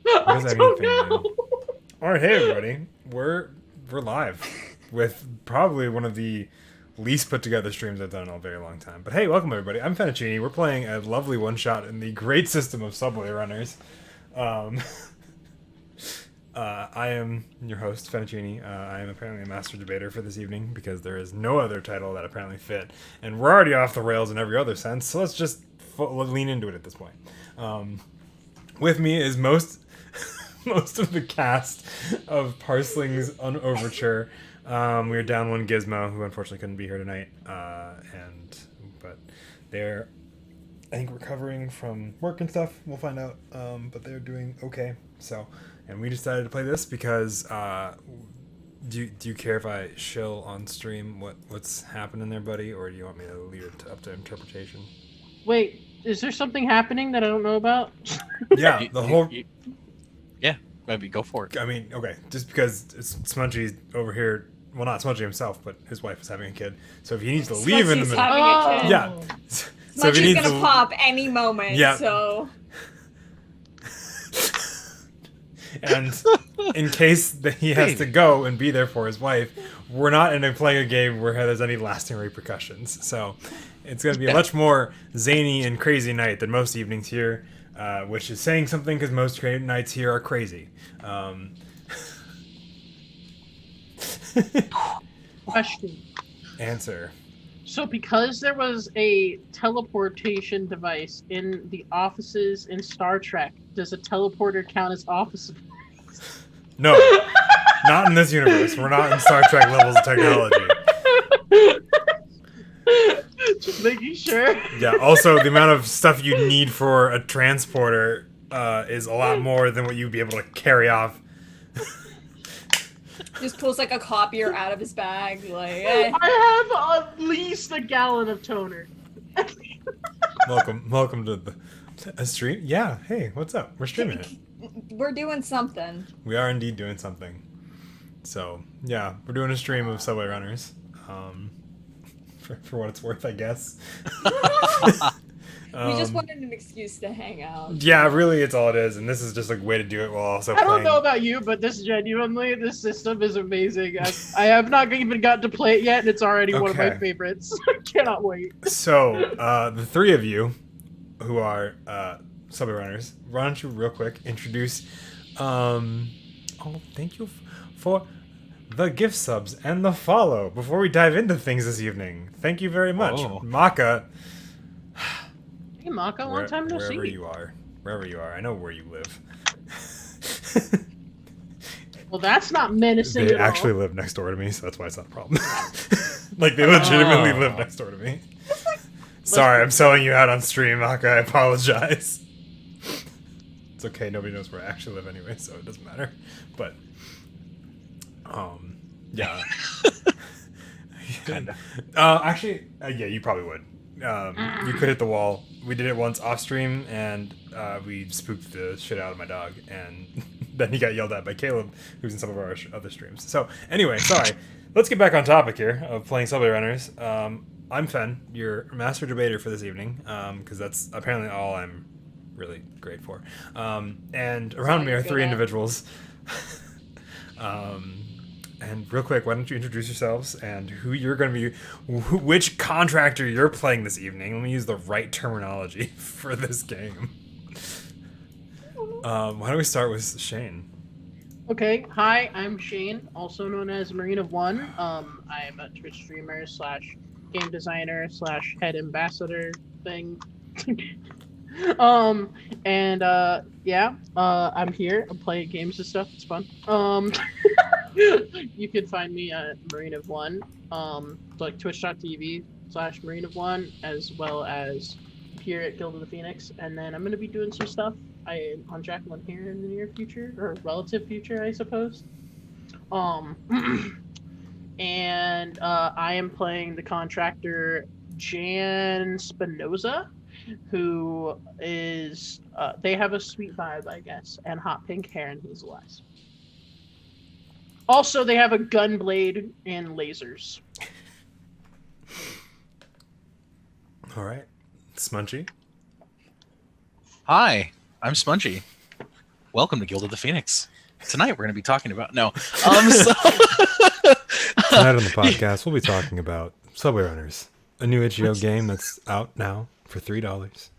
What does I that don't mean, know. man? All right, hey everybody, we're live with probably one of the least put together streams I've done in a very long time. But hey, welcome everybody. I'm Fettuccine. We're playing a lovely one shot in the great system of Subway Runners. Um, I am your host, Fettuccine. I am apparently a master debater for this evening because there is no other title that apparently fit, and we're already off the rails in every other sense. So let's just lean into it at this point. With me is most of the cast of Parsling's Unoverture. We are down one Gizmo, who unfortunately couldn't be here tonight, but they're, I think, recovering from work and stuff. We'll find out, but they're doing okay. So, and we decided to play this because do you care if I shill on stream what's happening there, buddy, or do you want me to leave it up to interpretation? Wait, is there something happening that I don't know about? Yeah, the whole. Yeah, maybe go for it. I mean, okay, just because Smudgy over here, well, not Smudgy himself, but his wife is having a kid, so if he needs to leave in the Smudgy's middle, having a kid. yeah, so if he Smudgy's needs gonna to, pop any moment, Yeah. so... and in case that he has to go and be there for his wife, we're not playing a game where there's any lasting repercussions. So it's going to be a much more zany and crazy night than most evenings here, which is saying something because most nights here are crazy. Question. Answer. So because there was a teleportation device in the offices in Star Trek, does a teleporter count as office? No, not in this universe. We're not in Star Trek levels of technology. Just making sure. Yeah, also, the amount of stuff you need for a transporter is a lot more than what you'd be able to carry off. Just pulls like a copier out of his bag, like... I have at least a gallon of toner. Welcome to a stream. Yeah, hey, what's up? We're streaming it. We're doing something. We are indeed doing something. So, yeah, we're doing a stream of Subway Runners. For what it's worth, I guess. We just wanted an excuse to hang out. Yeah, really, it's all it is, and this is just a way to do it while also I playing. don't know about you, but this system is amazing. I have not even got to play it yet, and it's already one of my Okay. favorites. I cannot wait. So, the three of you who are Subway Runners, why don't you real quick introduce... oh, thank you for the gift subs and the follow before we dive into things this evening. Thank you very much. Oh. Maka, Hey, Maka, long time no see. wherever you are, I know where you live. Well, that's not menacing They at actually all. live next door to me, so that's why it's not a problem. Like, they legitimately live next door to me. Sorry, I'm selling you out on stream, Maka. I apologize. It's okay, nobody knows where I actually live anyway, so it doesn't matter. But, yeah. Kinda. Actually, yeah, you probably would. You could hit the wall. We did it once off stream, and we spooked the shit out of my dog, and then he got yelled at by Caleb, who's in some of our other streams. So, anyway, sorry. Let's get back on topic here of playing Subway Runners. I'm Fen, your master debater for this evening, because that's apparently all I'm really great for. And around me are three individuals. And real quick, why don't you introduce yourselves and who you're going to be, which contractor you're playing this evening. Let me use the right terminology for this game. Why don't we start with Shane? Okay, hi, I'm Shane, also known as Marine of One. I'm a Twitch streamer slash game designer slash head ambassador thing. I'm here. I'm playing games and stuff. It's fun. You can find me at Marine of One, like twitch.tv/Marine of One, as well as here at Guild of the Phoenix. And then I'm going to be doing some stuff on Jacqueline here in the near future, or relative future, I suppose. And I am playing the contractor Jan Spinoza, who is, they have a sweet vibe, I guess, and hot pink hair and hazel eyes. Also, they have a gun blade and lasers. All right. Smunchy. Hi, I'm Spongy. welcome to Guild of the Phoenix. Tonight we're going to be talking about Tonight on the podcast, we'll be talking about Subway Runners, a new itch.io game that's out now for $3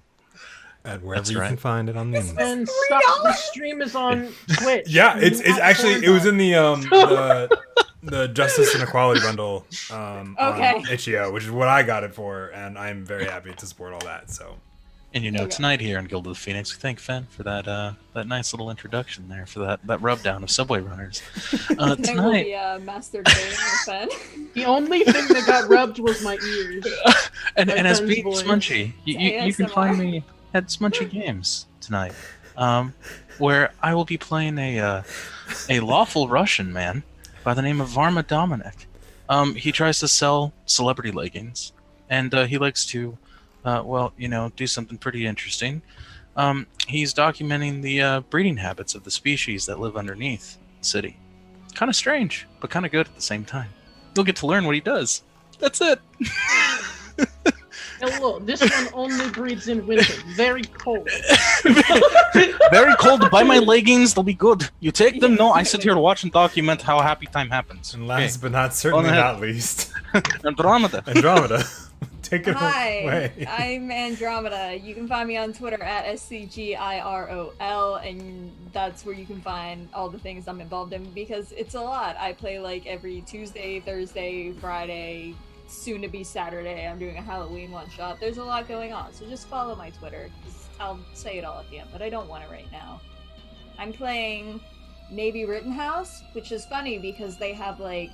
at wherever you can find it on the internet. And stop, the stream is on Twitch. Yeah, it's actually it was in the Justice and Equality bundle on itch.io, which is what I got it for, and I'm very happy to support all that. So. And tonight here in Guild of the Phoenix, we thank Fen for that nice little introduction there, for that rub down of Subway Runners. Tonight will be Master Game with Fen. The only thing that got rubbed was my ears. and My as Fen's being voice. Smunchy, you can find me at Smunchy Games tonight, where I will be playing a lawful Russian man by the name of Varma Dominic. He tries to sell celebrity leggings, and he likes to do something pretty interesting. He's documenting the breeding habits of the species that live underneath the city. Kind of strange, but kind of good at the same time. You'll get to learn what he does. That's it. Hello, this one only breeds in winter. Very cold. Very cold. Buy my leggings. They'll be good. You take them. No, I sit here to watch and document how happy time happens. And last but not certainly not least, Andromeda. Take it Hi, away. I'm Andromeda. You can find me on Twitter at SCGIROL, and that's where you can find all the things I'm involved in, because it's a lot. I play like every Tuesday, Thursday, Friday, soon to be Saturday. I'm doing a Halloween one-shot. There's a lot going on, so just follow my Twitter, 'cause I'll say it all at the end, but I don't want it right now. I'm playing Navy Rittenhouse, which is funny because they have like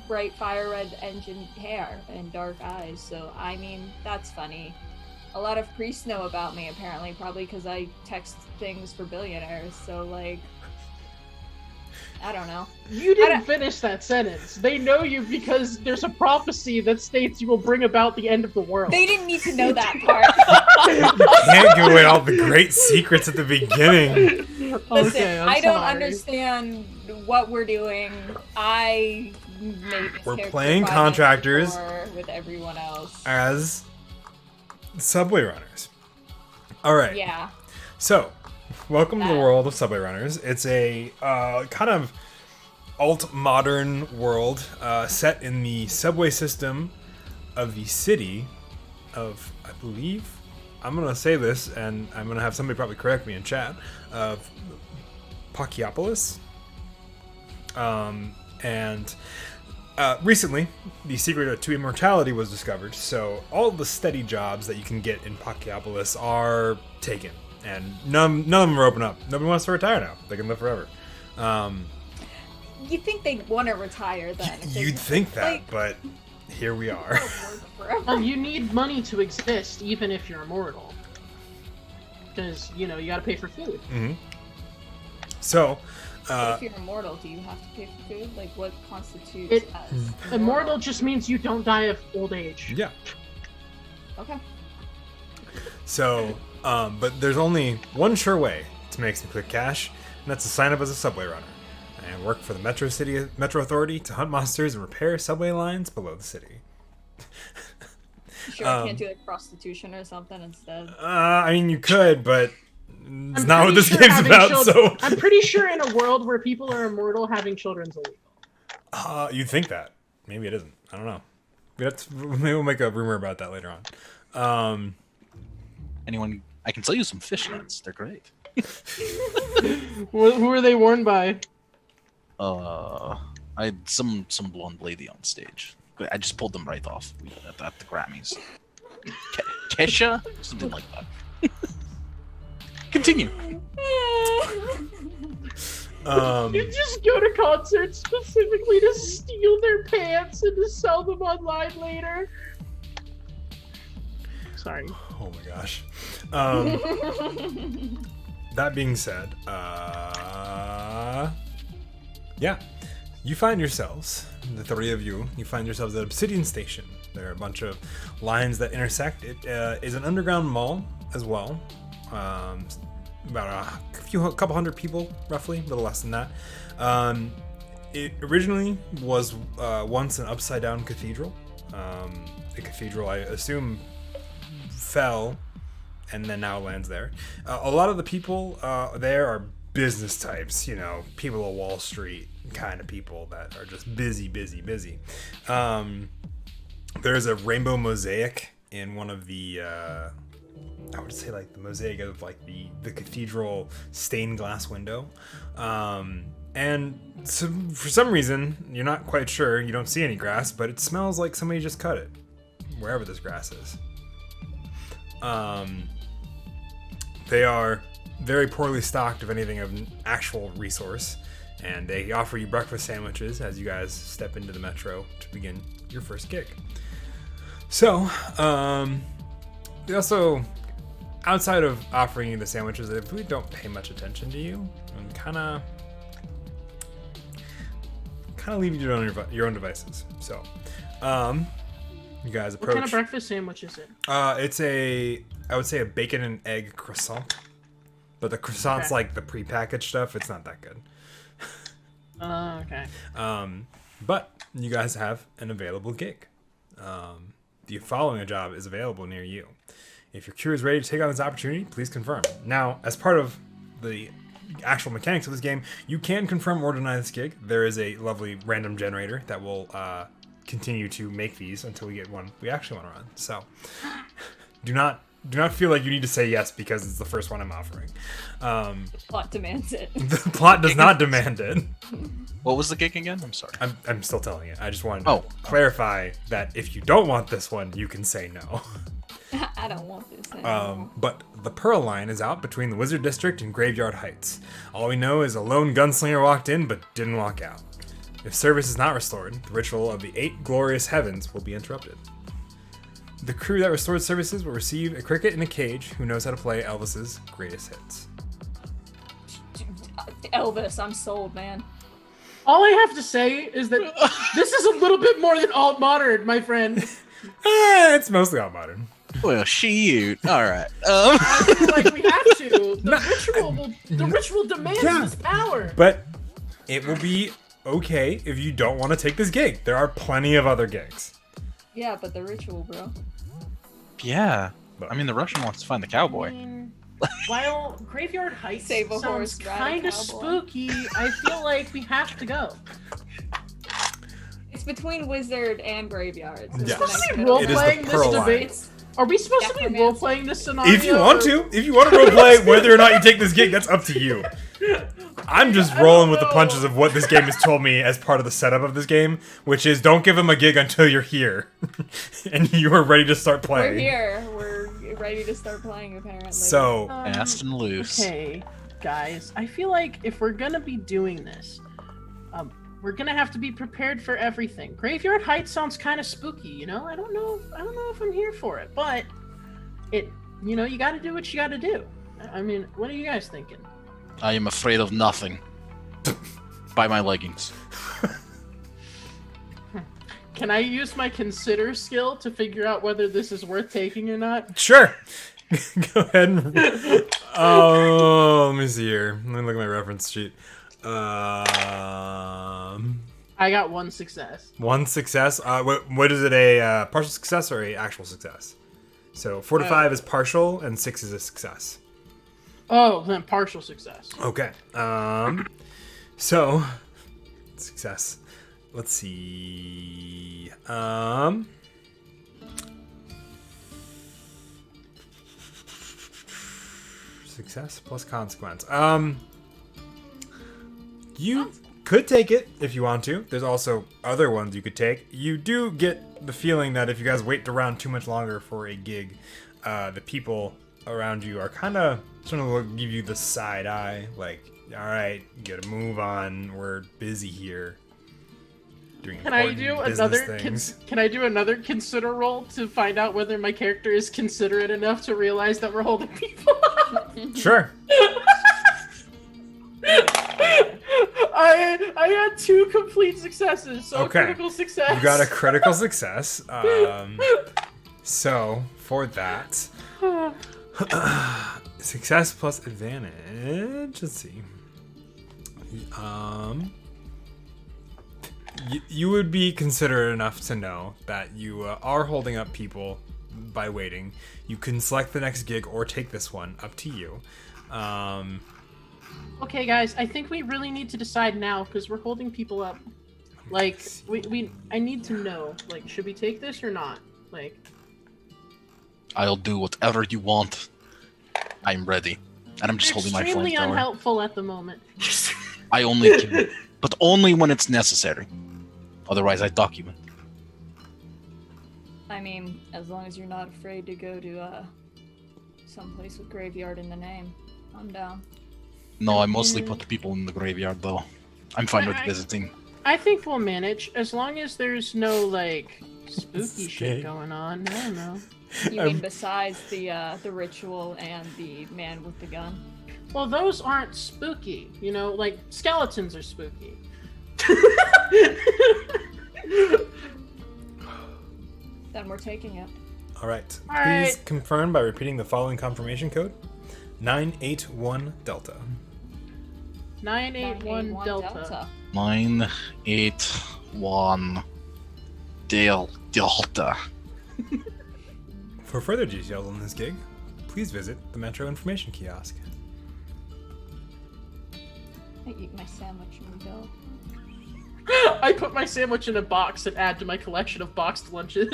bright fire red engine hair and dark eyes, so I mean, that's funny. A lot of priests know about me, apparently, probably because I text things for billionaires, so like, I don't know. You didn't finish that sentence. They know you because there's a prophecy that states you will bring about the end of the world. They didn't need to know that part. Can't give away all the great secrets at the beginning. Listen, I'm I don't sorry. understand what we're doing. I made this We're character playing 5 contractors minutes before with everyone else. as Subway Runners. All right. Yeah. So, welcome to the world of Subway Runners. It's a kind of alt-modern world set in the subway system of the city of, I believe, I'm going to say this, and I'm going to have somebody probably correct me in chat, of Pacchiopolis. Recently, the secret to immortality was discovered, so all the steady jobs that you can get in Pacchiopolis are taken. And none of them are open up. Nobody wants to retire now. They can live forever. You'd think they'd want to retire then. if they You'd think that, like, but here we are. work forever. Well, you need money to exist, even if you're immortal. Because, you gotta pay for food. Mm-hmm. So, If you're immortal, do you have to pay for food? Like, what constitutes It- as Immortal just means you don't die of old age. yeah. Okay. So, but there's only one sure way to make some quick cash, and that's to sign up as a subway runner and work for the Metro Authority to hunt monsters and repair subway lines below the city. You sure I can't do like prostitution or something instead? I mean, you could, but it's not what pretty this sure game's having about. children- So, I'm pretty sure in a world where people are immortal, having children's illegal. you'd think that. Maybe it isn't. I don't know. Maybe we'll make a rumor about that later on. Anyone? I can sell you some fishnets. They're great. Who are they worn by? I had some blonde lady on stage. I just pulled them right off at the Grammys. Kesha? Something like that. Continue. You just go to concerts specifically to steal their pants and to sell them online later. Sorry. Oh my gosh. That being said, yeah, you find yourselves, the three of you, you find yourselves at Obsidian Station. There are a bunch of lines that intersect. It is an underground mall as well. About a couple hundred people, roughly, a little less than that. It originally was once an upside-down cathedral. A cathedral, I assume, fell and then now lands there. A lot of the people there are business types, people of Wall Street kind of people that are just busy. There's a rainbow mosaic in one of the I would say like the mosaic of like the cathedral stained glass window, and so for some reason you're not quite sure, you don't see any grass, but it smells like somebody just cut it wherever this grass is. They are very poorly stocked of anything of an actual resource, and they offer you breakfast sandwiches as you guys step into the metro to begin your first gig. So they also, outside of offering you the sandwiches, they really don't pay much attention to you and kind of leave you to your own devices. So you guys approach. What kind of breakfast sandwich is it? I would say a bacon and egg croissant, but the croissant's like the prepackaged stuff. It's not that good. Okay. But you guys have an available gig. The following job is available near you. If your crew is ready to take on this opportunity, please confirm. Now, as part of the actual mechanics of this game, you can confirm or deny this gig. There is a lovely random generator that will continue to make these until we get one we actually want to run. So do not feel like you need to say yes because it's the first one I'm offering. The plot demands it. The plot does not demand it. What was the gig again? I'm sorry. I'm still telling it. I just wanted to clarify that if you don't want this one, you can say no. I don't want this anymore. But the Pearl Line is out between the Wizard District and Graveyard Heights. All we know is a lone gunslinger walked in but didn't walk out. If service is not restored, the ritual of the 8 glorious heavens will be interrupted. The crew that restored services will receive a cricket in a cage who knows how to play Elvis's greatest hits. Elvis, I'm sold, man. All I have to say is that this is a little bit more than alt modern, my friend. It's mostly all modern. Well, shoot. All right. I feel like we have to. The ritual demands this power. But it will be okay if you don't want to take this gig. There are plenty of other gigs. Yeah, but the ritual, bro. Yeah. I mean, the Russian wants to find the cowboy. While Graveyard Heights Save a sounds horse, ride a kind of cowboy. spooky, I feel like we have to go. It's between wizard and graveyards. It's Yes. a nice Supposed to be middle. It is the role-playing this Pearl Line. debate. Are we supposed to be Necromancer. role-playing this scenario? If you want to roleplay whether or not you take this gig, that's up to you. I'm just rolling with the punches of what this game has told me as part of the setup of this game, which is don't give him a gig until you're here and you are ready to start playing. We're here. We're ready to start playing, apparently. So, Fast and loose. Okay, guys, I feel like if we're gonna be doing this, we're gonna have to be prepared for everything. Graveyard Heights sounds kind of spooky, I don't know if I'm here for it, but you got to do what you got to do. I mean, what are you guys thinking? I am afraid of nothing. Buy my leggings. Can I use my consider skill to figure out whether this is worth taking or not? sure. Go ahead and... let me see here. Let me look at my reference sheet. I got 1 success. 1 success. What is it? A partial success or a actual success? So 4 to 5 is partial, and 6 is a success. Oh, then partial success. Okay. So success. Let's see. Success plus consequence. You could take it if you want to. There's also other ones you could take. You do get the feeling that if you guys wait around too much longer for a gig, the people around you are kind of trying to give you the side eye, like, all right, you gotta move on. We're busy here. Doing Can I important do business another? things. Can I do another consider roll to find out whether my character is considerate enough to realize that we're holding people up? Sure. I had 2 complete successes, so Okay. critical success. You got a critical success. So for that, success plus advantage. Let's see. You would be considerate enough to know that you are holding up people by waiting. You can select the next gig or take this one, up to you. Okay, guys, I think we really need to decide now because we're holding people up. Like, I need to know. Like, should we take this or not? Like, I'll do whatever you want. I'm ready. And I'm just holding my extremely flamethrower. unhelpful at the moment. I only kill, but only when it's necessary. Otherwise, I document. I mean, as long as you're not afraid to go to someplace with graveyard in the name, I'm down. No, I mostly put the people in the graveyard, though. I'm fine with visiting. I think we'll manage as long as there's no like spooky Scary. shit going on. I don't know. You mean besides the ritual and the man with the gun? Well, those aren't spooky. You know, like skeletons are spooky. Then we're taking it. All right. All Please right. confirm by repeating the following confirmation code: 981 Delta. 981 Delta. 981 Delta. For further details on this gig, please visit the Metro Information Kiosk. I eat my sandwich and we go. I put my sandwich in a box and add to my collection of boxed lunches.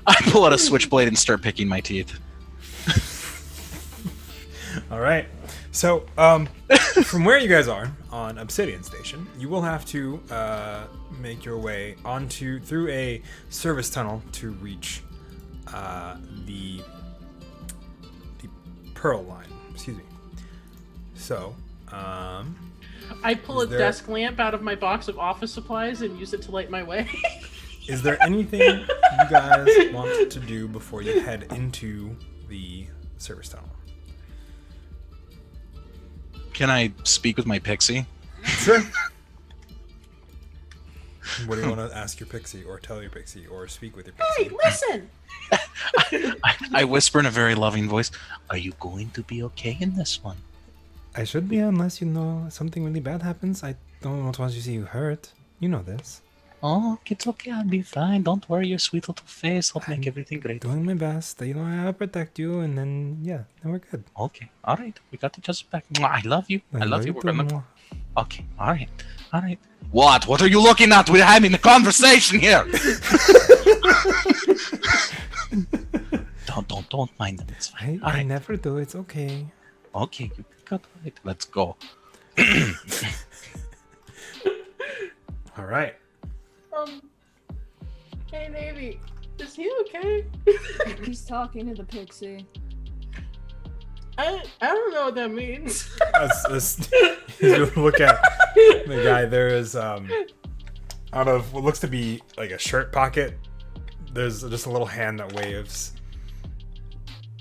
I pull out a switchblade and start picking my teeth. All right. So, from where you guys are on Obsidian Station, you will have to make your way through a service tunnel to reach the Pearl Line. Excuse me. So, I pull a Is there- desk lamp out of my box of office supplies and use it to light my way. is there anything you guys want to do before you head into the service tunnel? Can I speak with my pixie? Sure. What do you want to ask your pixie, or tell your pixie, or speak with your Hey, pixie? listen! I whisper in a very loving voice, "Are you going to be okay in this one?" I should be, unless you know something really bad happens. I don't want to see you hurt. You know this. Oh, it's okay. I'll be fine. Don't worry your sweet little face. I'll make everything great. Doing my best. You know, I'll protect you, and then then we're good. Okay. All right. We got each other's back. Mwah, I love you. I love you. We're gonna. Okay. All right. All right. What? What are you looking at? We're having a conversation here. Don't mind them. It's fine. All I right. never do. It's okay. Okay. You got it. Let's go. All right. Hey, Navy, is he okay? He's talking to the pixie. I don't know what that means. You look at the guy. There is out of what looks to be like a shirt pocket. There's just a little hand that waves.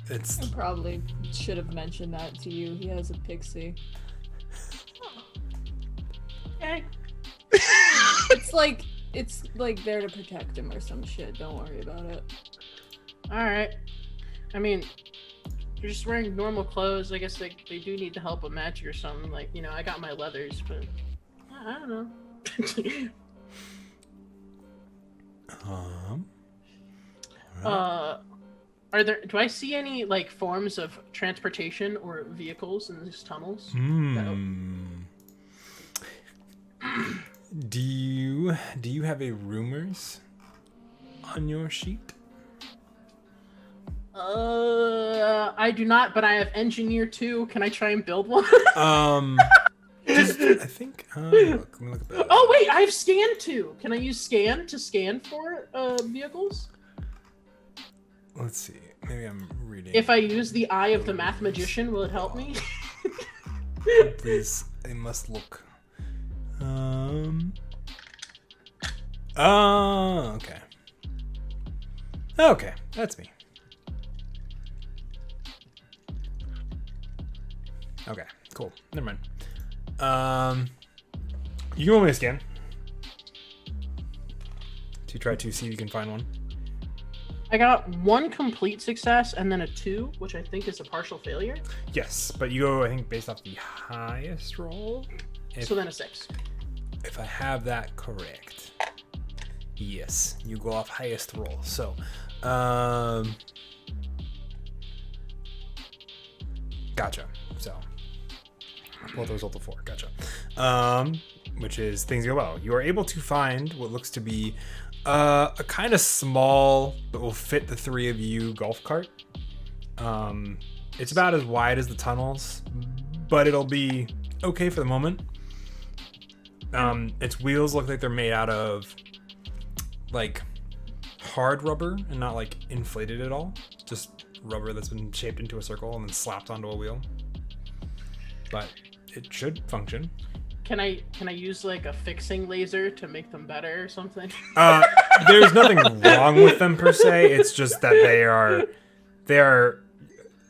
It's I probably should have mentioned that to you. He has a pixie. Okay. It's like there to protect him or some shit. Don't worry about it. All right. I mean, you're just wearing normal clothes. I guess they do need to help a magic or something. Like, you know, I got my leathers, but I don't know. Do I see any like forms of transportation or vehicles in these tunnels? Do you have a rumors on your sheet? I do not, but I have engineer 2. Can I try and build one? I think. Let me look at that. Oh wait, I have scan 2. Can I use scan to scan for vehicles? Let's see. Maybe I'm reading. If I use the eye of the math magician, will it help me? Please, I must look. Okay. Okay, that's me. Okay, cool. Never mind. You can roll me a scan to try to see if you can find one. I got 1 complete success and then a 2, which I think is a partial failure. Yes, but you go, I think, based off the highest roll. So then a 6. If I have that correct. Yes, you go off highest roll. So, Gotcha. So, both result of 4. Gotcha. Which is things go well. You are able to find what looks to be a kind of small, but will fit the 3 of you golf cart. It's about as wide as the tunnels, but it'll be okay for the moment. Its wheels look like they're made out of like hard rubber and not like inflated at all. Just rubber that's been shaped into a circle and then slapped onto a wheel. But it should function. Can I use like a fixing laser to make them better or something? There's nothing wrong with them per se. It's just that they are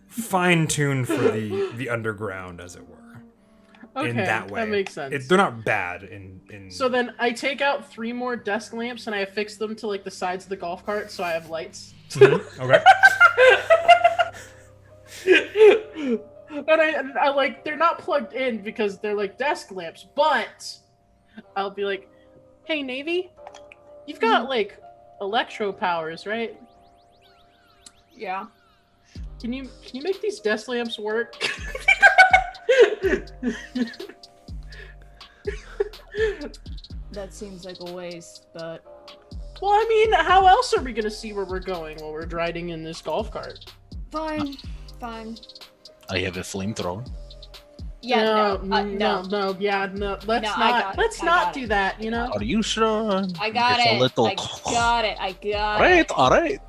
fine-tuned for the underground, as it were. Okay, in that way. that makes sense. They're not bad in. So then I take out 3 more desk lamps and I affix them to like the sides of the golf cart so I have lights. Okay. And I like, they're not plugged in because they're like desk lamps, but I'll be like, hey Navy, you've got like electro powers, right? Yeah. Can you make these desk lamps work? That seems like a waste, but Well, I mean, how else are we gonna see where we're going while we're riding in this golf cart? fine. I have a flamethrower. Yeah, no. Let's not do that, you know? Are you sure? I got It's it. a little... I got it. Right, alright.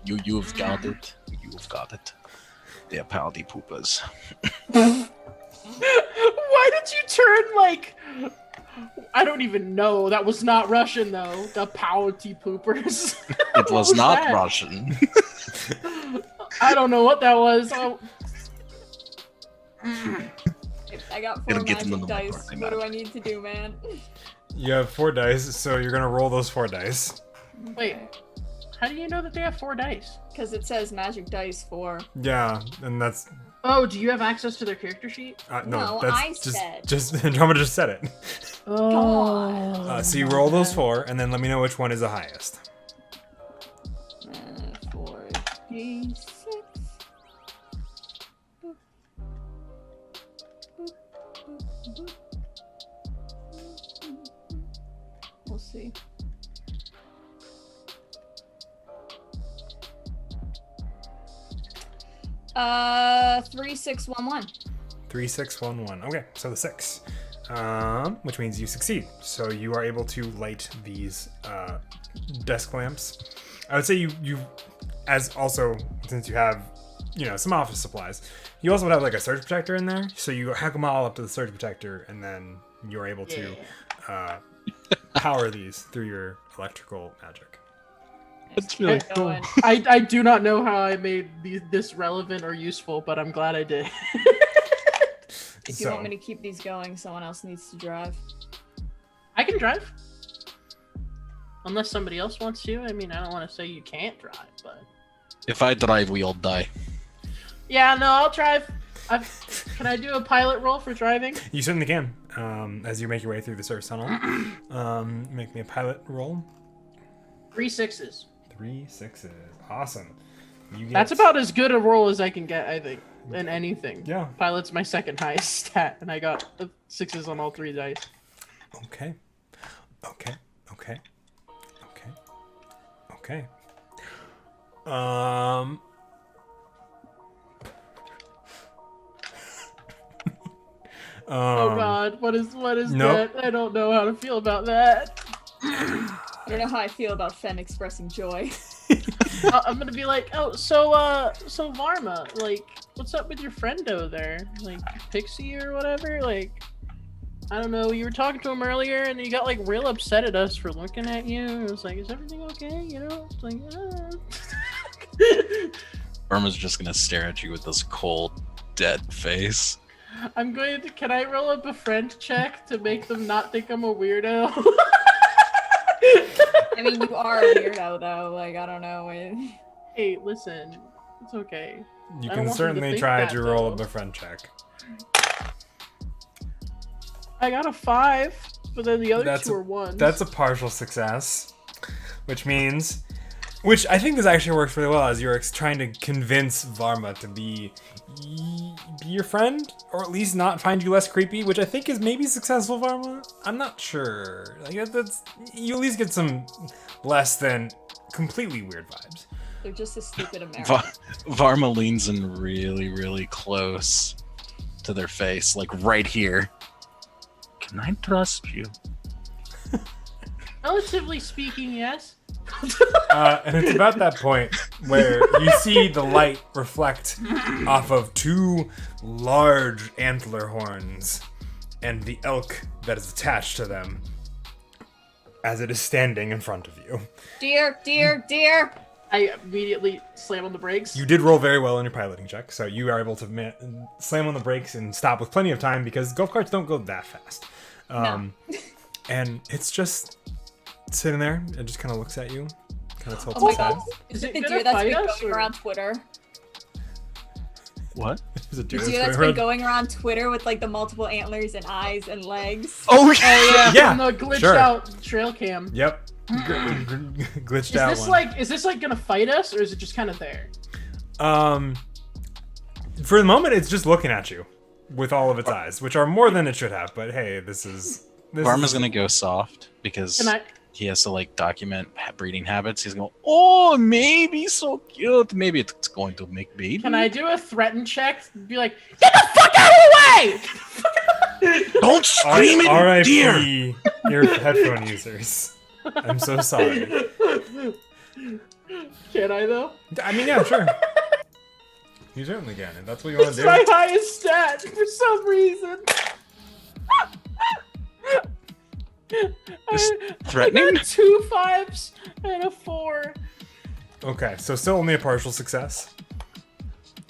You've got it. You've got it. They're party poopers. Why did you turn like... I don't even know. That was not Russian, though. The pouty poopers. It was not that? Russian. I don't know what that was. Oh. I got 4 It'll get them magic in the dice. birthday What do I magic. need to do, man? You have 4 dice, so you're gonna roll those 4 dice. Wait, how do you know that they have 4 dice? Because it says magic dice 4. Yeah, and that's Oh, do you have access to their character sheet? No, that's I just said. just Drama just said it. Oh. So you roll those 4, and then let me know which one is the highest. 4, 3, 6. We'll see. Uh, 3, 6, 1, 1. 3, 6, 1, 1. Okay, so the 6, which means you succeed. So you are able to light these desk lamps. I would say you as also, since you have, some office supplies, you also would have like a surge protector in there. So you hack them all up to the surge protector, and then you're able to power these through your electrical magic. That's really Keep cool. going. I do not know how I made this relevant or useful, but I'm glad I did. If you want me to keep these going, someone else needs to drive. I can drive. Unless somebody else wants to. I mean, I don't want to say you can't drive, but... If I drive, we all die. Yeah, no, I'll drive. Can I do a pilot roll for driving? You certainly can. As you make your way through the service tunnel, make me a pilot roll. 3 6s. 3 6s. Awesome. You get... That's about as good a roll as I can get, I think, in anything. Yeah. Pilot's my second highest stat, and I got 6s on all 3 dice. Okay. Oh god, what is nope. that? I don't know how to feel about that. I don't know how I feel about Fen expressing joy. I'm gonna be like, so Varma, like, what's up with your friendo there? Like, Pixie or whatever? Like, I don't know, you were talking to him earlier and you got like real upset at us for looking at you. It was like, is everything okay? It's like, Irma's just gonna stare at you with this cold, dead face. can I roll a befriend check to make them not think I'm a weirdo? I mean, you are a weirdo, though. Like, I don't know. Hey, listen, it's okay. You I don't can want them to certainly think try that, to roll a though. befriend check. I got a 5, but then the other That's 2 are 1s. That's a partial success, which means Which I think this actually works really well as you're trying to convince Varma to be your friend, or at least not find you less creepy, which I think is maybe successful, Varma. I'm not sure. Like that's you at least get some less than completely weird vibes. They're just a stupid American. Varma leans in really, really close to their face, like right here. Can I trust you? Relatively speaking, yes. And it's about that point where you see the light reflect off of two large antler horns and the elk that is attached to them as it is standing in front of you. Deer, deer, deer! I immediately slam on the brakes. You did roll very well on your piloting check, so you are able to slam on the brakes and stop with plenty of time because golf carts don't go that fast. No. And it's just sitting there and just kind of looks at you, kind of tilts Oh my its head. god. Is it The gonna deer that's fight been us, going or- around Twitter. What? There's a The deer deer that's going been around. going around Twitter with like the multiple antlers and eyes and legs. Oh, Yeah, from the glitched sure. out trail cam. Yep. Glitched Is out this one. like gonna fight us, or is it just kind of there? For the moment, it's just looking at you with all of its eyes, which are more than it should have. But hey, this Varma's is gonna go soft because Can I? he has to like document breeding habits. He's going, oh, maybe so cute. Maybe it's going to make baby. Can I do a threaten check? Be like, get the fuck out of the way! Don't scream at deer. R.I.P. your headphone users. I'm so sorry. Can I though? I mean, yeah, sure. You certainly can. If that's what you want It's to my do. highest stat for some reason. Just I threatening? got 2 5s and a 4. Okay, so still only a partial success.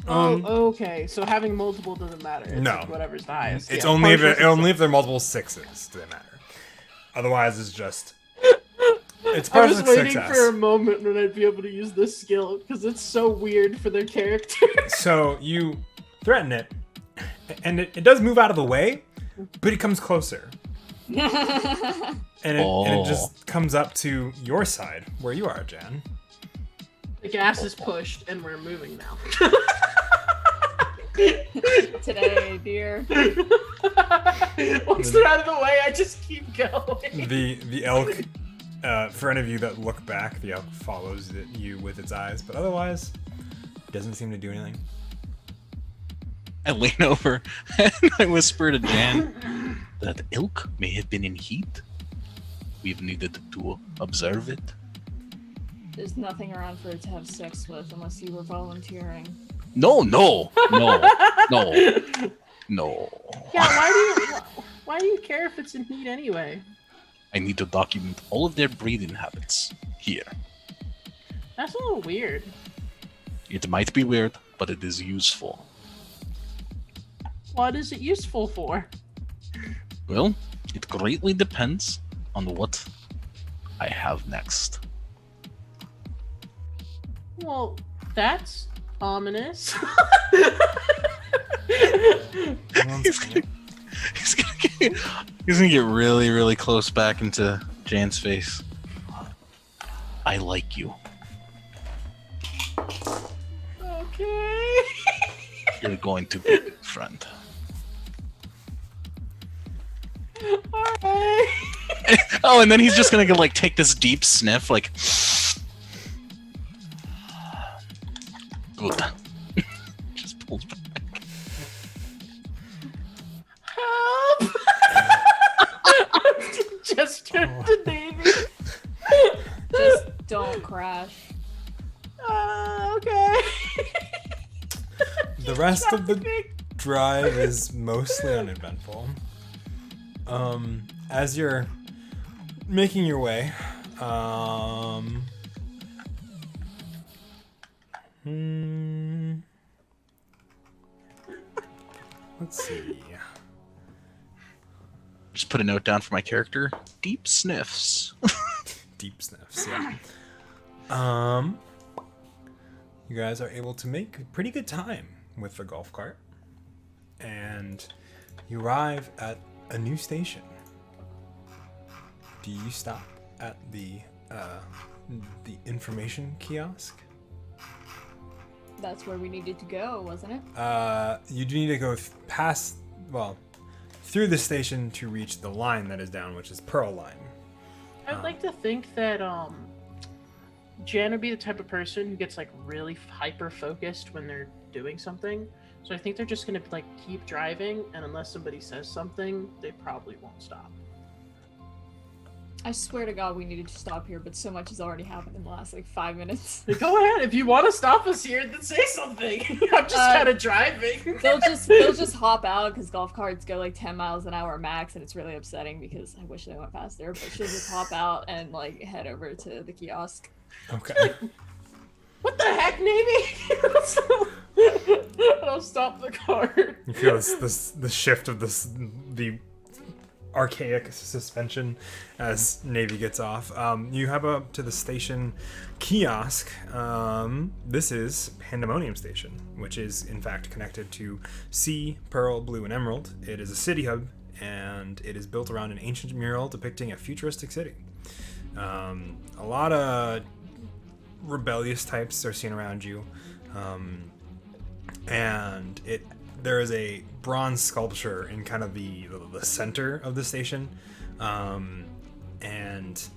Okay. So having multiple doesn't matter. It's No. like whatever's the highest. It's Yeah, only if partial only if they're multiple sixes do they matter. Otherwise, it's just it's I partial was waiting success. for a moment when I'd be able to use this skill because it's so weird for their character. So you threaten it, and it does move out of the way, but it comes closer. And it just comes up to your side, where you are, Jan. The gas is pushed and we're moving now. Today, deer. Once they're out of the way, I just keep going. The elk, for any of you that look back, the elk follows you with its eyes, but otherwise, it doesn't seem to do anything. I lean over and I whisper to Jan that elk may have been in heat. We've needed to observe it. There's nothing around for it to have sex with unless you were volunteering. No. Yeah, why do you care if it's in heat anyway? I need to document all of their breeding habits here. That's a little weird. It might be weird, but it is useful. What is it useful for? Well, it greatly depends on what I have next. Well, that's ominous. He's gonna get really, really close back into Jan's face. I like you. Okay. You're going to be a good friend. Alright. Oh, and then he's just gonna go, like, take this deep sniff, like. Good. Just pulls back. Help! Gesture to Davey. Just don't crash. Okay. The rest of the Traffic. drive is mostly uneventful. As you're making your way, let's see. Just put a note down for my character. Deep sniffs. Deep sniffs, yeah. You guys are able to make pretty good time with the golf cart, and you arrive at a new station. Do you stop at the the information kiosk. That's where we needed to go, wasn't it? You do need to go through the station to reach the line that is down, which is Pearl Line. I'd like to think that Jan would be the type of person who gets like really hyper focused when they're doing something. So I think they're just gonna like keep driving, and unless somebody says something, they probably won't stop. I swear to God, we needed to stop here, but so much has already happened in the last like 5 minutes. Go ahead, if you want to stop us here, then say something. I'm just kind of driving. They'll just hop out because golf carts go like 10 miles an hour max, and it's really upsetting because I wish they went faster. But she'll just hop out and like head over to the kiosk. Okay. What the heck, Navy? I'll stop the car. You feel the shift of the archaic suspension as Navy gets off. You hop up to the station kiosk. This is Pandemonium Station, which is in fact connected to Sea, Pearl, Blue, and Emerald. It is a city hub, and it is built around an ancient mural depicting a futuristic city. A lot of rebellious types are seen around you, and there is a bronze sculpture in kind of the center of the station, and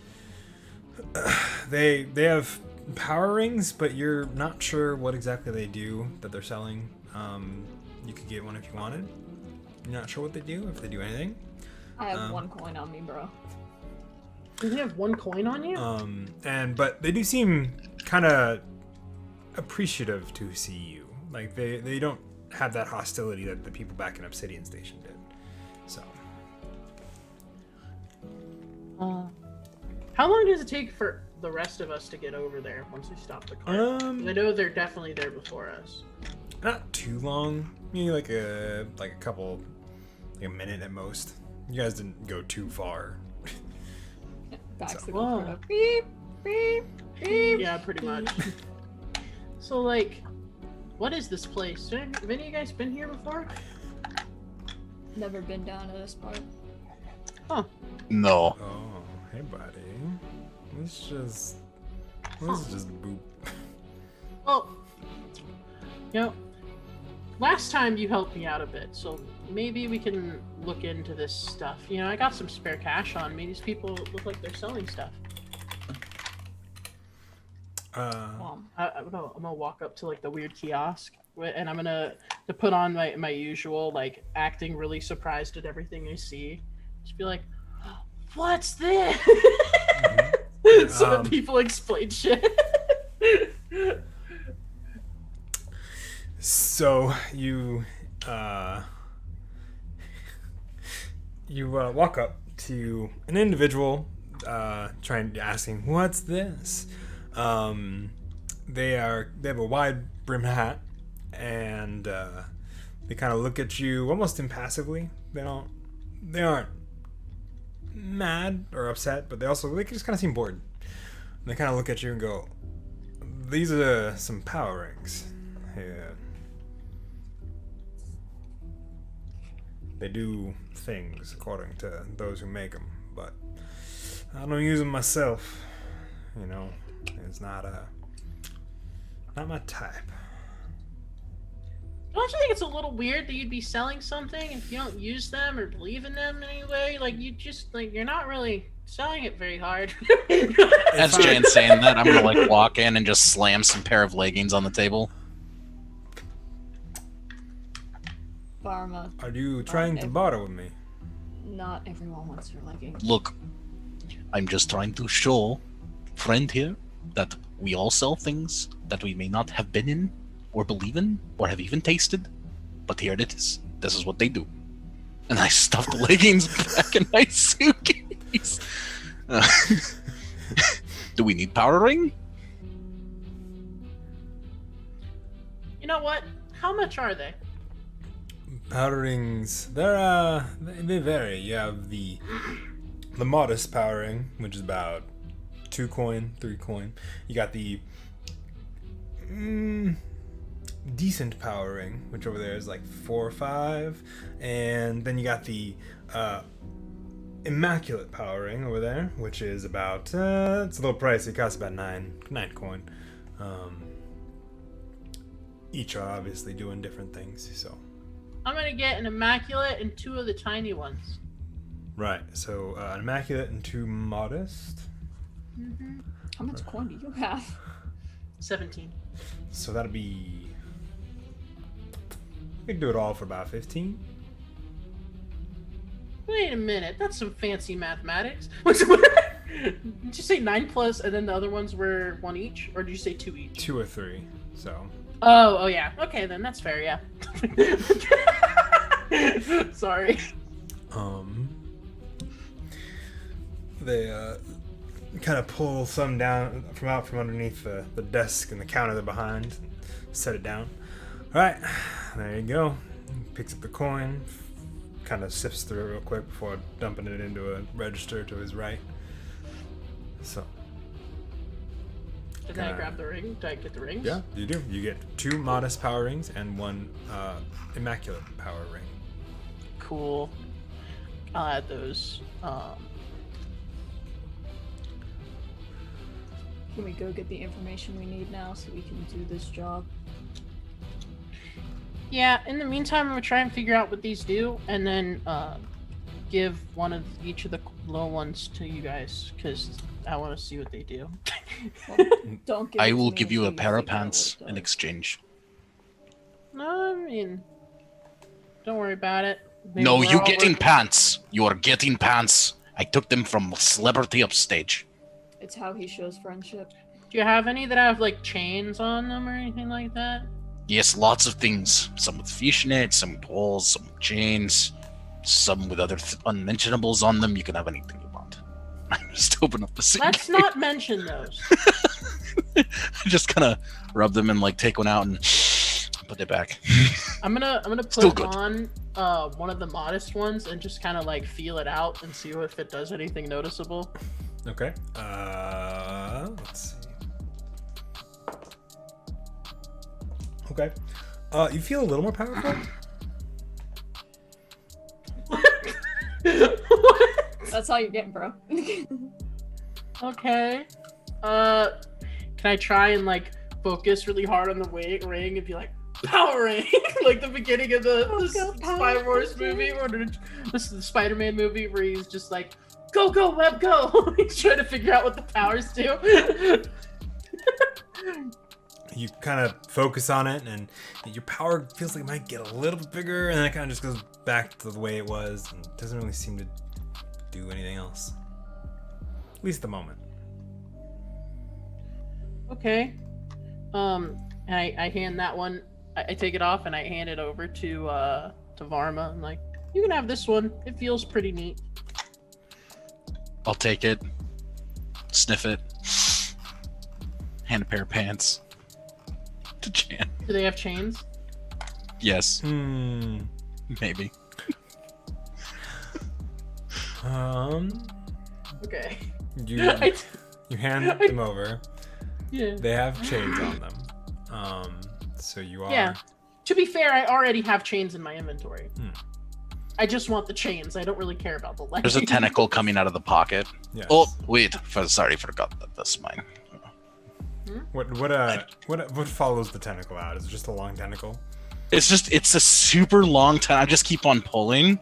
they have power rings, but you're not sure what exactly they do that they're selling. You could get one if you wanted. You're not sure what they do, if they do anything. I have 1 coin on me, bro. You have 1 coin on you? But they do seem kind of appreciative to see you. Like they don't have that hostility that the people back in Obsidian Station did. So. How long does it take for the rest of us to get over there once we stop the car? I know they're definitely there before us. Not too long. Maybe like a couple, like a minute at most. You guys didn't go too far. Backs the Whoa. golf cart up. Beep, beep, beep. Yeah, pretty much. So, like, what is this place? Have any of you guys been here before? Never been down to this part. Huh. No. Oh, hey buddy. Let's just boop. Well, you know, last time you helped me out a bit, so maybe we can look into this stuff. You know, I got some spare cash on me. These people look like they're selling stuff. I'm gonna walk up to like the weird kiosk, and I'm gonna to put on my usual like acting really surprised at everything I see. Just be like, "What's this?" So that people explain shit. So you walk up to an individual asking, "What's this?" They have a wide brim hat, and they kind of look at you almost impassively. They aren't mad or upset, but they just kind of seem bored. And they kind of look at you and go, "These are some power rings here. They do things according to those who make them, but I don't use them myself. You know, it's not my type." Don't you think it's a little weird that you'd be selling something if you don't use them or believe in them in any way? Like, you just, like, you're not really selling it very hard. As Jan's saying that, I'm gonna like walk in and just slam some pair of leggings on the table. Pharma. Are you trying to barter with me? Not everyone wants your leggings. Look, I'm just trying to show friend here that we all sell things that we may not have been in or believe in or have even tasted, but here it is. This is what they do. And I stuffed leggings back in my suitcase. Do we need power ring? You know what? How much are they? Power rings, they vary. You have the modest power ring, which is about 2 coin, 3 coin. You got the decent power ring, which over there is like 4 or 5, and then you got the immaculate power ring over there, which is about it's a little pricey. It costs about nine coin. Each are obviously doing different things, so. I'm gonna get an immaculate and 2 of the tiny ones. Right. So an immaculate and 2 modest. Mm-hmm. How much coin do you have? 17. So that'll be. We can do it all for about 15. Wait a minute, that's some fancy mathematics. Did you say 9 plus, and then the other ones were 1 each, or did you say 2 each? 2 or 3. So. Oh yeah. Okay, then that's fair. Yeah. Sorry. They kind of pull some down from underneath the desk and the counter they're behind, and set it down. All right, there you go. Picks up the coin, kind of sifts through it real quick before dumping it into a register to his right. So. Did I grab the ring? Did I get the rings? Yeah, you do. You get 2 modest power rings and 1 immaculate power ring. Cool. I'll add those. Can we go get the information we need now so we can do this job? Yeah, in the meantime, I'm gonna try and figure out what these do, and then give one of each of the little ones to you guys, because I want to see what they do. Well, don't give I it to will me give you until a pair of figure out what pants it in does. exchange. No, I mean, don't worry about it. Maybe No, we're you all getting working- pants. You are getting pants. I took them from a celebrity upstage. It's how he shows friendship. Do you have any that have like chains on them or anything like that? Yes, lots of things. Some with fishnets, some with holes, some with chains, some with other unmentionables on them. You can have anything you want. I just open up the suitcase. Let's not mention those. Just kind of rub them and like take one out and put it back. I'm gonna Still put good. on one of the modest ones and just kind of like feel it out and see if it does anything noticeable. Okay. Let's see. Okay. You feel a little more powerful? That's all you're getting, bro. Okay. Can I try and like focus really hard on the ring and be like, power ring, like the beginning of the Spider-Wars movie or the Spider-Man movie where he's just like, go, go, web, go. He's trying to figure out what the powers do. You kind of focus on it, and your power feels like it might get a little bit bigger, and then it kind of just goes back to the way it was, and doesn't really seem to do anything else. At least at the moment. Okay. I hand that one. I take it off and I hand it over to Varma. I'm like, you can have this one. It feels pretty neat. I'll take it, sniff it, hand a pair of pants to Jan. Do they have chains? Yes, Hmm. maybe. Okay. You I- you hand them over. yeah. They have chains on them. So you are. Yeah. To be fair, I already have chains in my inventory. Hmm. I just want the chains. I don't really care about the legs. There's a tentacle coming out of the pocket. Yes. Oh, wait. Sorry, forgot that that's mine. What follows the tentacle out? Is it just a long tentacle? It's a super long time. I just keep on pulling,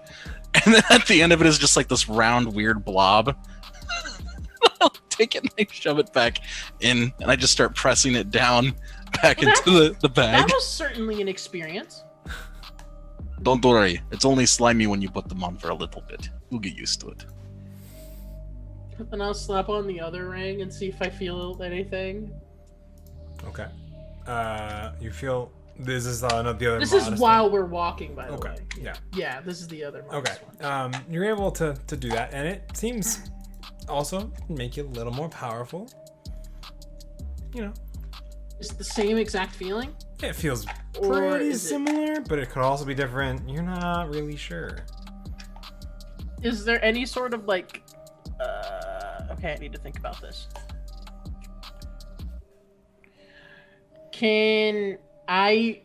and then at the end of it is just like this round, weird blob. I'll take it and I shove it back in, and I just start pressing it down back Well, into the bag. That was certainly an experience. Don't worry, it's only slimy when you put them on for a little bit. You'll get used to it. Then I'll slap on the other ring and see if I feel anything. Okay. You feel this is the other. This is modest while one? we're walking, by the Okay. way. Yeah. Yeah, this is the other Okay. one. You're able to do that, and it seems also make you a little more powerful. You know, Is it the same exact feeling? it feels Or pretty is it- similar, but it could also be different. You're not really sure. Is there any sort of like okay, I need to think about this. Can I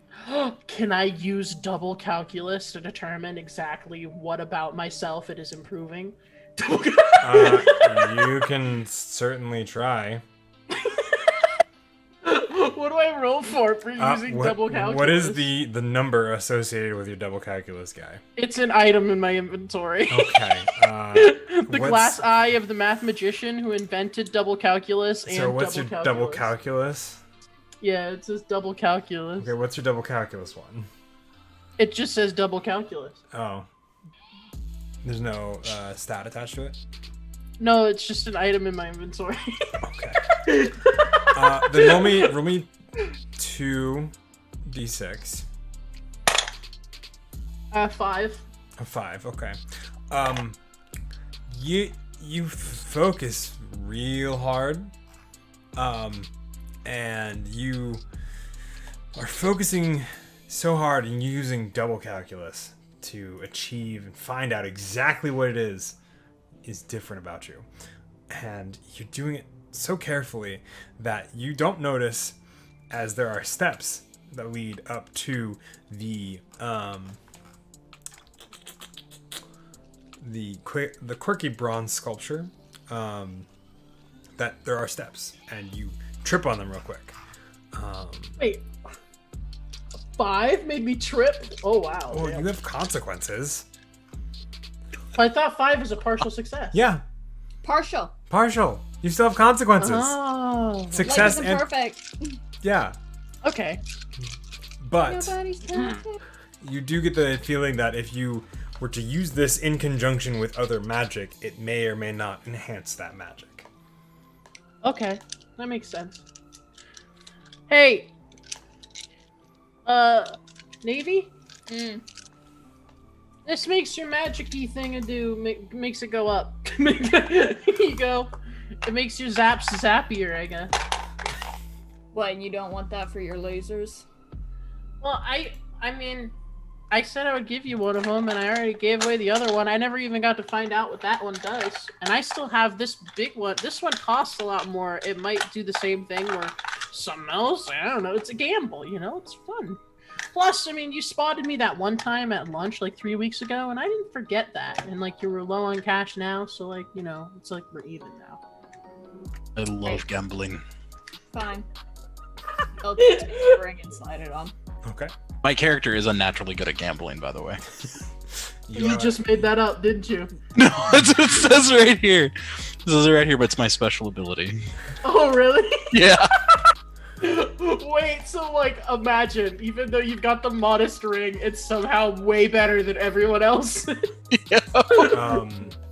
use double calculus to determine exactly what about myself it is improving? You can certainly try. What do I roll for using double calculus? What is the number associated with your double calculus guy? It's an item in my inventory. Okay. The glass eye of the math magician who invented double calculus and so what's double your calculus. double calculus? Yeah, it says double calculus. Okay, what's your double calculus one? It just says double calculus. Oh. There's no stat attached to it? No, it's just an item in my inventory. Okay. Then roll me 2d6. 5. A 5, okay. You focus real hard, and you are focusing so hard and using double calculus to achieve and find out exactly what it is different about you. And you're doing it so carefully that you don't notice as there are steps that lead up to the quirky bronze sculpture, that there are steps and you trip on them real quick. Wait. 5 made me trip? Oh, wow. Well, damn. you have consequences. I thought 5 is a partial success. Yeah, Partial. partial. You still have consequences. Oh. Success Life and isn't perfect. yeah, Okay. but Nobody's perfect. you do get the feeling that if you were to use this in conjunction with other magic, it may or may not enhance that magic. Okay. That makes sense. Hey. Navy? This makes your magic-y thing makes it go up. Here you go. It makes your zaps zappier, I guess. What, and you don't want that for your lasers? Well, I mean, I said I would give you one of them, and I already gave away the other one. I never even got to find out what that one does. And I still have this big one. This one costs a lot more. It might do the same thing where something else, I don't know, it's a gamble, you know? It's fun. Plus, I mean, you spotted me that one time at lunch like 3 weeks ago, and I didn't forget that. And, like, you were low on cash now, so, like, you know, it's like we're even now. I love gambling. Fine. I'll take the ring and slide it on. Okay. My character is unnaturally good at gambling, by the way. You just made that up, didn't you? No, that's what it says right here. It says it right here, but it's my special ability. Oh, really? Yeah. Wait, so like imagine, even though you've got the modest ring, it's somehow way better than everyone else. Yeah.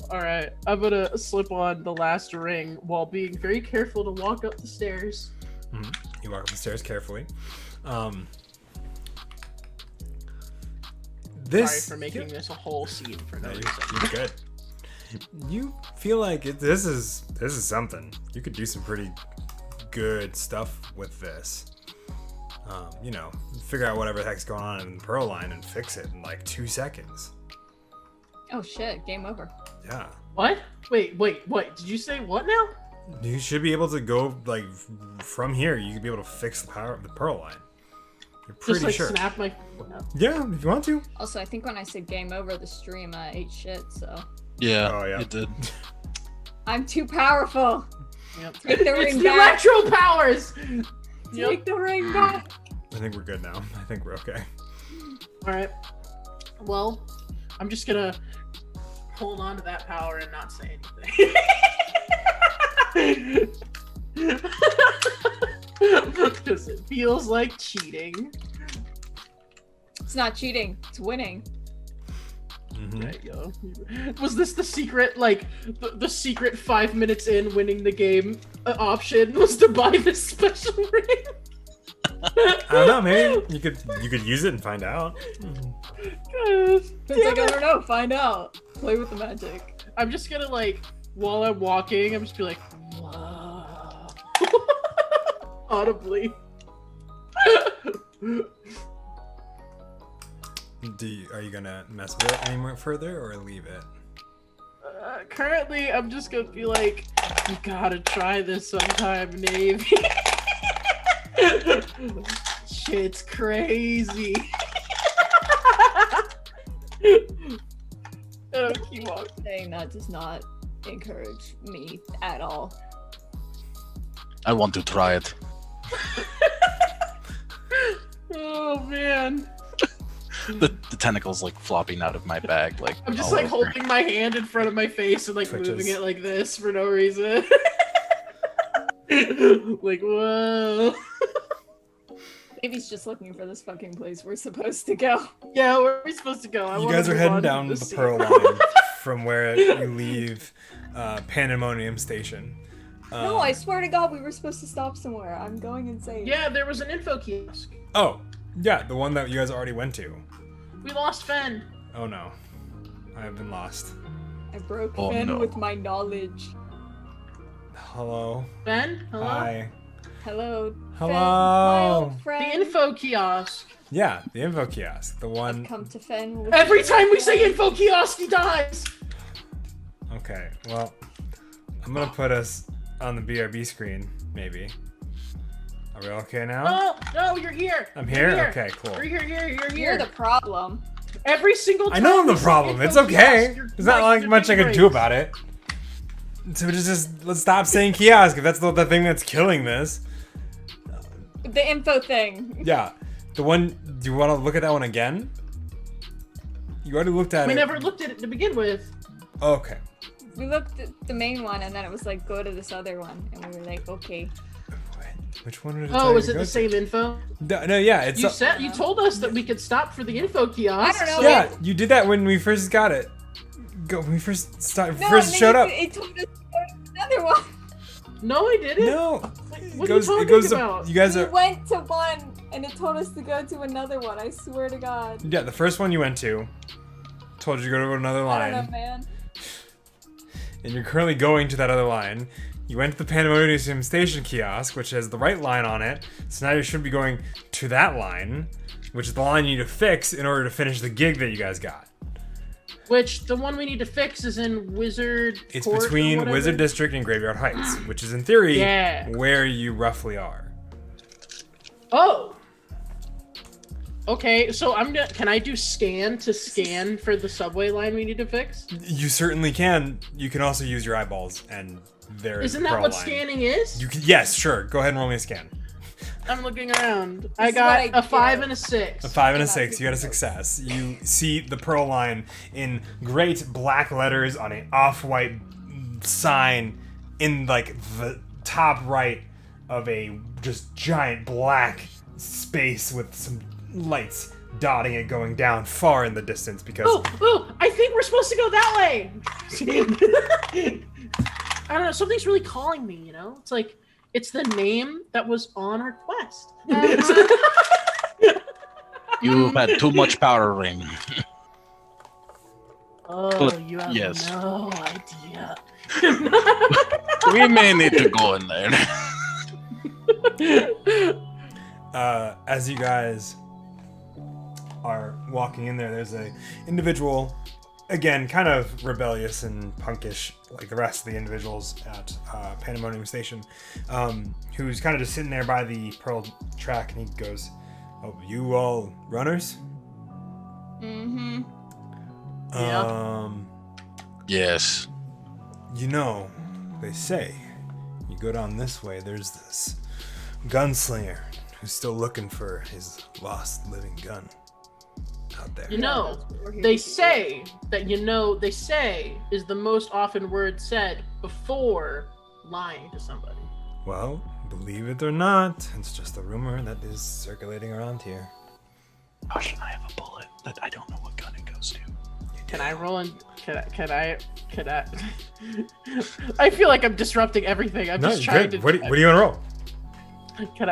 Alright, I'm gonna slip on the last ring while being very careful to walk up the stairs. You walk up the stairs carefully. This Sorry for making this a whole scene for no No, reason. you're good. You feel like this is something. You could do some pretty good stuff with this. You know, figure out whatever the heck's going on in the Pearl line and fix it in like 2 seconds. Oh shit, game over. Yeah. What? Wait, did you say what now? You should be able to go like from here. You could be able to fix the Pearl line. You're pretty Just like sure. snap my... Yeah, if you want to. Also, I think when I said game over, the stream ate shit, so... Yeah, Oh, yeah. it did. I'm too powerful! Yep. Take the It's ring the back! electro powers! Take the ring back! I think we're good now. I think we're okay. Alright. Well, I'm just gonna hold on to that power and not say anything. Because it feels like cheating. It's not cheating, it's winning. There you go. Was this the secret, like, the secret 5 minutes in winning the game option was to buy this special ring? I don't know, maybe you could use it and find out. It's like, I don't know, find out. Play with the magic. I'm just gonna, like, while I'm walking, I'm just be like, wow. Audibly. Are you gonna mess with it any more further or leave it? Currently, I'm just gonna be like, you gotta try this sometime, Navy. Shit's crazy. And I'll keep saying that does not encourage me at all. I want to try it. Oh man. The tentacles like flopping out of my bag, like I'm just all like over. holding my hand in front of my face and like Twitches. moving it like this for no reason. Like, whoa. Maybe he's just looking for this fucking place we're supposed to go. Yeah, where are we supposed to go? I You wanna guys are move heading on to down the scene. Pearl line from where you leave Pandemonium Station. No, I swear to God, we were supposed to stop somewhere. I'm going insane. Yeah, there was an info kiosk. Oh, yeah, the one that you guys already went to. We lost Fen. Oh no, I have been lost. I broke Oh, Finn no. with my knowledge. Hello. Fen? Hello? Hi. Hello. Hello. Fen, my old The friend. info kiosk. Yeah, the info kiosk, the I've one. come to Fen. With Every time we say info kiosk, he dies. Okay, well, I'm gonna put us on the BRB screen, maybe. Are we okay now? No, no, you're here. I'm You're here? Okay, cool. You're here. You're You're here. the problem. Every single I time. know I'm the we say problem. info It's okay. kiosk, you're There's not like much I can do about it. So just let's stop saying kiosk if that's the thing that's killing this. The info thing. Yeah, the one. Do you want to look at that one again? You already looked at We it. never looked at it to begin with. Okay. We looked at the main one and then it was like, go to this other one. And we were like, okay. Wait, which one did it? Oh, tell you is to it go the to? same info? No, yeah, it's. You told us that we could stop for the info kiosk. I don't know. so- Yeah, you did that when we first got it. When we first started, No, first and then showed up. It told us to go to another one. No, I didn't. No. What are you talking it goes about? You guys We are. went to one and it told us to go to another one. I swear to God. Yeah, the first one you went to told you to go to another I don't know, line, man. and you're currently going to that other line. You went to the Pandemonium Station kiosk, which has the right line on it. So now you should be going to that line, which is the line you need to fix in order to finish the gig that you guys got. Which the one we need to fix is in Wizard. It's Court or between whatever. Wizard District and Graveyard Heights, which is in theory Yeah. where you roughly are. Oh. Okay, so I'm gonna. Can I do scan to scan for the subway line we need to fix? You certainly can. You can also use your eyeballs, and there is Isn't the that Pearl what line. scanning is? You can, yes, sure. Go ahead and roll me a scan. I'm looking around. I is what got I a 5 do. and a 6. A 5 and a Not 6. You got a super success. You see the Pearl line in great black letters on an off-white sign in like the top right of a just giant black space with some lights dotting it going down far in the distance because Oh, I think we're supposed to go that way. I don't know. Something's really calling me. You know, it's like it's the name that was on our quest. You've had too much power ring. Oh, you have Yes. no idea. We may need to go in there. as you guys are walking in there, there's a individual, again, kind of rebellious and punkish, like the rest of the individuals at Pandemonium Station, who's kind of just sitting there by the Pearl track, and he goes, "Oh, you all runners?" Mm-hmm. Yeah. Yes. You know, they say you go down this way, there's this gunslinger who's still looking for his lost living gun out there. You know, that's what we're here they to do. say that they say is the most often word said before lying to somebody. Well, believe it or not, it's just a rumor that is circulating around here. Gosh, I have a bullet that I don't know what gun it goes to. Can I roll in? Can I? I feel like I'm disrupting everything. I'm No, just you're trying good. to. What do you want to roll?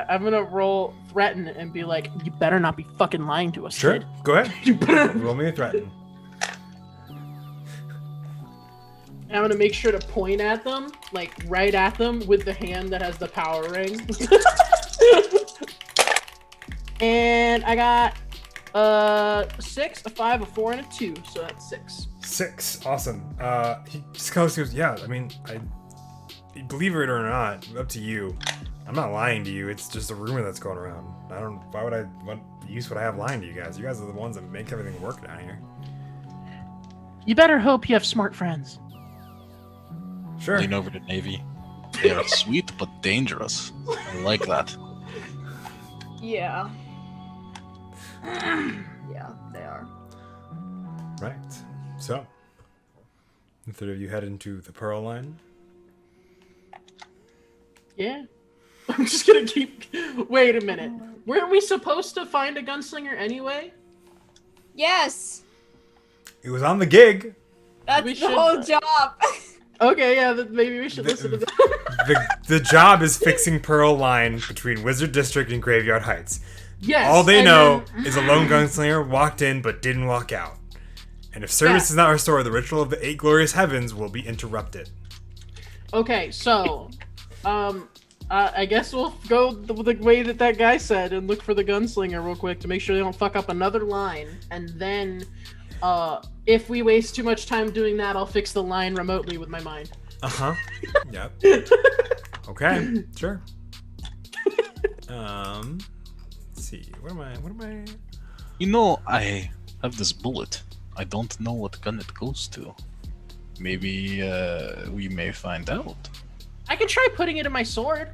I'm gonna roll threaten and be like, you better not be fucking lying to us, Sure, kid. go ahead. You better. Roll me a threaten. And I'm gonna make sure to point at them, like right at them, with the hand that has the power ring. And I got a 6, a 5, a 4, and a 2, so that's 6. 6. Awesome. He just goes, yeah, I mean, believe it or not, up to you. I'm not lying to you. It's just a rumor that's going around. What use would I have lying to you guys? You guys are the ones that make everything work down here. You better hope you have smart friends. Sure. Lean over to Navy. They are sweet but dangerous. I like that. Yeah. Yeah, they are. Right. So, the three of you head into the Pearl Line. Yeah. I'm just gonna keep. Wait a minute. Weren't we supposed to find a gunslinger anyway? Yes! It was on the gig. That's We the should- whole job! Okay, yeah, maybe we should listen to that. The job is fixing Pearl Line between Wizard District and Graveyard Heights. Yes. All they and know then- is a lone gunslinger walked in but didn't walk out. And if service Yeah. is not restored, the ritual of the Eight Glorious Heavens will be interrupted. Okay, so, I guess we'll go the way that guy said and look for the gunslinger real quick to make sure they don't fuck up another line. And then, if we waste too much time doing that, I'll fix the line remotely with my mind. Uh-huh. Yep. Okay, sure. Let's see. What am I? You know, I have this bullet. I don't know what gun it goes to. Maybe we may find out. I can try putting it in my sword.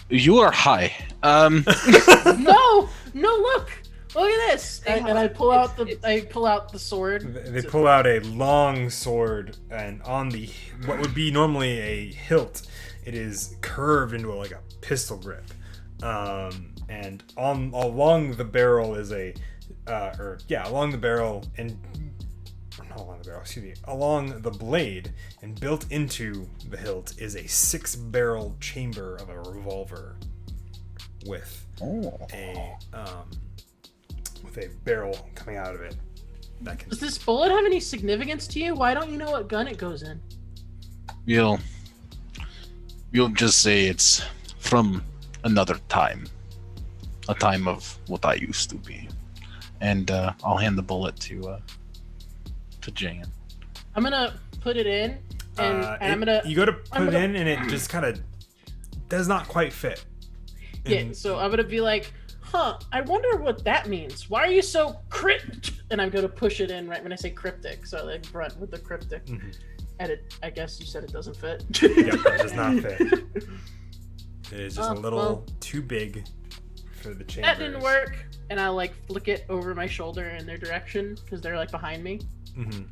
You are high. No, look at this. They And I pull out the sword. They pull out a long sword, and on the what would be normally a hilt, it is curved into like a pistol grip. And along the barrel is along the barrel and not along the barrel, excuse me, along the blade and built into the hilt is a 6-barrel chamber of a revolver with a barrel coming out of it. That can Does this bullet have any significance to you? Why don't you know what gun it goes in? You'll just say it's from another time. A time of what I used to be. And I'll hand the bullet to Jan. I'm gonna put it in, and I'm gonna. You go to put I'm it gonna- in, and it just kind of does not quite fit. Yeah, And- so I'm gonna be like, I wonder what that means. Why are you so crypt? And I'm gonna push it in right when I say cryptic, so like front with the cryptic. Mhm. And I guess you said it doesn't fit. Yep, it does not fit. It is just a Oh, little well. too big for the chamber. That didn't work. And I'll like flick it over my shoulder in their direction because they're like behind me. Mm-hmm.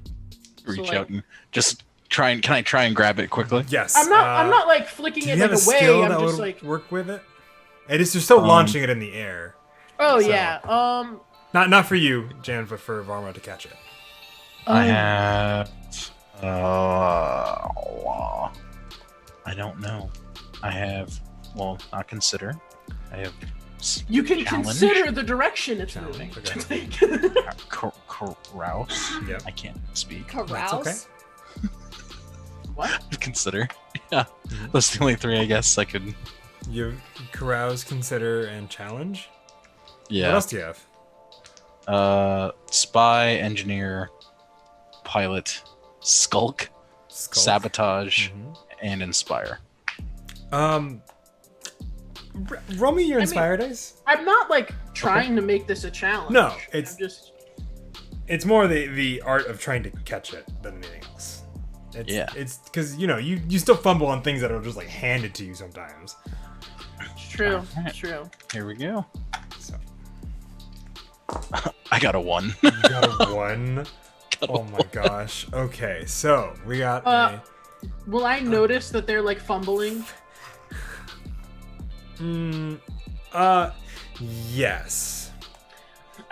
Reach like- out and just try and... Can I try and grab it quickly? Yes. I'm not like flicking Do it you have like a away. skill I'm that just would like, work with it? It is. You're still launching it in the air. oh so- yeah. Not for you, Jan, but for Varma to catch it. I have... I don't know. I have... Well, not consider. I have... You can Challenge? consider the direction it's Challenge, moving. Carouse? Yep. I can't speak. Carouse? okay. What? Consider. Yeah. That's the only three I guess I could... You have carouse, consider, and challenge. What Yeah. else do you have? Spy, engineer, pilot, skulk, Skulk. sabotage, Mhm. and inspire. Roll me your mean- inspire dice. I'm not like trying to make this a challenge. No, it's- I'm just. It's more the art of trying to catch it than anything else. It's because you still fumble on things that are just like handed to you sometimes. It's true. Alright. It's true. Here we go. So I got a 1. you got a 1. Oh my gosh. Okay, so we got a. Will I notice that they're like fumbling? Yes.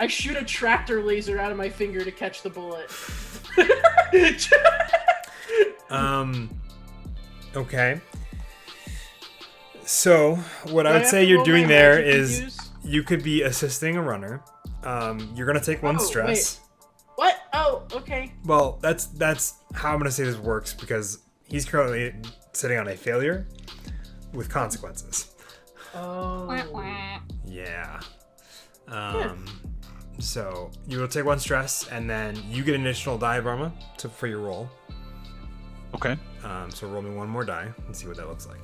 I shoot a tractor laser out of my finger to catch the bullet. Okay. So what Do I I would have say to you're roll doing my there magic is use? you could be assisting a runner. You're gonna take 1 Oh, stress. What? Oh, okay. Well, that's how I'm gonna say this works because he's currently sitting on a failure with consequences. Oh. Yeah. So you will take 1 stress, and then you get an additional die of armor for your roll. Okay. So roll me 1 more die and see what that looks like.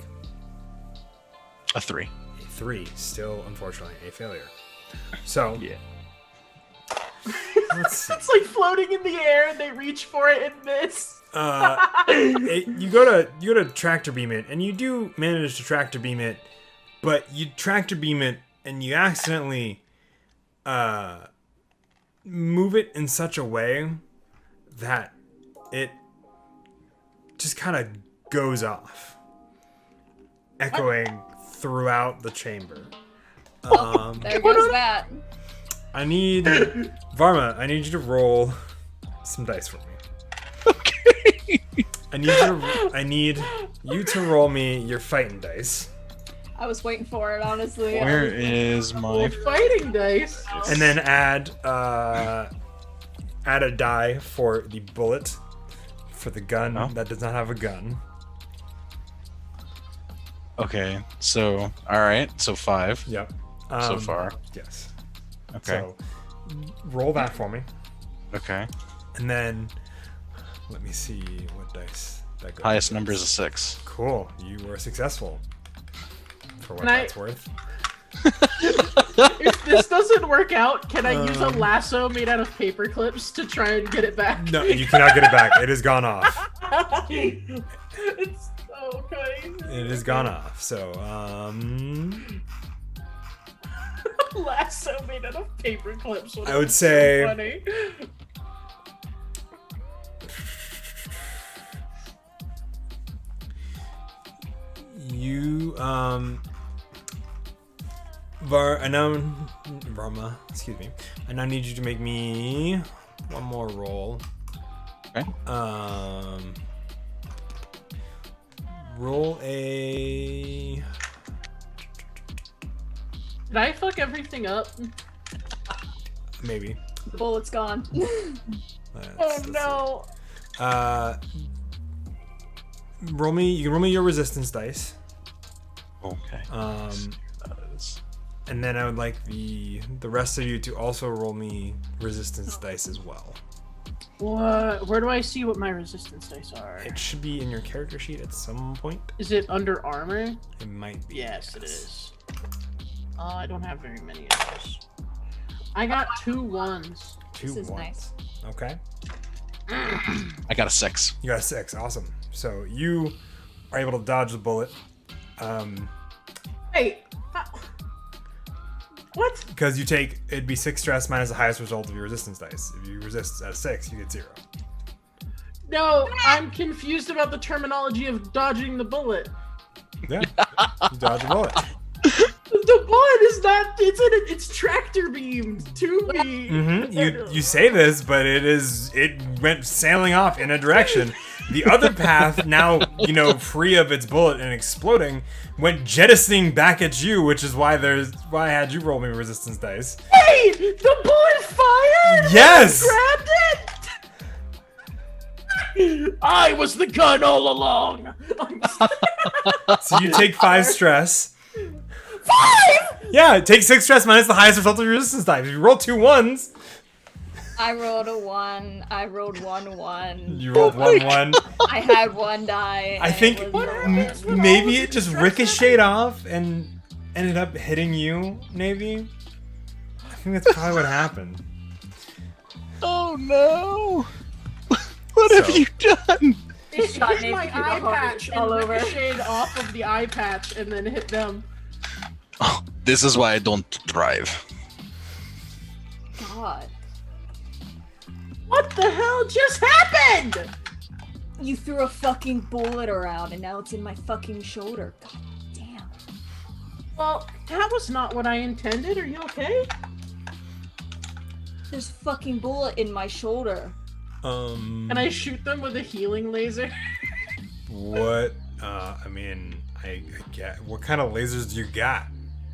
A 3. A 3, still unfortunately a failure. So Yeah. Let's see. It's like floating in the air, and they reach for it and miss. You go to tractor beam it, and you do manage to tractor beam it, but you tractor beam it, and you accidentally move it in such a way that it just kind of goes off, echoing throughout the chamber. There goes that. I need Varma. I need you to roll some dice for me. Okay. I need you to roll me your fighting dice, I was waiting for it, honestly. Where is my? Fighting dice. and then add a die for the bullet for the gun that does not have a gun. Okay, so all right, so 5 Yep. so far. Yes. Okay. So roll that for me, Okay. and then let me see what dice that goes. Highest number is a 6. Cool. You were successful. For what Can I- that's worth. If this doesn't work out, can I use a lasso made out of paper clips to try and get it back? No, you cannot get it back. It has gone off. It's so crazy. It has gone off. So, Lasso made out of paper clips. I would say- So funny. you, Varma, excuse me. I now need you to make me one more roll. Okay. Roll a. Did I fuck everything up? Maybe. The bullet's gone. Let's see. No. Roll me. You can roll me your resistance dice. Okay. That is- And then I would like the rest of you to also roll me resistance dice as well. What? Where do I see what my resistance dice are? It should be in your character sheet at some point. Is it under armor? It might be. Yes, it is. I don't have very many of those. I got 2 1s. Two This is ones. nice. Okay. I got a 6. You got a 6. Awesome. So you are able to dodge the bullet. Hey. What? Because you take, it'd be 6 stress minus the highest result of your resistance dice. If you resist at 6, you get 0. No, I'm confused about the terminology of dodging the bullet. Yeah. You dodge the bullet. The bullet is not. It's tractor beamed to me. Mm-hmm. You say this, but it went sailing off in a direction. The other path, now, free of its bullet and exploding, went jettisoning back at you, which is why I had you roll me resistance dice. Wait, the bullet fired. Yes! Grabbed it. I was the gun all along. So you take 5 stress. 5. Yeah, take 6 stress minus the highest result of your resistance dice. If you roll 2 1s, I rolled a 1. I rolled 1. you rolled 1 I had 1 die. I and think it was maybe it just ricocheted off and ended up hitting you, maybe. I think that's probably what happened. Oh no! What have So- you done? It shot hit my naked people eye all patch all and over. ricocheted off of the eye patch and then hit them. Oh, this is why I don't drive. God. What the hell just happened? You threw a fucking bullet around and now it's in my fucking shoulder. God damn. Well, that was not what I intended. Are you okay? There's a fucking bullet in my shoulder. Can I shoot them with a healing laser? What? I get. What kind of lasers do you got?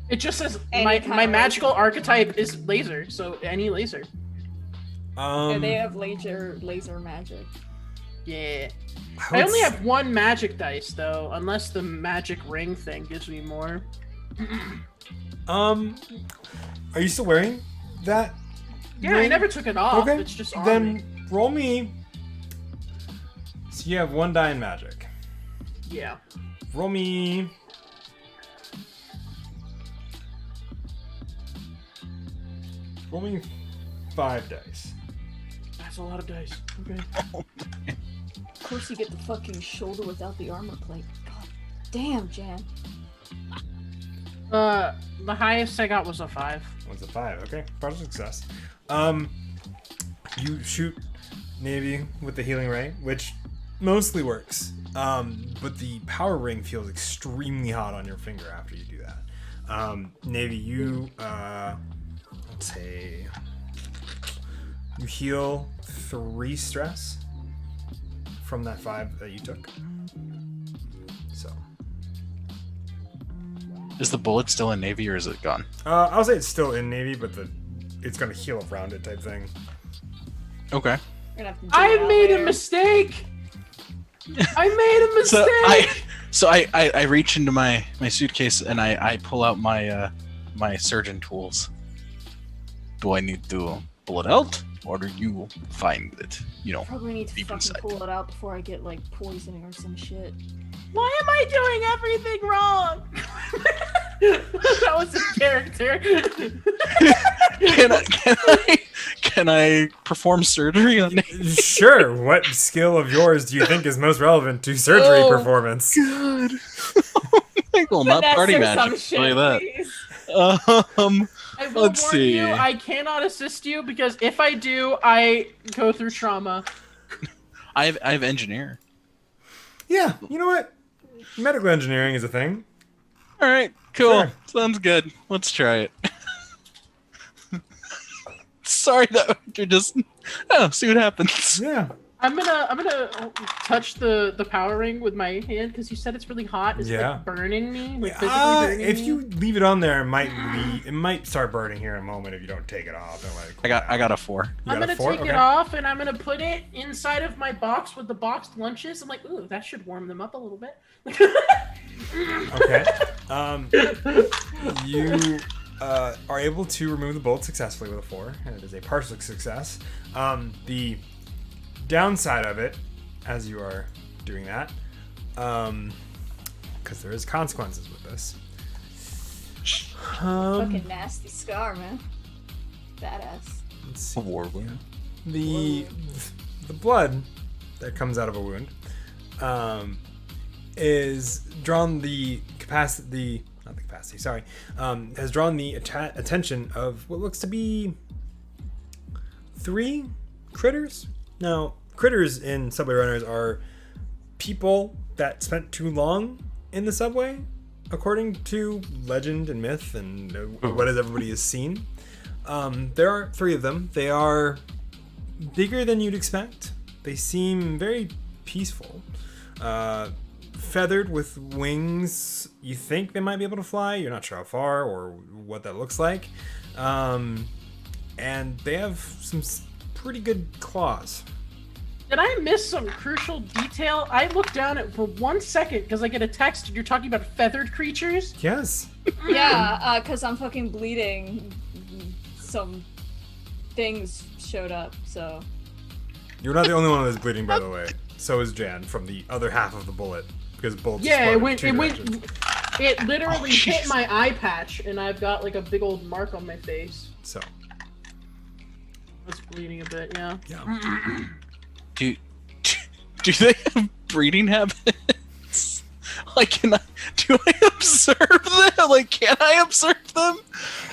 It just says Any my kind of magical laser. archetype is laser, so any laser. Yeah, they have laser magic. Yeah. would I only s- have 1 magic dice though, unless the magic ring thing gives me more. Are you still wearing that? Yeah, I ring? never took it off. Okay. It's just on Then me. roll me. So you have 1 die in magic. Yeah. Roll me. Roll me 5 dice. That's a lot of dice. Okay. Of course you get the fucking shoulder without the armor plate. God damn, Jan. The highest I got was a 5. Was a 5. Okay, partial success. You shoot Navy with the healing ray, which mostly works. But the power ring feels extremely hot on your finger after you do that. Navy, you let's say you heal 3 stress from that 5 that you took. So Is the bullet still in Navy or is it gone? I'll say it's still in Navy, but it's gonna heal around it type thing. Okay. We're gonna have to dig it I out made later. a mistake. I made a mistake. So I reach into my suitcase and I pull out my my surgeon tools. Do I need to pull it out, or do you find it? You know, Probably need to deep fucking inside. pull it out before I get like poisoning or some shit. Why am I doing everything wrong? That was a character. Can I perform surgery on Navy? Sure. What skill of yours do you think is most relevant to surgery Oh, performance? God. Well, not Finesse party or some magic. I'll shit, tell you that. please. I will Let's warn see. you, I cannot assist you because if I do, I go through trauma. I have engineer. Yeah. You know what? Medical engineering is a thing. All right, cool. Sure. Sounds good. Let's try it. Sorry that you're just. Oh, see what happens. Yeah. I'm gonna touch the power ring with my hand because you said it's really hot. Is it Yeah. like burning me? Like physically burning If me? you leave it on there, it might start burning here in a moment if you don't take it off. And let it cool I got down. a 4. You I'm got a gonna 4? take Okay. it off and I'm gonna put it inside of my box with the boxed lunches. I'm like, ooh, that should warm them up a little bit. Okay. You are able to remove the bolt successfully with a 4, and it is a partial success. The downside of it, as you are doing that, because there is consequences with this. Fucking nasty scar, man. Badass. Let's see. War wound. The blood that comes out of a wound is drawn the capacity. Not the capacity. Sorry. Has drawn the attention of what looks to be 3 critters. Now, critters in Subway Runners are people that spent too long in the subway, according to legend and myth and what everybody has seen. There are 3 of them. They are bigger than you'd expect. They seem very peaceful. Feathered with wings. You think they might be able to fly. You're not sure how far or what that looks like. And they have some pretty good claws. Did I miss some crucial detail? I looked down at for 1 second because I get a text and you're talking about feathered creatures. Yes. Yeah, cause I'm fucking bleeding. Some things showed up, so. You're not the only one that's bleeding, by the way. So is Jan from the other half of the bullet, because bullets. Yeah, explode in it 2 went. directions. It literally hit jeez. my eye patch, and I've got like a big old mark on my face. So It's bleeding a bit, yeah. yeah. Do they have breeding habits? Like, do I observe them? Like, can I observe them?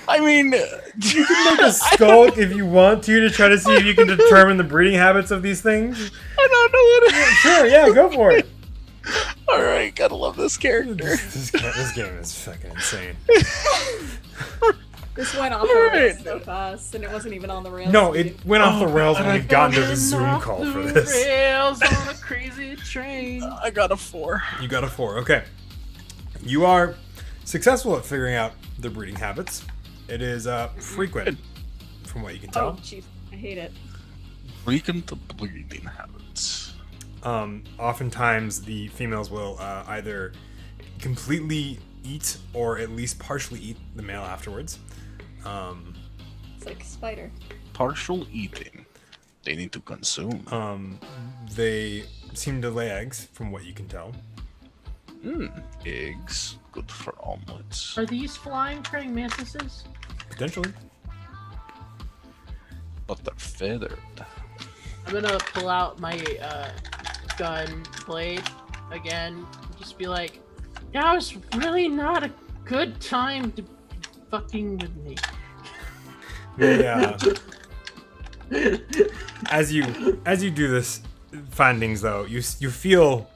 I mean, You can make a skulk if you want to try to see if you can determine the breeding habits of these things. I don't know what it is. Sure, yeah, go for it. All right, gotta love this character. This game is fucking insane. This went off the Alright. rails so fast, and it wasn't even on the rails. No, it went off the rails when we got into the Going Zoom off call the for this. Rails on a crazy train. I got a 4. You got a 4. Okay. You are successful at figuring out their breeding habits. It is frequent, from what you can Oh, tell. jeez. I hate it. Frequent breeding habits. Oftentimes, the females will either completely eat or at least partially eat the male afterwards. It's like a spider. Partial eating. They need to consume. They seem to lay eggs, from what you can tell. Eggs. Good for omelets. Are these flying praying mantises? Potentially. But they're feathered. I'm gonna pull out my gun blade again. Just be like, "That was really not a good time to be fucking with me." Yeah. As you do this findings though, you feel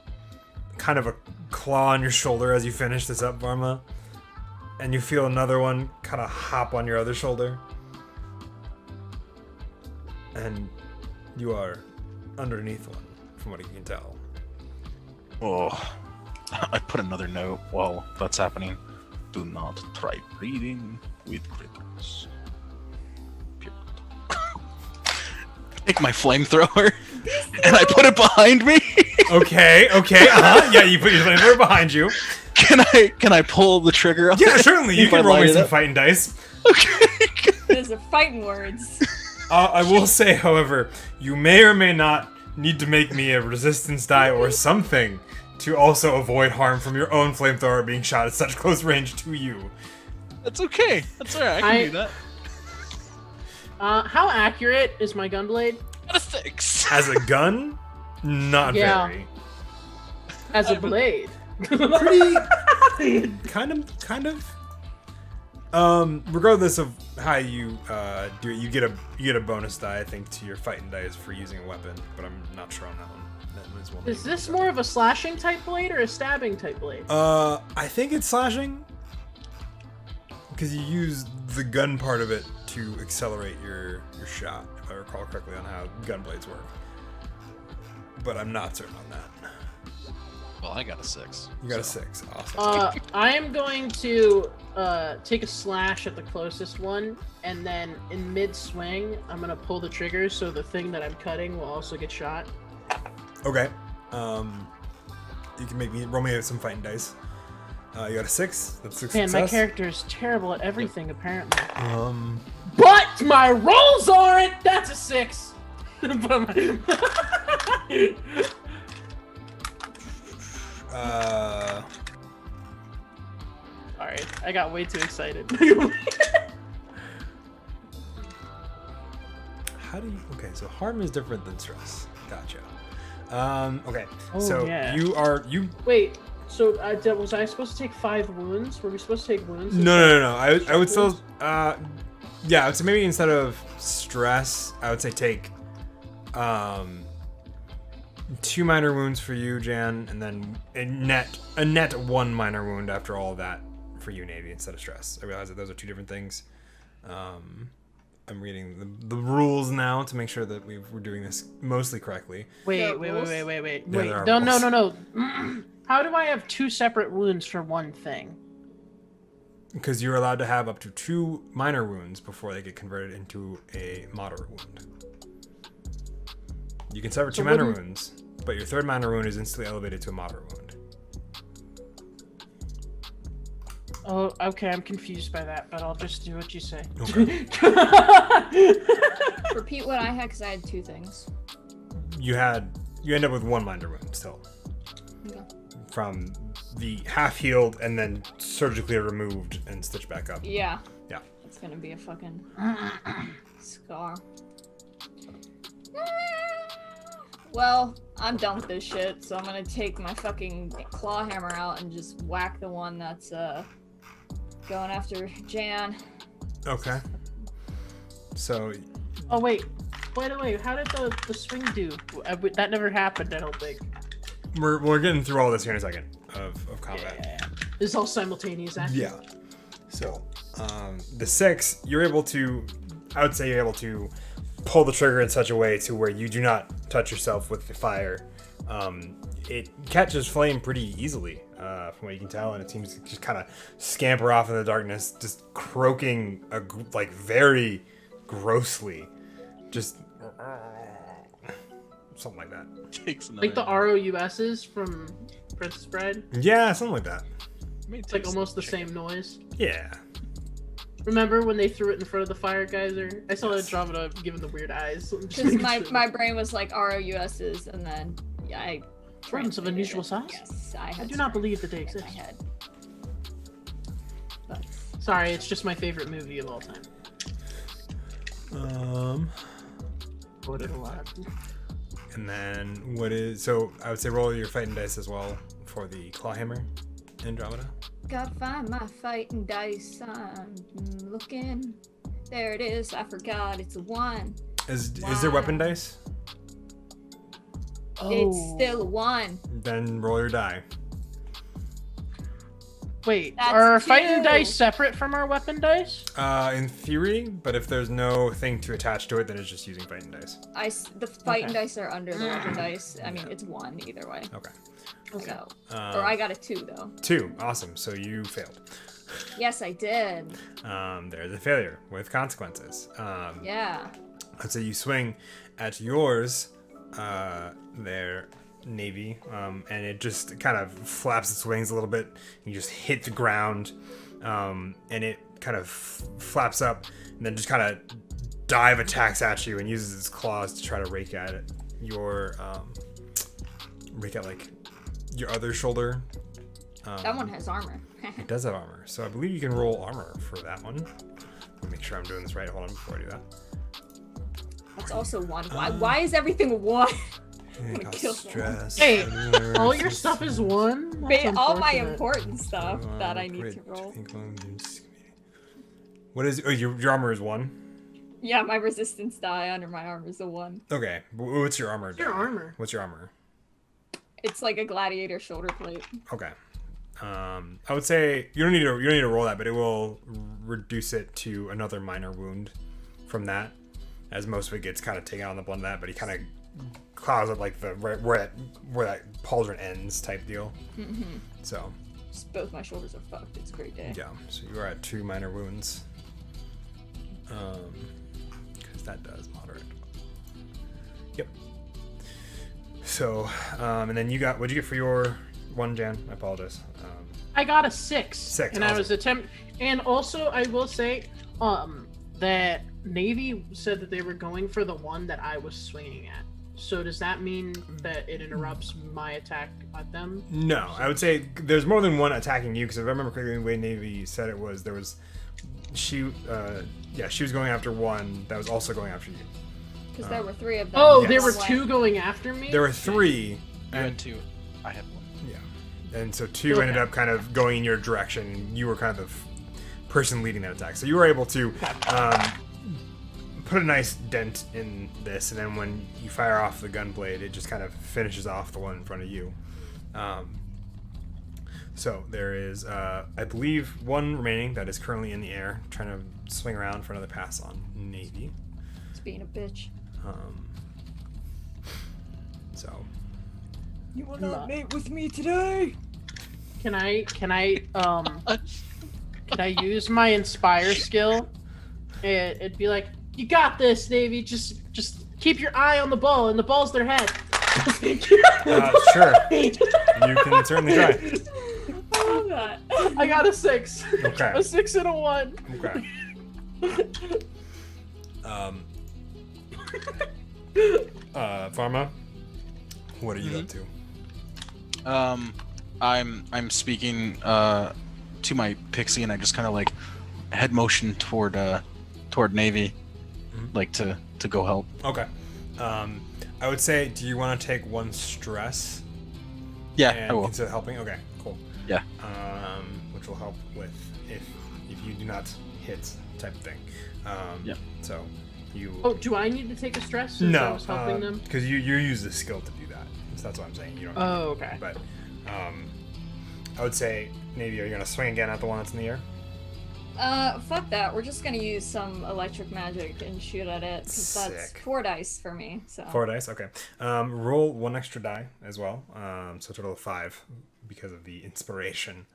kind of a claw on your shoulder as you finish this up, Varma, and you feel another one kind of hop on your other shoulder, and you are underneath one, from what you can tell. Oh, I put another note while that's happening. Do not try breeding with critters. Take my flamethrower and I put it behind me. Okay. Yeah, you put your flamethrower behind you. Can I pull the trigger? Yeah, certainly. You can roll me some fighting dice. Okay. Those are fighting words. I will say, however, you may or may not need to make me a resistance die or something to also avoid harm from your own flamethrower being shot at such close range to you. That's okay. That's alright. I can do that. How accurate is my gun blade? Got a 6. As a gun, not very. As a blade. Pretty. kind of. Regardless of how you do it, you get a bonus die, I think, to your fighting dice for using a weapon, but I'm not sure on that one. That was one. Is this more of a slashing type blade or a stabbing type blade? I think it's slashing, because you use the gun part of it to accelerate your shot, if I recall correctly on how gun blades work. But I'm not certain on that. Well, I got a 6. You got a 6. Awesome. I am going to take a slash at the closest one, and then in mid-swing, I'm gonna pull the trigger so the thing that I'm cutting will also get shot. Okay. You can roll me some fighting dice. You got a 6. That's 6 Man, success. my character is terrible at everything, apparently. But But my rolls aren't! That's a 6! Sorry, I got way too excited. how do you... Okay, so harm is different than stress. Gotcha. Okay, Oh, so yeah. you... Wait, so was I supposed to take 5 wounds? Were we supposed to take wounds? No. I would still... yeah, I would say maybe instead of stress, I would say take 2 minor wounds for you, Jan, and then a net 1 minor wound after all of that for you, Navy, instead of stress. I realize that those are 2 different things. I'm reading the rules now to make sure that we're doing this mostly correctly. Wait. Yeah, there are No. How do I have 2 separate wounds for one thing? Because you're allowed to have up to 2 minor wounds before they get converted into a moderate wound. You can sever 2 minor wounds, but your 3rd minor wound is instantly elevated to a moderate wound. Oh, okay, I'm confused by that, but I'll just do what you say. Okay. Repeat what I had, because I had 2 things. You end up with 1 minor wound still. Okay. From the half healed and then surgically removed and stitched back up. Yeah. Yeah. It's gonna be a fucking scar. Well, I'm done with this shit, so I'm gonna take my fucking claw hammer out and just whack the one that's going after Jan. Okay. So. Oh wait, how did the swing do? That never happened, I don't think. We're getting through all this here in a second of combat. Yeah. This is all simultaneous action. Yeah. So, the 6, I would say you're able to pull the trigger in such a way to where you do not touch yourself with the fire. It catches flame pretty easily, from what you can tell, and it seems to just kind of scamper off in the darkness, just croaking like very grossly, just something like that. Like the ROUSs from Princess Bride? Yeah, something like that. It's like almost the same noise. Yeah. Remember when they threw it in front of the fire geyser? I saw Andromeda giving the weird eyes. Because my brain was like ROUSs, and then I... Rodents of unusual size? Yes, I do not believe that they exist. In my head. But... Sorry, it's just my favorite movie of all time. Quoted a lot. And then what is... So I would say roll your fighting dice as well for the Clawhammer Andromeda. Gotta find my fighting dice. I'm looking. There it is. I forgot. It's a 1. Is there weapon dice? It's still a 1. Then roll your die. Wait, That's are our 2. fighting dice separate from our weapon dice? In theory, but if there's no thing to attach to it, then it's just using fighting dice. The fighting Okay. dice are under the weapon dice. I mean, it's 1 either way. Okay. So, or I got a 2 though. 2. Awesome. So you failed. Yes, I did. There's a failure with consequences. Yeah. So you swing at yours, there, Navy, and it just kind of flaps its wings a little bit. You just hit the ground, and it kind of flaps up, and then just kind of dive attacks at you and uses its claws to try to rake at it. Rake at like your other shoulder. That one has armor. It does have armor, so I believe you can roll armor for that one. Let me make sure I'm doing this right. Hold on before I do that. That's also 1. Why is everything 1? It gonna causes kill someone. stress. Hey, all your stuff is 1? That's All my unfortunate. important stuff that I need to roll. What is your armor is 1? Yeah, my resistance die under my armor is a 1. Okay, what's your armor? Your armor. What's your armor? It's like a gladiator shoulder plate. Okay. I would say you don't need to roll that, but it will reduce it to another minor wound from that, as most of it gets kind of taken out on the blunt of that. But he kind of claws at like the where that pauldron ends type deal. Mm-hmm. So. Just both my shoulders are fucked. It's a great day. Yeah. So you are at 2 minor wounds. Because that does moderate. Yep. So, and then you got, what'd you get for your 1, Jan? I apologize. I got a 6. 6, and awesome. I was and also I will say, that Navy said that they were going for the one that I was swinging at. So does that mean that it interrupts my attack at them? No, I would say there's more than one attacking you, because if I remember correctly, the way Navy said it was, she was going after one that was also going after you. Because there were 3 of them. Oh, Yes. there were 2 going after me? There were 3. You had 2. I had 1. Yeah. And so 2 ended up kind of going in your direction, and you were kind of the person leading that attack. So you were able to put a nice dent in this, and then when you fire off the gunblade, it just kind of finishes off the one in front of you. So there is, I believe, 1 remaining that is currently in the air, trying to swing around for another pass on Navy. It's being a bitch. So You will not mate with me today. Can I use my inspire skill? It'd be like, you got this, Navy. Just keep your eye on the ball, and the ball's their head. sure, you can certainly try. I love that. I got a 6. Okay. A 6 and a 1. Okay. Pharma, what are you up to? I'm speaking to my pixie, and I just kind of like head motion toward Navy, like to go help. Okay. I would say, do you want to take 1 stress? Yeah, And I will. consider helping. Okay, cool. Yeah. Which will help with if you do not hit type of thing. Yeah. So you. Oh, do I need to take a stress since I No, was helping them? because you use the skill to do that. So that's what I'm saying. You don't. Oh, okay. But I would say, Navy, are you gonna swing again at the one that's in the air? Fuck that. We're just gonna use some electric magic and shoot at it, because that's Sick. 4 dice for me. So 4 dice. Okay. Roll 1 extra die as well. So a total of 5 because of the inspiration.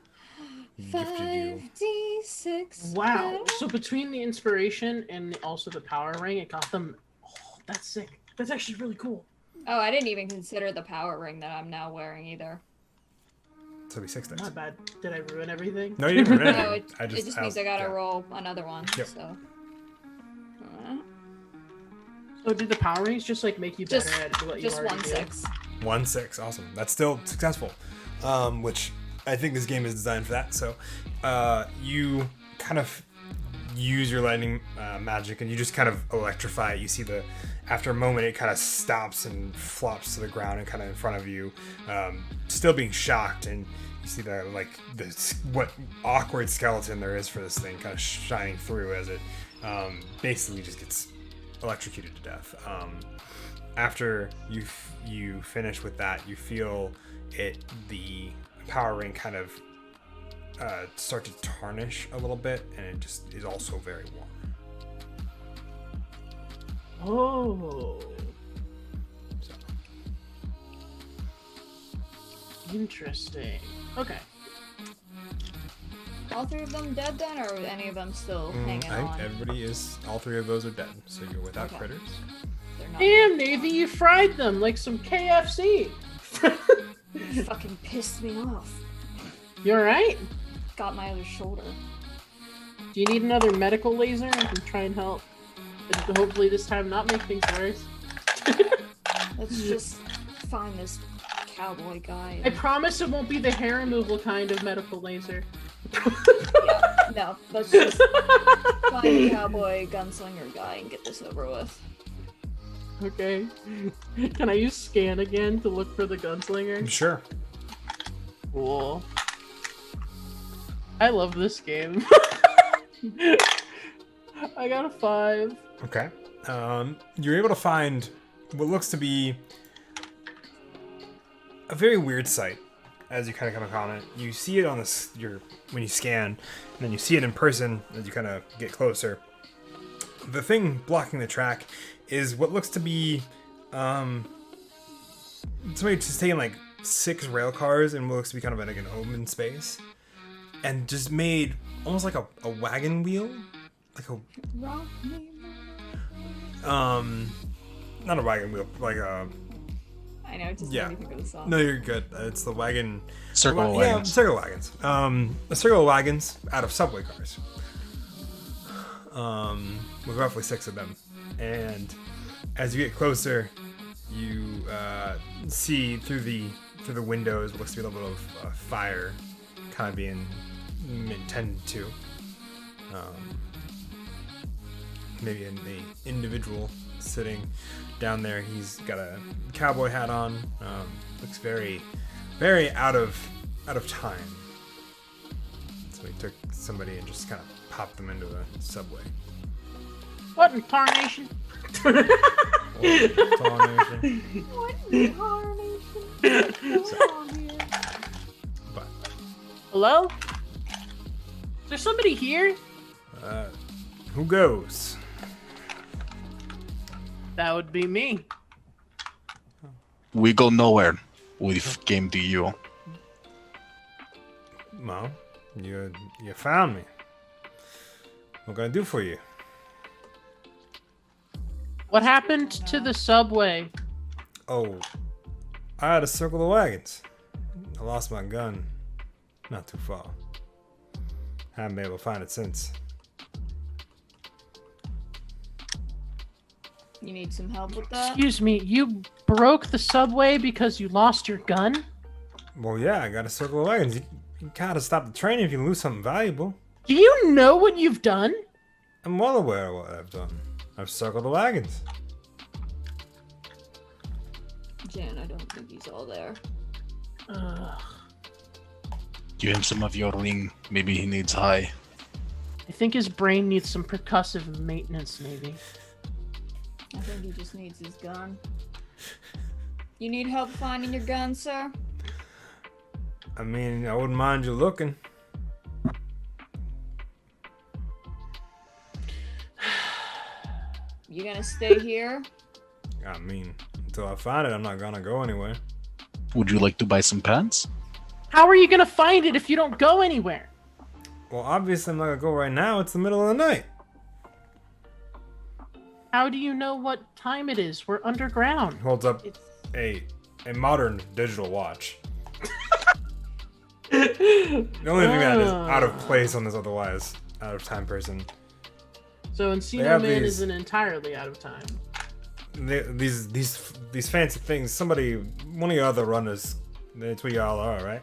Gifted you. 5d6. Wow. So between the inspiration and also the power ring, it got them. Oh, that's sick. That's actually really cool. Oh, I didn't even consider the power ring that I'm now wearing either. So it'll be 6 dice. Not bad. Did I ruin everything? No, you didn't. Really. No, it just means I gotta yeah. roll another one. Yep. So. So did the power rings just like make you better Just, at what you just already 1 do? 6. 1 6. Awesome. That's still successful. Which I think this game is designed for that. So you kind of use your lightning magic, and you just kind of electrify it. You see the after a moment, it kind of stops and flops to the ground and kind of in front of you, still being shocked. And you see the what awkward skeleton there is for this thing kind of shining through as it basically just gets electrocuted to death. After you finish with that, you feel the power ring kind of start to tarnish a little bit, and it just is also very warm. Oh. So, Interesting. Okay. All three of them dead then, or are any of them still hanging I on? think everybody is. All three of those are dead. So you're without Okay. critters. They're not. Damn, Navy, you fried them like some KFC. You fucking pissed me off. You alright? Got my other shoulder. Do you need another medical laser? I can try and help. And hopefully this time not make things worse. Let's just find this cowboy guy. I promise it won't be the hair removal kind of medical laser. Yeah, no, let's just find the cowboy gunslinger guy and get this over with. Okay. Can I use scan again to look for the gunslinger? Sure. Cool. I love this game. I got a 5. Okay. You're able to find what looks to be a very weird sight as you kind of come upon it. You see it on when you scan, and then you see it in person as you kind of get closer. The thing blocking the track is what looks to be somebody just taking like 6 rail cars and what looks to be kind of like an open space, and just made almost like a wagon wheel, like a not a wagon wheel, like a I know, it just yeah. made me think of the song. No, you're good. It's the wagon. Circle of Yeah, wagons. circle of wagons. A circle of wagons out of subway cars. With roughly 6 of them. And as you get closer, you see through the windows what looks to be a little bit of fire kind of being tended to. Maybe an individual sitting down there. He's got a cowboy hat on. Looks very, very out of time. So he took somebody and just kind of popped them into a subway. What in tarnation? Tarnation. What in tarnation? What's going on here? But Hello? Is there somebody here? who goes? That would be me. We go nowhere. We came to you. Well, you found me. What can I do for you? What happened to the subway? Oh, I had to circle the wagons. I lost my gun not too far. Haven't been able to find it since. You need some help with that? Excuse me, you broke the subway because you lost your gun? Well, yeah, I gotta circle the wagons. You gotta stop the train if you lose something valuable. Do you know what you've done? I'm well aware of what I've done. I've circled the wagons. Jan, I don't think he's all there. Ugh. Give him some of your ring. Maybe he needs high. I think his brain needs some percussive maintenance, maybe. I think he just needs his gun. You need help finding your gun, sir? I mean, I wouldn't mind you looking. You gonna stay here? I mean, until I find it, I'm not gonna go anywhere. Would you like to buy some pants? How are you gonna find it if you don't go anywhere? Well, obviously I'm not gonna go right now. It's the middle of the night. How do you know what time it is? We're underground. Holds up It's... a modern digital watch. The only thing that is out of place on this otherwise out of time person. So They Encino have Man these- isn't entirely out of time. These fancy things. Somebody, one of your other runners, that's what y'all are, right?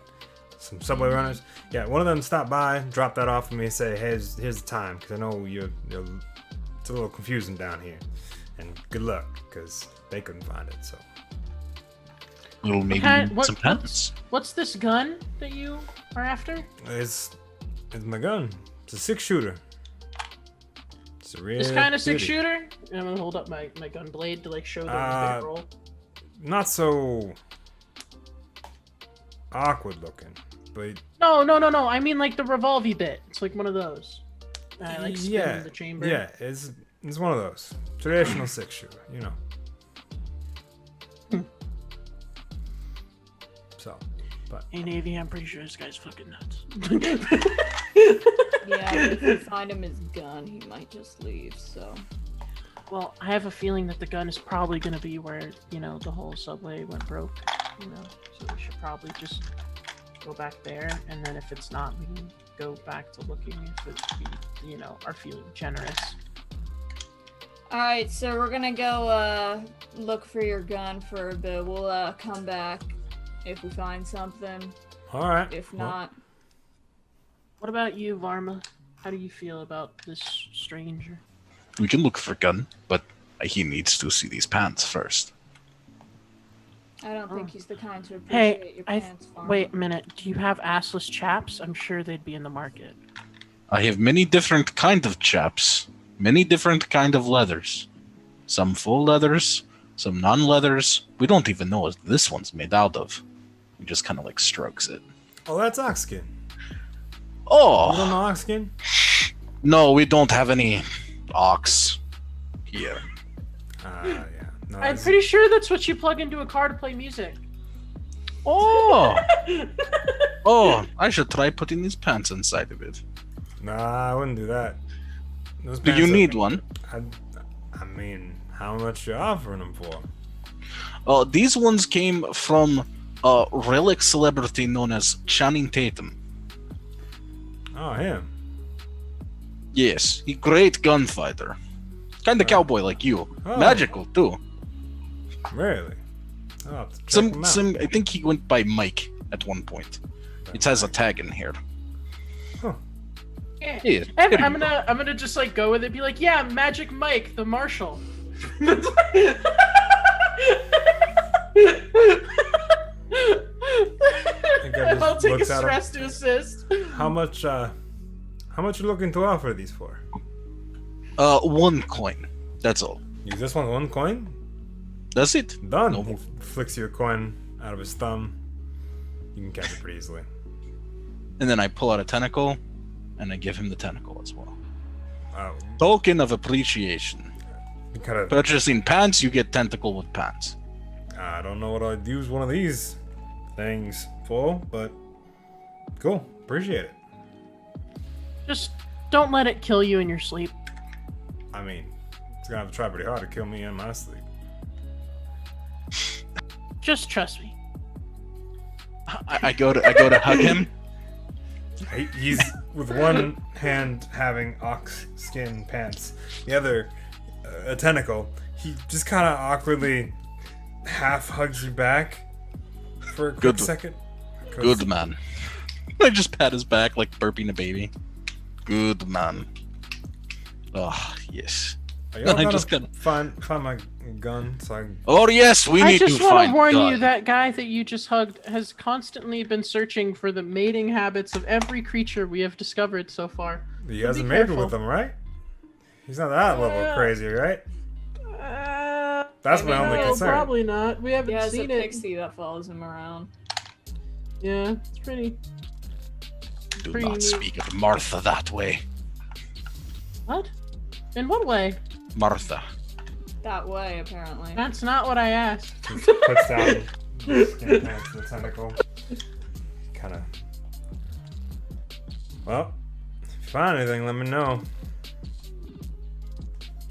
Some subway runners. Yeah, one of them stopped by, dropped that off for me, and say, "Hey, here's the time," because I know you're it's a little confusing down here. And good luck, because they couldn't find it, so. Well, maybe some patents. What's this gun that you are after? It's my gun. It's a 6-shooter. It's a real This kind of beauty. 6-shooter? And I'm gonna hold up my gun blade to like show the big roll. Not so awkward looking, but No. I mean like the revolvy bit. It's like one of those. I like spin in the chamber. Yeah, it's one of those traditional 6-shooter, you know. So, but Hey Navy, I'm pretty sure this guy's fucking nuts. Yeah, but if we find him his gun, he might just leave, so. Well, I have a feeling that the gun is probably gonna be where, you know, the whole subway went broke, you know. So we should probably just go back there, and then if it's not, we can go back to looking if we, you know, are feeling generous. Alright, so we're gonna go look for your gun for a bit. We'll come back if we find something. all right. If well, not, What about you, Varma? How do you feel about this stranger? We can look for gun, but he needs to see these pants first. I don't think he's the kind to appreciate Hey, your pants farm. wait a minute. Do you have assless chaps? I'm sure they'd be in the market. I have many different kind of chaps, many different kind of leathers. Some full leathers, some non-leathers. We don't even know what this one's made out of. He just kind of like strokes it. Oh, that's ox skin. You don't Oh, know ox skin? no, we don't have any ox here. Yeah. No, I'm it's- pretty sure that's what you plug into a car to play music. Oh, oh, I should try putting these pants inside of it. Nah, I wouldn't do that. Those Do you pants are- need one? I mean, how much you offering them for? These ones came from a relic celebrity known as Channing Tatum. Oh, him. Yes, he great gunfighter. Kinda cowboy like you. Oh. Magical too. Really? I'll have to check him out. Some I think he went by Mike at one point. It has a tag in here. Yeah. Yeah, And there I'm you go. gonna just like go with it. Be like, yeah, Magic Mike, the Marshal. think I just I'll take a looked at him. stress to assist. How much you looking to offer these for? 1 coin. That's all. Use this one coin? That's it. Done. No He more. flicks you a coin out of his thumb. You can catch it pretty easily. And then I pull out a tentacle, and I give him the tentacle as well. You Token of appreciation. kind of. Purchasing pants, you get tentacle with pants. I don't know what I'd use one of these things for, but cool. Appreciate it. Just don't let it kill you in your sleep. I mean, it's gonna have to try pretty hard to kill me in my sleep. Just trust me. I go to hug him. He's with one hand having ox skin pants, the other a tentacle. He just kind of awkwardly half hugs you back for a quick Good. second. 'Cause- Good man. I just pat his back like burping a baby. Good man. Oh yes. Are y'all I gonna just gotta- find my gun so I can... Oh yes, we I need just to want find to warn God. you that guy that you just hugged has constantly been searching for the mating habits of every creature we have discovered so far. He So hasn't be made it careful. with them, right? He's not that level crazy, right? That's my only no, concern. Probably not. We He haven't has a seen it. pixie that follows him around. Yeah, it's pretty. Do pretty not neat. speak of Martha that way. What? In what way? Martha. That way, apparently. That's not what I asked. He puts down the skin pants and the tentacle. Kind of. Well, if you find anything, let me know.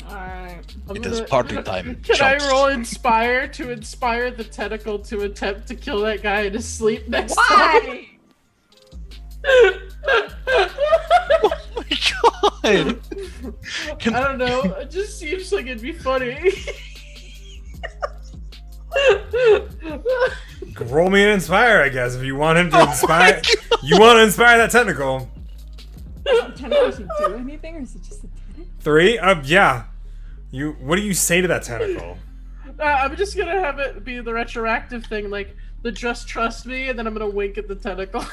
Alright. It is party time. Can chumps. I roll inspire to inspire the tentacle to attempt to kill that guy in his sleep next Why? Oh my god! time? I don't know. It just seems like it'd be funny. Roll me an inspire, I guess, if you want him to Oh my inspire. God. You want to inspire that tentacle. Does the tentacle do anything, or is it just a tentacle? 3? Yeah. What do you say to that tentacle? I'm just gonna have it be the retroactive thing, like the just trust me, and then I'm gonna wink at the tentacle.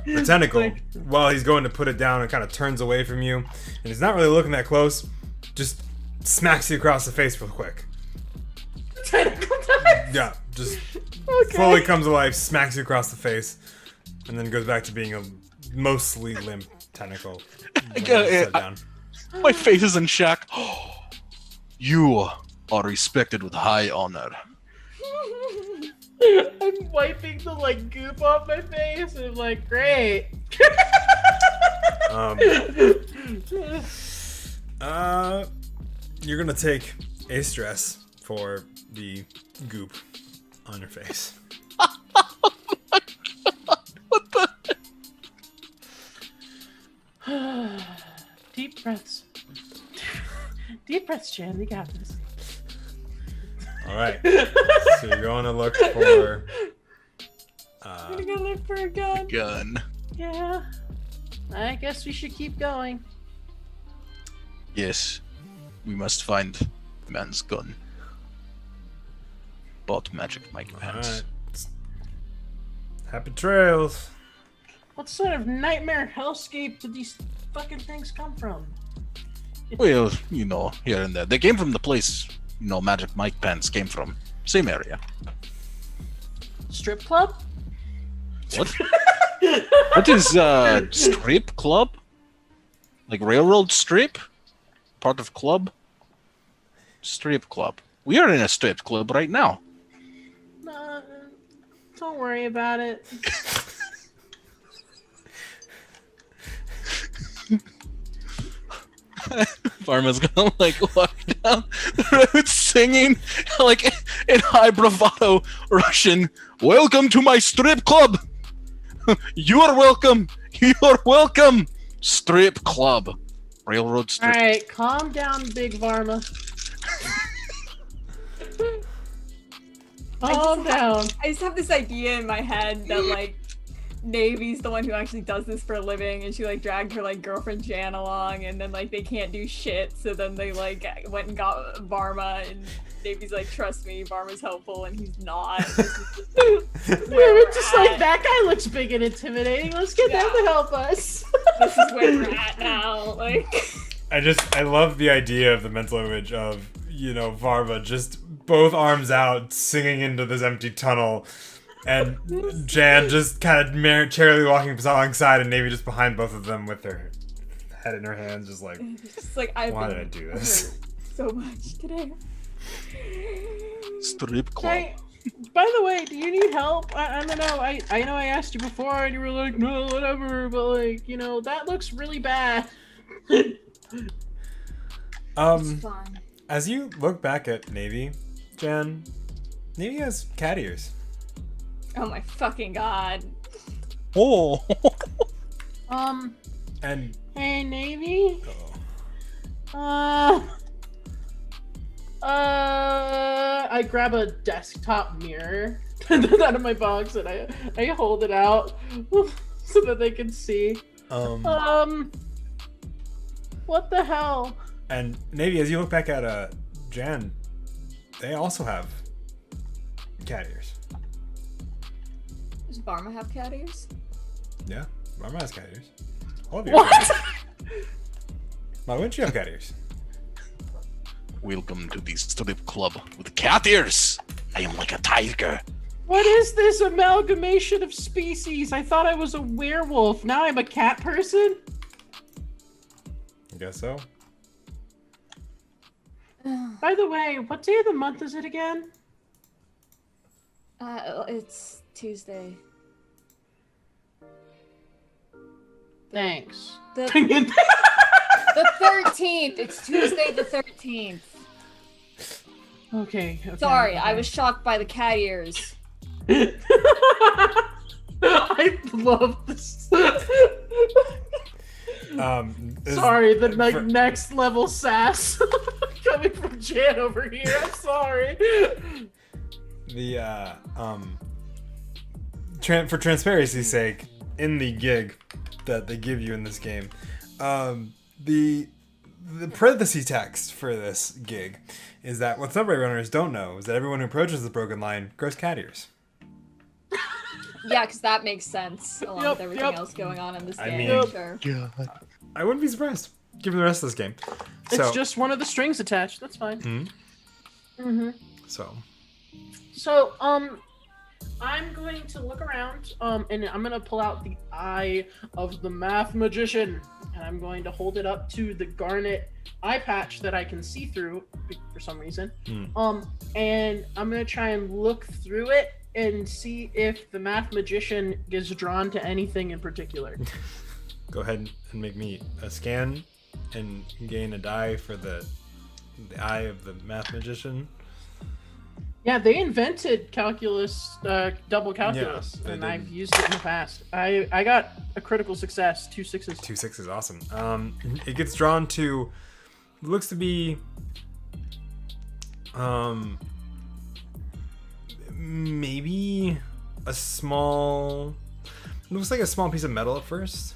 The tentacle, Like- while he's going to put it down, and kind of turns away from you, and he's not really looking that close. Just smacks you across the face real quick. Tentacle dies. Yeah, just Okay. fully comes alive, smacks you across the face, and then goes back to being a mostly limp tentacle. when got he's it. set down. My face is in shock. You are respected with high honor. I'm wiping the like goop off my face, and I'm like, great. You're gonna take a stress for the goop on your face. What the? Deep breaths. Deep breaths, Jan. You got this. All right. So you're going to look for. I'm gonna go look for a gun. Gun. Yeah. I guess we should keep going. Yes, we must find man's gun. Bought magic Mike All pants. right. Happy trails. What sort of nightmare hellscape did these fucking things come from? Well, here and there. They came from the place, Magic Mike pants came from. Same area. Strip club? What? What is strip club? Like railroad strip? Part of club? Strip club. We are in a strip club right now. Don't worry about it. Pharma's gonna walk down the road singing in high bravado Russian. Welcome to my strip club. You are welcome. You are welcome. Strip club. Railroad strip. Alright, calm down, Big Varma. Calm down. I just have this idea in my head that Navy's the one who actually does this for a living, and she dragged her girlfriend Jan along, and then they can't do shit, so then they went and got Varma, and Navy's trust me, Varma's helpful, and he's not. We're just that guy looks big and intimidating. Let's get them to help us. This is where we're at now. I love the idea of the mental image of Varva just both arms out singing into this empty tunnel, and Jan just kind of cheerily walking alongside, and Navy just behind both of them with their head in her hands, just why did I do this? So much today. Strip club. Hey, by the way, do you need help? I don't know. I know I asked you before, and you were like, no, whatever. But that looks really bad. It's fine. As you look back at Navy, Jan, Navy has cat ears. Oh my fucking god. Oh. And Hey, Navy. oh, I grab a desktop mirror out of my box, and I hold it out so that they can see. What the hell? and Navy, as you look back at Jan, they also have cat ears. Does Varma have cat ears? Yeah, Mama has cat ears. All of you. What? Why wouldn't you have cat ears? Welcome to the strip club with cat ears. I am like a tiger. What is this amalgamation of species? I thought I was a werewolf. Now I'm a cat person? I guess so. By the way, what day of the month is it again? It's Tuesday. Thanks. The 13th. It's Tuesday the 13th. Okay. Sorry, I was shocked by the cat ears. I love this. Is- Sorry, the for- next level sass coming from Jan over here. I'm sorry. The for transparency's sake, in the gig that they give you in this game, the the parenthesis text for this gig is that what subway runners don't know is that everyone who approaches the broken line grows cat ears. Yeah, because that makes sense along Yep, with everything yep. else going on in this I game. mean- Sure. God. I wouldn't be surprised given the rest of this game. It's So, just one of the strings attached. That's fine. Mm-hmm. so So, I'm going to look around, and I'm gonna pull out the eye of the math magician, and I'm going to hold it up to the garnet eye patch that I can see through for some reason. And I'm gonna try and look through it and see if the math magician gets drawn to anything in particular. go ahead and make me a scan and gain a die for the eye of the math magician. Yeah, they invented calculus, double calculus, they and did. I've used it in the past. I got a critical success, 2 6s. 2 6 is awesome. It gets drawn to, looks to be, maybe a small, looks like a small piece of metal at first,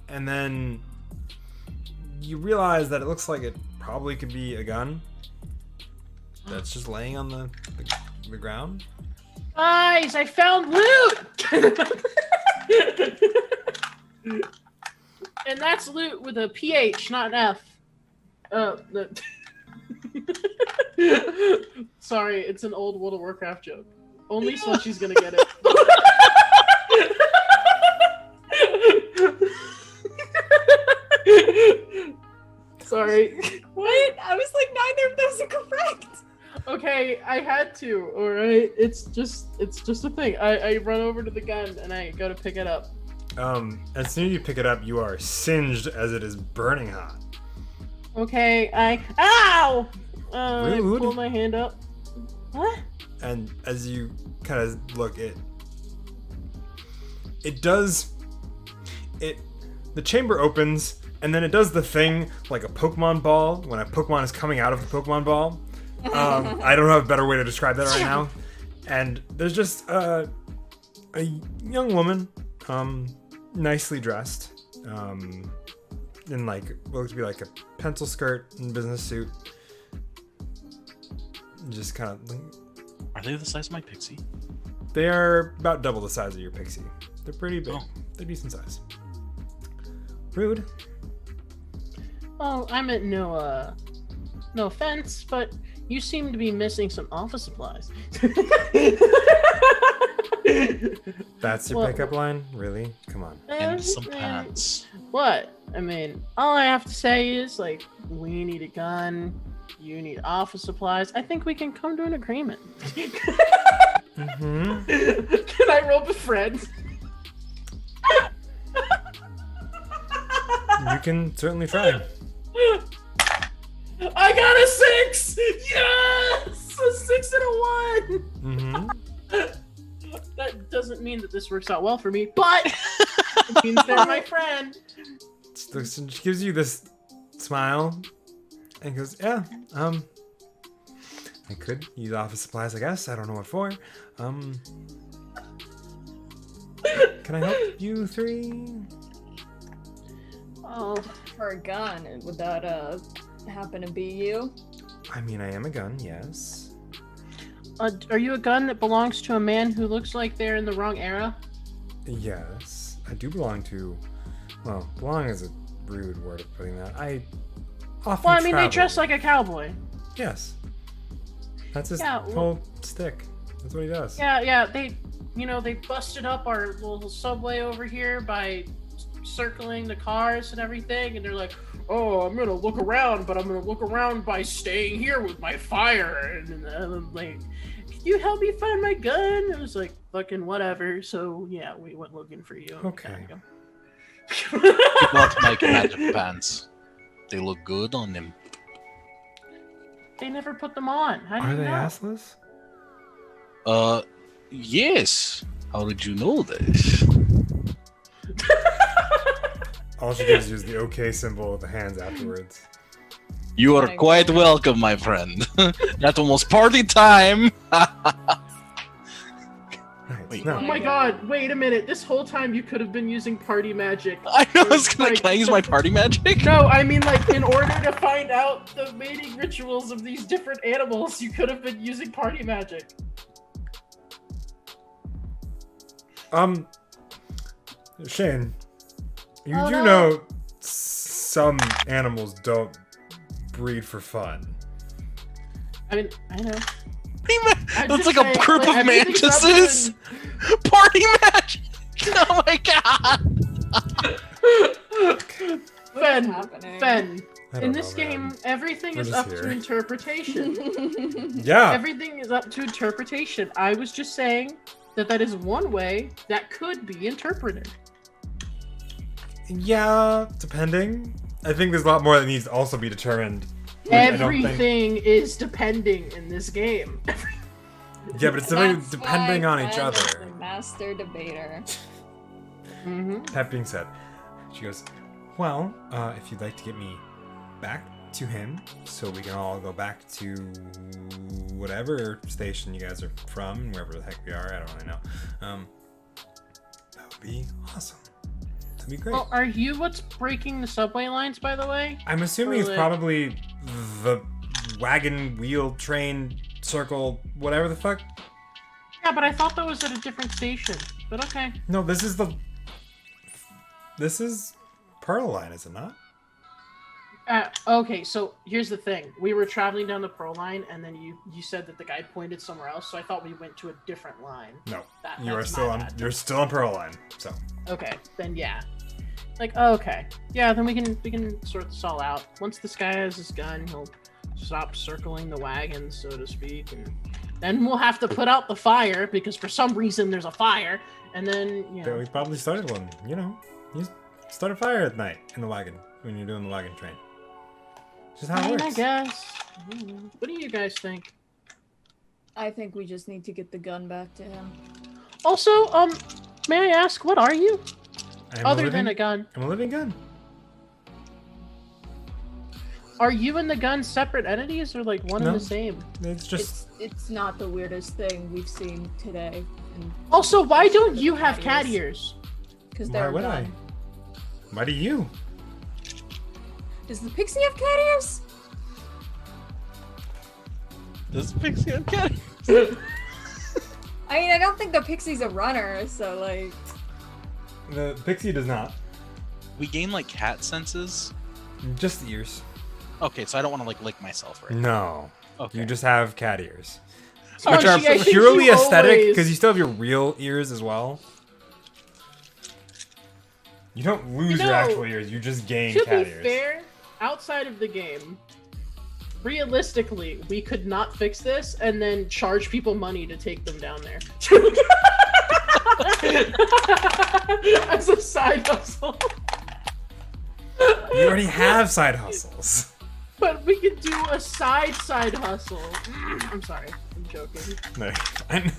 and then you realize that it looks like it probably could be a gun that's just laying on the ground. Guys, I found loot! And that's loot with a PH, not an F. Sorry, it's an old World of Warcraft joke. Only Slushy's gonna get it. Sorry. What? I was like, neither of those are correct. Okay, I had to. All right, it's just a thing. I run over to the gun and I go to pick it up. As soon as you pick it up, you are singed as it is burning hot. Okay, ow! I Rude. pull my hand up. What? And as you kind of look, the chamber opens, and then it does the thing like a Pokemon ball when a Pokemon is coming out of the Pokemon ball. I don't have a better way to describe that right now. And there's just a young woman, nicely dressed, in like what looks to be like a pencil skirt and business suit. Just kind of. Are they the size of my pixie? They are about double the size of your pixie. They're pretty big. Oh. They're decent size. Rude. Oh, I meant no offense, but you seem to be missing some office supplies. That's your Well- pickup line? Really? Come on. And some Eh, pants. What? I mean, all I have to say is, like, we need a gun, you need office supplies. I think we can come to an agreement. Mm-hmm. Can I roll befriend? You can certainly try. I got a 6! Yes! A 6 and a 1! Mm-hmm. That doesn't mean that this works out well for me, but it means they're my friend. She gives you this smile and goes, yeah, I could use office supplies, I guess. I don't know what for. Can I help you three? Oh, for a gun, would that happen to be you? I mean, I am a gun, yes. Are you a gun that belongs to a man who looks like they're in the wrong era? Yes. I do belong to... Well, belong is a rude word of putting that. I often Well, I mean, travel. they dress like a cowboy. Yes. That's his Yeah, well- whole stick. That's what he does. Yeah, they busted up our little subway over here by circling the cars and everything, and they're like, oh, I'm gonna look around, but I'm gonna look around by staying here with my fire. And I'm like, can you help me find my gun? It was like, fucking whatever. So, yeah, we went looking for you. Okay. You bought my magic pants. They look good on him. They never put them on. How do Are you they know? assless? Yes. How did you know this? All she gives you is the OK symbol with the hands afterwards. You are quite welcome, my friend. That almost party time. Right. Wait. No. Oh my god, wait a minute. This whole time you could have been using party magic. I know. I was gonna. Like, Can I use my party magic? No, I mean, like, in order to find out the mating rituals of these different animals, you could have been using party magic. Shane, you Oh, do no. know some animals don't breed for fun. I mean, I know. I'm That's just like saying, a group like, of everything's up mantises. Party magic. Oh my god. What's Fen, happening? Fen, I don't in know, this game, man. everything We're is just up here. to interpretation. Yeah. Everything is up to interpretation. I was just saying that is one way that could be interpreted. Yeah, depending. I think there's a lot more that needs to also be determined. Which I don't think- Everything is depending in this game. Yeah, but it's That's depending why on each Fen is other. the master debater. Mm-hmm. That being said, she goes, well, if you'd like to get me back to him so we can all go back to whatever station you guys are from, wherever the heck we are, I don't really know. That would be awesome. That'd be great. Well, are you what's breaking the subway lines, by the way? I'm assuming it's Or, like- probably the wagon, wheel, train, circle, whatever the fuck. Yeah, but I thought that was at a different station. But okay. No, this is Pearl Line, is it not? Okay, so here's the thing. We were traveling down the Pearl Line, and then you said that the guy pointed somewhere else, so I thought we went to a different line. No, That- you are that's still my on. bad. You're still on Pearl Line. So Okay, then yeah. Like, okay. Yeah, then we can sort this all out. Once this guy has his gun, he'll stop circling the wagon, so to speak, and then we'll have to put out the fire, because for some reason there's a fire, and then, you yeah, know. we probably started one. You know, you start a fire at night in the wagon when you're doing the wagon train. Just how I it mean, I works. guess. I don't know. What do you guys think? I think we just need to get the gun back to him. Also, may I ask, what are you? I'm Other than a gun. I'm a living gun. Are you and the gun separate entities, or like one No. and the same? It's just It's not the weirdest thing we've seen today. Also, why don't you have cat ears? Because why they're would I? done. Why do you? Does the pixie have cat ears? Does Pixie have cat? I mean, I don't think the pixie's a runner, so like. The pixie does not. We gain like cat senses. Just ears. Okay, so I don't want to like lick myself, right? No. Okay. You just have cat ears. Oh, Which are gee, I think purely you aesthetic always- because you still have your real ears as well. You don't lose your know, actual ears, you just gain To cat be ears. fair, outside of the game, realistically, we could not fix this and then charge people money to take them down there. As a side hustle. You already have side hustles. But we could do a side hustle. I'm sorry, I'm joking. No, I'm-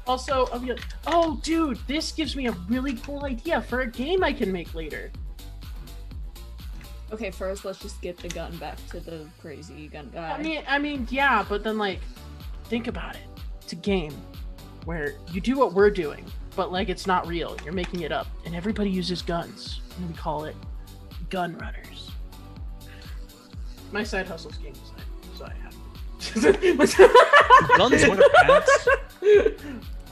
Also, I'll be like, oh, dude, this gives me a really cool idea for a game I can make later. Okay, first let's just get the gun back to the crazy gun guy. I mean, yeah, but then like, think about it. It's a game where you do what we're doing, but like it's not real. You're making it up, and everybody uses guns, and we call it gun runners. My side hustle's game design, so I have. Guns wear pants.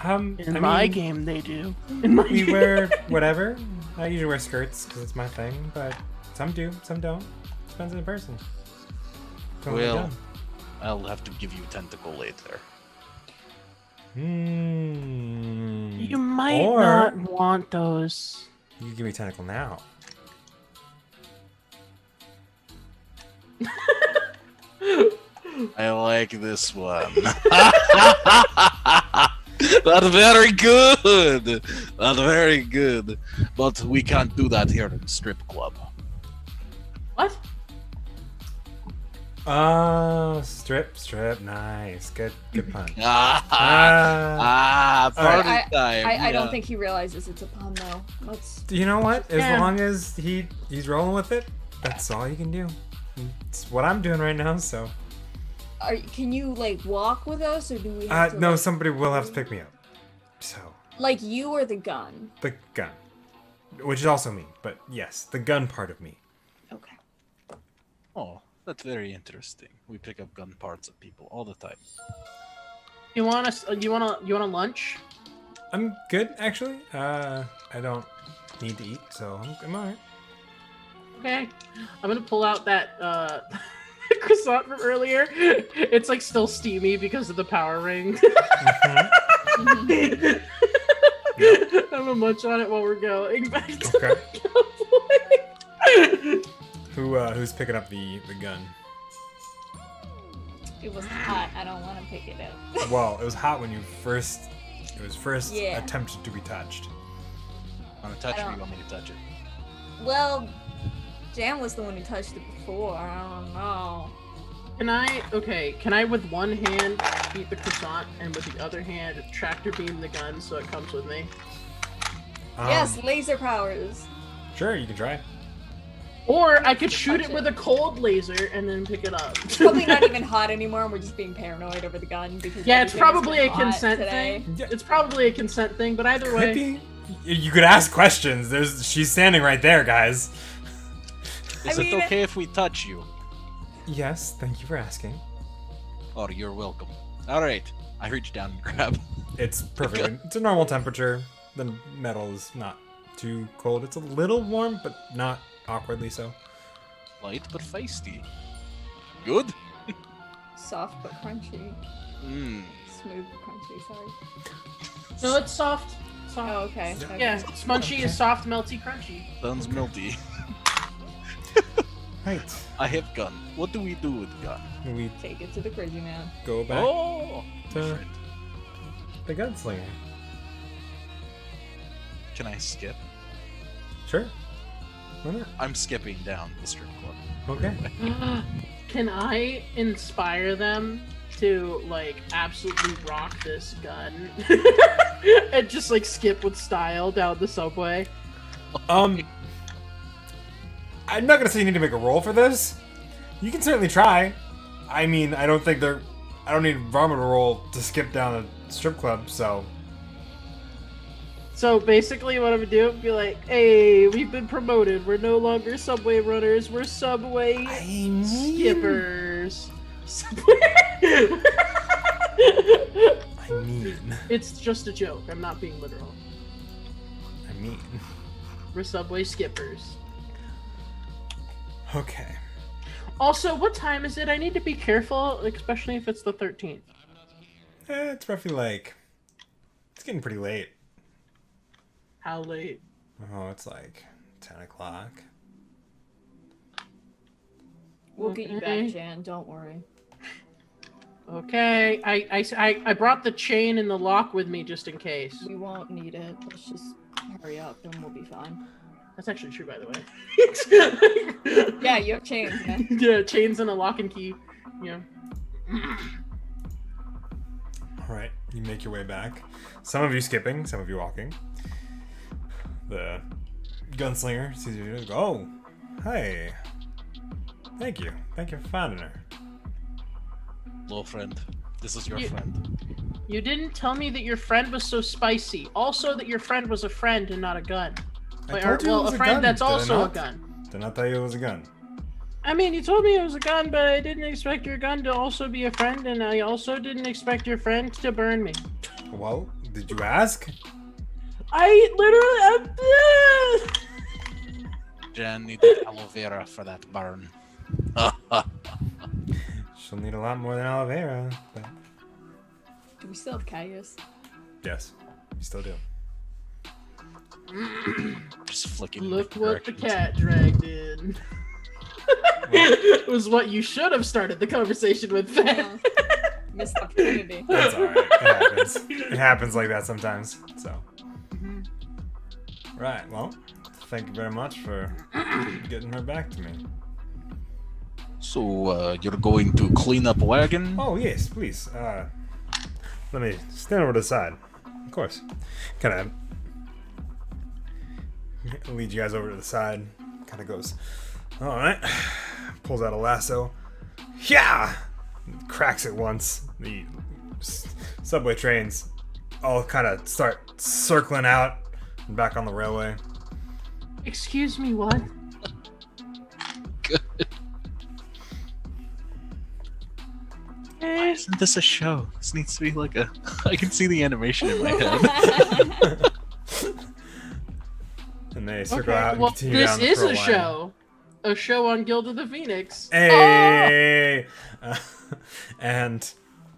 In I my mean, game, they do. In my we game. wear whatever. I usually wear skirts because it's my thing, but some do, some don't. Depends on the person. Come on, Well, gun. I'll have to give you a tentacle later. You might Or- not want those. You can give me a tentacle now. I like this one. That's very good. That's very good. But we can't do that here in strip club. What? Strip, nice. Good pun. Party I- time. I don't yeah. think he realizes it's a pun though. Let's. You know what? As Yeah. long as he's rolling with it, that's all you can do. It's what I'm doing right now, so. Can you like walk with us, or do we have to? No, like, somebody will have to pick me up. So. Like you or the gun? The gun. Which is also me, but yes, the gun part of me. Okay. Oh, that's very interesting. We pick up gun parts of people all the time. You want a lunch? I'm good, actually. I don't need to eat, so I'm alright. Okay. I'm gonna pull out that croissant from earlier. It's like still steamy because of the power ring. Mm-hmm. I'm gonna munch on it while we're going back to Okay. Who's picking up the gun? It was hot. I don't want to pick it up. Well, it was hot when it was first Yeah. attempted to be touched. Want to touch it or you want me to touch it? Well, Jan was the one who touched it before. I don't know. Can I with one hand eat the croissant and with the other hand tractor beam the gun so it comes with me? Yes, laser powers. Sure, you can try. Or I could shoot it with a cold laser and then pick it up. It's probably not even hot anymore, and we're just being paranoid over the gun because Yeah, it's everything's probably been a hot consent today. thing. It's probably a consent thing, but either Could way. be. You could ask questions. She's standing right there, guys. Is it okay if we touch you? Yes, thank you for asking. Oh, you're welcome. All right, I reach down and grab. It's perfectly. It's a normal temperature. The metal is not too cold. It's a little warm, but not awkwardly so. Light but feisty. Good. Soft but crunchy. Mmm. Smooth but crunchy, sorry. No, it's soft. Soft. Oh, okay. Yeah, smunchy is soft, melty, crunchy. Sounds melty. Right. I have gun. What do we do with gun? We Take it to the crazy man. go back Oh! to Different. the gunslinger. Can I skip? Sure. Why not? I'm skipping down the strip club. Okay. Can I inspire them to like absolutely rock this gun and just like skip with style down the subway? I'm not gonna say you need to make a roll for this. You can certainly try. I mean, I don't need Varma to roll to skip down a strip club, so. So basically, what I'm gonna do is be like, "Hey, we've been promoted. We're no longer subway runners. We're subway skippers." I mean. It's just a joke. I'm not being literal. I mean. We're subway skippers. Okay. Also, what time is it? I need to be careful, especially if it's the 13th. It's roughly like. It's getting pretty late. How late? Oh, it's like 10 o'clock. We'll get you Okay. back, Jan. Don't worry. Okay, I brought the chain and the lock with me just in case. We won't need it. Let's just hurry up, and we'll be fine. That's actually true, by the way. Yeah, you have chains, man. Yeah, chains and a lock and key. Yeah. Alright, you make your way back. Some of you skipping, some of you walking. The gunslinger sees you and goes, "Oh, hey. Thank you. Thank you for finding her." Hello, friend. This is your You- friend. You didn't tell me that your friend was so spicy. Also, that your friend was a friend and not a gun. I told you it was a a friend gun, that's did I also a not? gun. Did not tell you it was a gun. I mean, you told me it was a gun, but I didn't expect your gun to also be a friend, and I also didn't expect your friend to burn me. Well, did you ask? I literally. Jan needed aloe vera for that burn. She'll need a lot more than aloe vera, but Do we still have Caius? yes, you still do. Just flicking. Look in what the directions. cat dragged in. It was what you should have started the conversation with. Yeah. Missed opportunity. That's alright. It happens. It happens like that sometimes. So. Right, well, thank you very much for getting her back to me. So, you're going to clean up wagon? Oh, yes, please. Let me stand over to the side. Of course. Kind of lead you guys over to the side. Kind of goes, alright. Pulls out a lasso. Yeah! cracks it once. The subway trains all kind of start circling out and back on the railway. Excuse me, what? Good. Why isn't this a show? This needs to be like a... I can see the animation in my head. And they circle out and well, continue this down the is pearl a line. show. A show on Guild of the Phoenix. Hey! And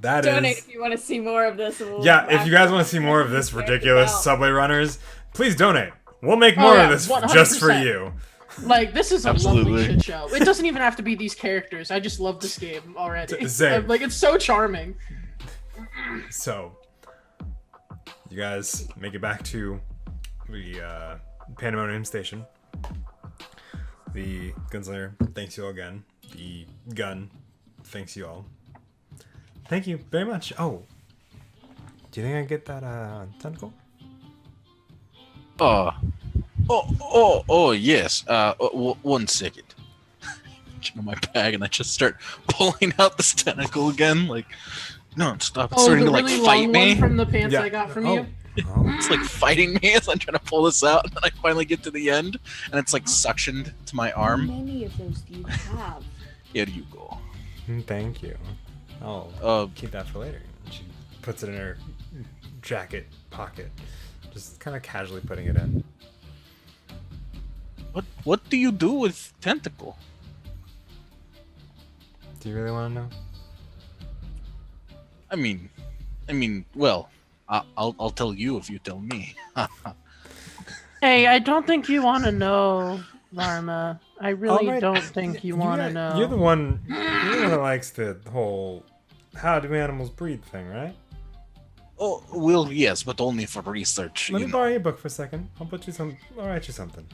that Donate is... if you want to see more of this. Yeah, if you guys want to see more of this ridiculous subway runners, please donate. We'll make more of this 100%. just for you. Like, this is a Absolutely. lovely shit show. It doesn't even have to be these characters. I just love this game already. Same. Like, it's so charming. So, you guys make it back to the Pandemonium Station. The gunslinger thanks you all again. The gun thanks you all. Thank you very much. Oh, do you think I get that tentacle? Yes. 1 second. Reach into my bag and I just start pulling out this tentacle again, like non-stop. It's starting the to like really fight long me. one from the pants Yeah. I got from Oh. you? Oh. It's like fighting me as I'm trying to pull this out, and then I finally get to the end, and it's like suctioned to my How arm. many of those do you have? Here you go. Thank you. Oh, keep that for later. She puts it in her jacket pocket, just kind of casually putting it in. What do you do with tentacle? Do you really want to know? I mean, well, I'll tell you if you tell me. Hey, I don't think you want to know, Varma. I really Alright. don't think you want to know. You're the one that likes the whole "how do animals breed" thing, right? Oh, well, yes, but only for research. Let you me know. borrow your book for a second. I'll write you something.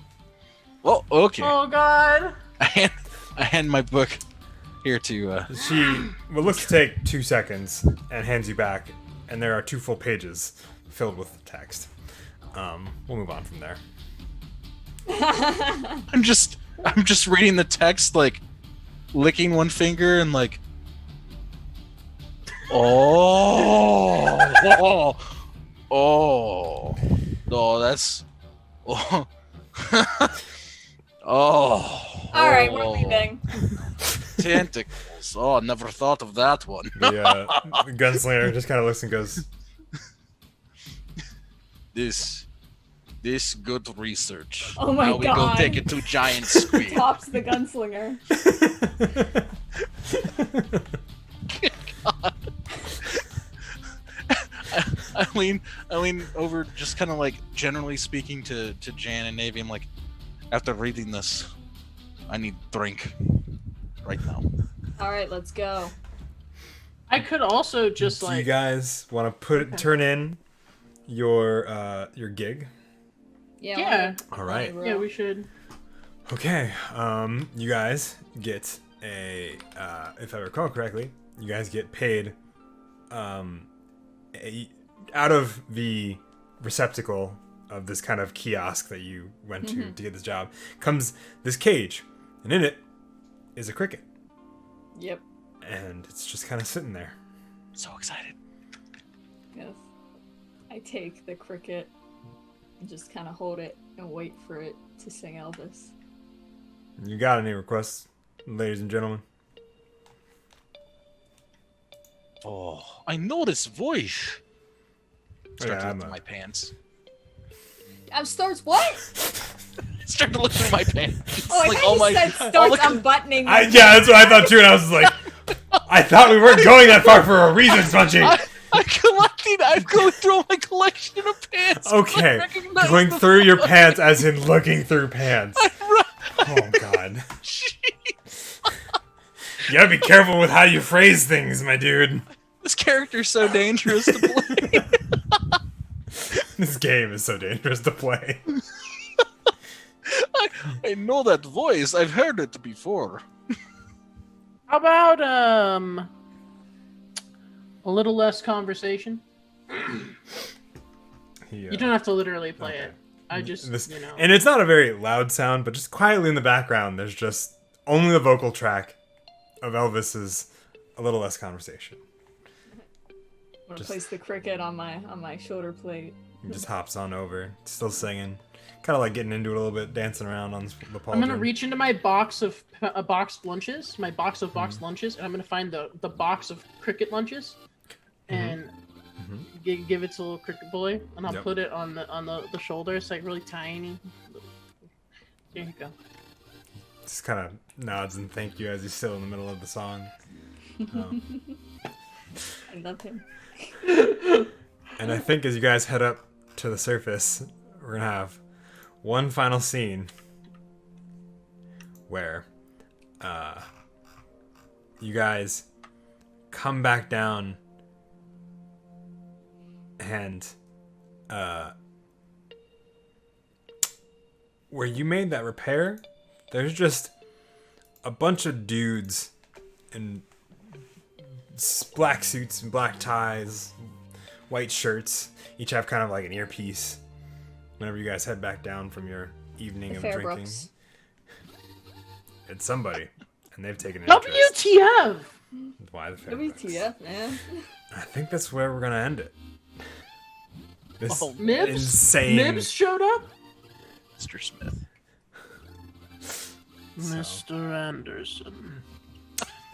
Oh, okay. Oh, God. I hand my book here to. She what looks to take 2 seconds and hands you back, and there are 2 full pages filled with text. We'll move on from there. I'm just reading the text, like licking one finger and like. No, that's. Oh. All right, we're leaving. Tentacles. Oh, never thought of that one. The gunslinger just kind of looks and goes, This good research. Oh my now we God. go take it to giant squid. Tops the gunslinger. I lean over, just kind of like generally speaking to Jan and Navy. I'm like, after reading this, I need drink right now. All right, let's go. I could also just, "Do you like... guys want to turn in your gig?" Yeah. All right. Yeah, we should. Okay. You guys get if I recall correctly, you guys get paid out of the receptacle of this kind of kiosk that you went to get this job comes this cage, and in it is a cricket, Yep. and it's just kind of sitting there. So excited. Yes. I take the cricket and just kind of hold it and wait for it to sing Elvis. You got any requests, ladies and gentlemen? Oh, I know this voice. Start to Yeah, look through my pants. Starts what? Start to look through my pants. Oh, I Like, thought you said starts look at- unbuttoning. Yeah, that's what I thought too, and I was like, I thought we weren't going that far for a reason, Spongy. I'm going through all my collection of pants. Okay, I recognize going them. through your pants as in looking through pants. Oh god. You gotta be careful with how you phrase things, my dude. This character's so dangerous to play. This game is so dangerous to play. I know that voice. I've heard it before. How about, a little less conversation? You don't have to literally play it. I just, you know. And it's not a very loud sound, but just quietly in the background, there's just only the vocal track of Elvis's a little less conversation. I'm gonna Just- place the cricket on my shoulder plate. He just hops on over, still singing, kind of like getting into it a little bit, dancing around on the pauldron. I'm gonna reach into my box of boxed lunches, and I'm gonna find the box of cricket lunches, and give it to little cricket boy, and I'll put it on the shoulder. It's like really tiny. There you go. Just kind of nods and thank you as he's still in the middle of the song. I love him. And I think as you guys head up to the surface, we're gonna have one final scene where you guys come back down and where you made that repair, there's just a bunch of dudes in black suits and black ties, white shirts, each have kind of like an earpiece whenever you guys head back down from your evening of drinking. Fairbrooks. It's somebody, and they've taken an interest. WTF! Why the Fairbrooks? WTF, man. I think that's where we're gonna end it. This Mibs? insane. Mibs showed up. Mr. Smith. Mr. Anderson.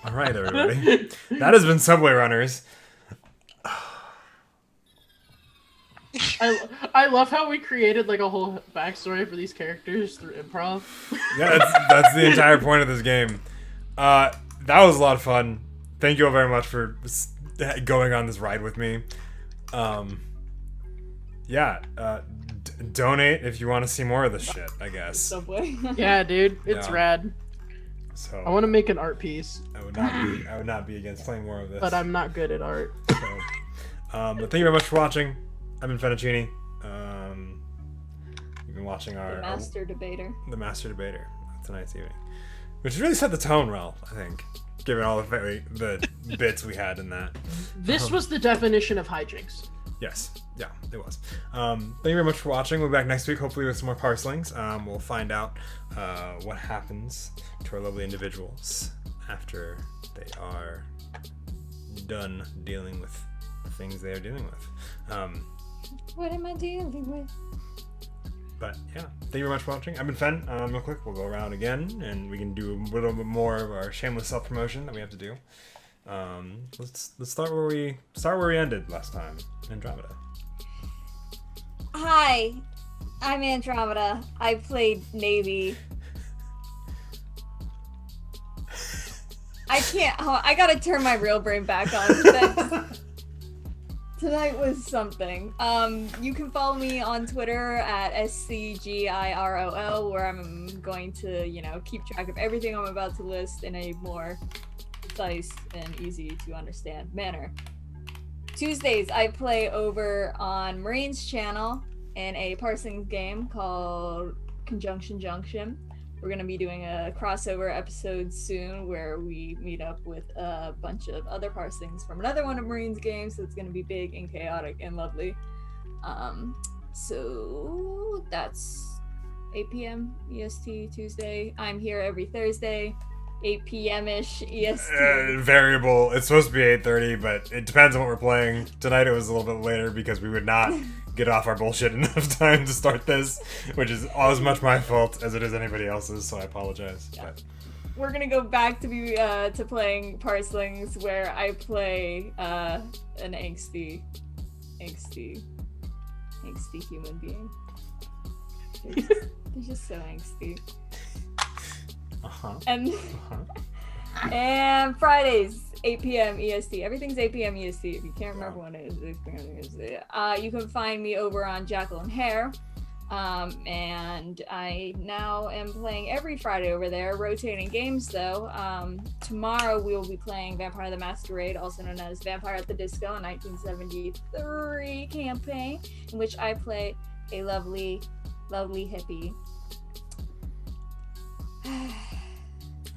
All right, everybody. That has been Subway Runners. I love how we created like a whole backstory for these characters through improv. Yeah, that's the entire point of this game. That was a lot of fun. Thank you all very much for going on this ride with me. Donate if you want to see more of this shit, I guess. Subway. Yeah, dude, it's Yeah. rad. So I want to make an art piece, I would not be against playing more of this. but I'm not good at art. So, but thank you very much for watching. I've been Fettuccine. You've been watching The Master Debater. The Master Debater. Tonight's evening, which really set the tone well, I think, given all the bits we had in that. This was the definition of hijinks. Yes, yeah, it was. Thank you very much for watching. We'll be back next week, hopefully with some more parslings. We'll find out what happens to our lovely individuals after they are done dealing with the things they are dealing with. What am I dealing with? But yeah, thank you very much for watching. I've been Fen. Real quick, we'll go around again, and we can do a little bit more of our shameless self-promotion that we have to do. Let's start where we ended last time. Andromeda. Hi, I'm Andromeda. I played Navy. I can't. I gotta turn my real brain back on. Tonight was something. You can follow me on Twitter at SCGIROL, where I'm going to, keep track of everything I'm about to list in a more concise and easy to understand manner. Tuesdays, I play over on Marine's channel in a parsing game called Conjunction Junction. We're going to be doing a crossover episode soon where we meet up with a bunch of other parsings from another one of Marine's games, so it's going to be big and chaotic and lovely. So that's 8 p.m. EST Tuesday. I'm here every Thursday, 8 p.m.-ish EST. Variable. It's supposed to be 8:30, but it depends on what we're playing. Tonight it was a little bit later because we would not get off our bullshit enough time to start this, which is as much my fault as it is anybody else's, so I apologize. Yeah. But We're gonna go back to playing Parslings, where I play an angsty human being. They're just so angsty. And and Fridays, 8 p.m. EST. Everything's 8 p.m. EST. If you can't remember when it is, 8 p.m. EST. You can find me over on Jackal and Hare. And I now am playing every Friday over there, rotating games though. Tomorrow we will be playing Vampire the Masquerade, also known as Vampire at the Disco, a 1973 campaign, in which I play a lovely, lovely hippie. I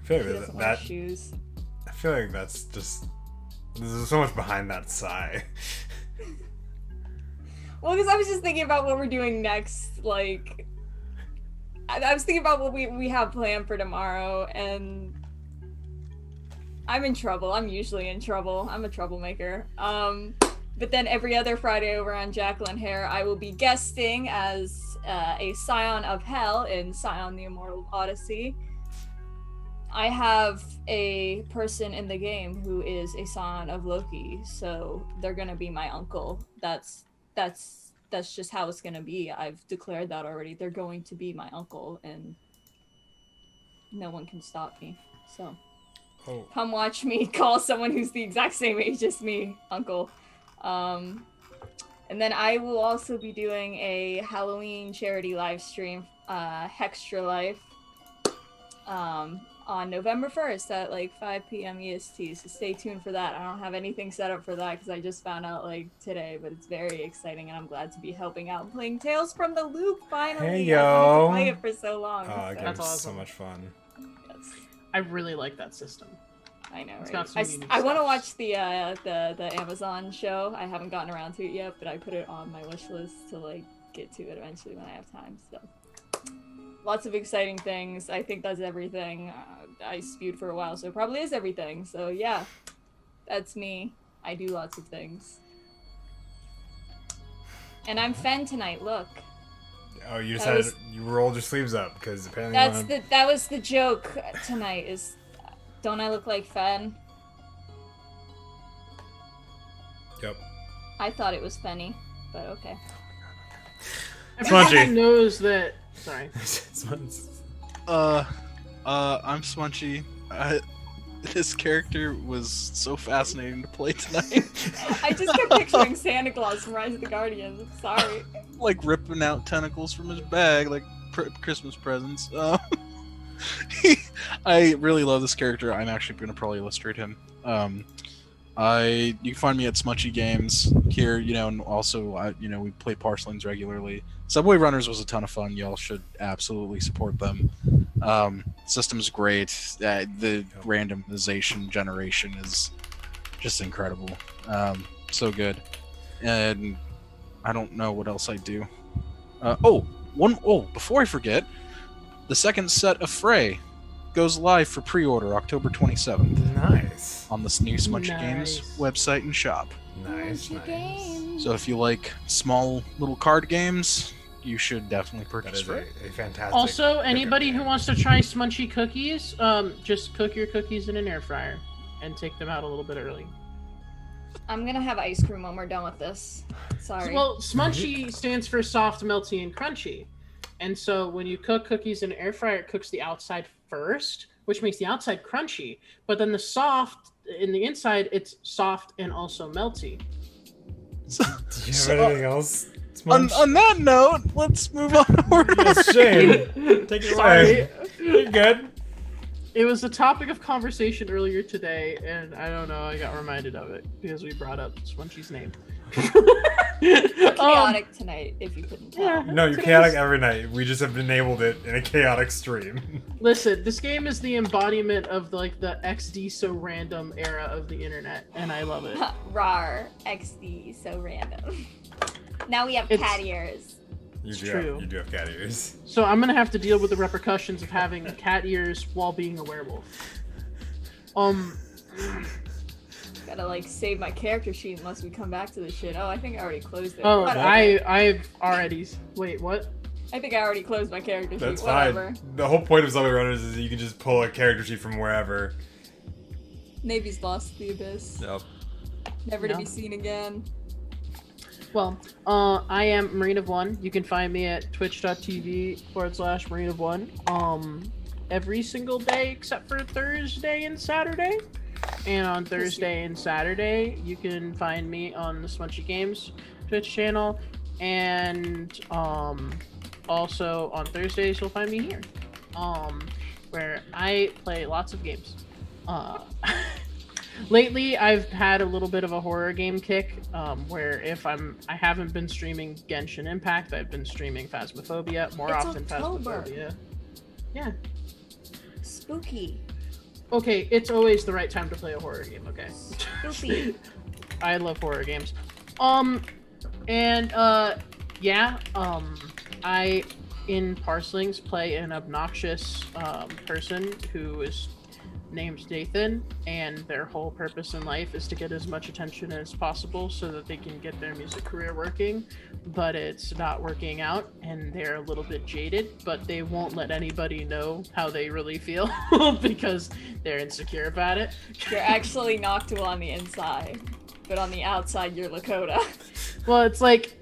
feel like that shoes. I feel like that's just there's so much behind that sigh. Well, because I was just thinking about what we're doing next. Like, I was thinking about what we have planned for tomorrow, and I'm in trouble. I'm usually in trouble. I'm a troublemaker. But then every other Friday over on Jacqueline Hare, I will be guesting as a Scion of Hell in Scion the Immortal Odyssey. I have a person in the game who is a Scion of Loki, so they're gonna be my uncle. That's just how it's gonna be. I've declared that already. They're going to be my uncle, and no one can stop me. So come watch me call someone who's the exact same age as me uncle. And then I will also be doing a Halloween charity live stream, Hextra Life, on November 1st at like 5 p.m. EST, so stay tuned for that. I don't have anything set up for that because I just found out like today, but it's very exciting and I'm glad to be helping out and playing Tales from the Loop finally. Hey, yo. I wanted to play it for so long. Oh, that game's awesome. so much fun. Yes. I really like that system. I know, It's right? got some unique I want to stuff. watch the Amazon show. I haven't gotten around to it yet, but I put it on my wish list to like get to it eventually when I have time. So lots of exciting things. I think that's everything. I spewed for a while, so it probably is everything. So yeah, that's me. I do lots of things. And I'm Fen tonight. Look. Oh, you That decided you rolled your sleeves up because apparently That was the joke tonight. Is don't I look like Fen? Yep. I thought it was Fenny, but okay. Everyone Smunchy. knows that. Sorry. I'm Smunchy. This character was so fascinating to play tonight. I just kept picturing Santa Claus from Rise of the Guardians. I'm sorry. Like ripping out tentacles from his bag, like Christmas presents. I really love this character. I'm actually going to probably illustrate him. You can find me at Smunchy Games here, and also, we play Parcelings regularly. Subway Runners was a ton of fun. Y'all should absolutely support them. System's great. The randomization generation is just incredible. So good. And I don't know what else I do. Before I forget, the second set of Fray goes live for pre-order October 27th Nice. on the new Smunchy Games Nice. website and shop. Nice. So if you like small little card games, you should definitely That purchase is Fray. a fantastic. Also, anybody pickup. who wants to try Smunchy cookies, just cook your cookies in an air fryer and take them out a little bit early. I'm gonna have ice cream when we're done with this. Sorry. Well, Smunchy stands for soft, melty, and crunchy. And so when you cook cookies in an air fryer, it cooks the outside first, which makes the outside crunchy. But then the soft in the inside, it's soft and also melty. Do you have anything else? On that note, let's move on. Yes, Shane. Take it away. You're good. It was a topic of conversation earlier today, and I don't know, I got reminded of it because we brought up Smunchy's name. Chaotic tonight, if you couldn't tell. yeah. No, you're chaotic every night. We just have enabled it in a chaotic stream. Listen, this game is the embodiment of like the XD so random era of the internet, and I love it. Rar, XD, so random. Now we have It's- cat ears. It's true. You do have cat ears. So I'm gonna have to deal with the repercussions of having cat ears while being a werewolf. Gotta like save my character sheet unless we come back to this shit. Oh, I think I already closed it. Oh, Whatever. I've already. Wait, what? I think I already closed my character That's sheet. Whatever. fine. The whole point of Subway Runners is that you can just pull a character sheet from wherever. Navy's lost the abyss. Yep. Never to Yeah. be seen again. Well, I am Marine of One. You can find me at twitch.tv/Marine of One. Every single day except for Thursday and Saturday. And on Thursday and Saturday, you can find me on the Smunchy Games Twitch channel. And also on Thursdays, you'll find me here, where I play lots of games. Lately, I've had a little bit of a horror game kick, where I haven't been streaming Genshin Impact, I've been streaming Phasmophobia, more It's often October. Phasmophobia. Yeah. Spooky. Okay, it's always the right time to play a horror game, okay? Spooky. I love horror games. I, in Parcelings, play an obnoxious person who is named Nathan, and their whole purpose in life is to get as much attention as possible so that they can get their music career working, but it's not working out, and they're a little bit jaded, but they won't let anybody know how they really feel because they're insecure about it. You're actually Noctua on the inside, but on the outside you're Lakota. Well, it's like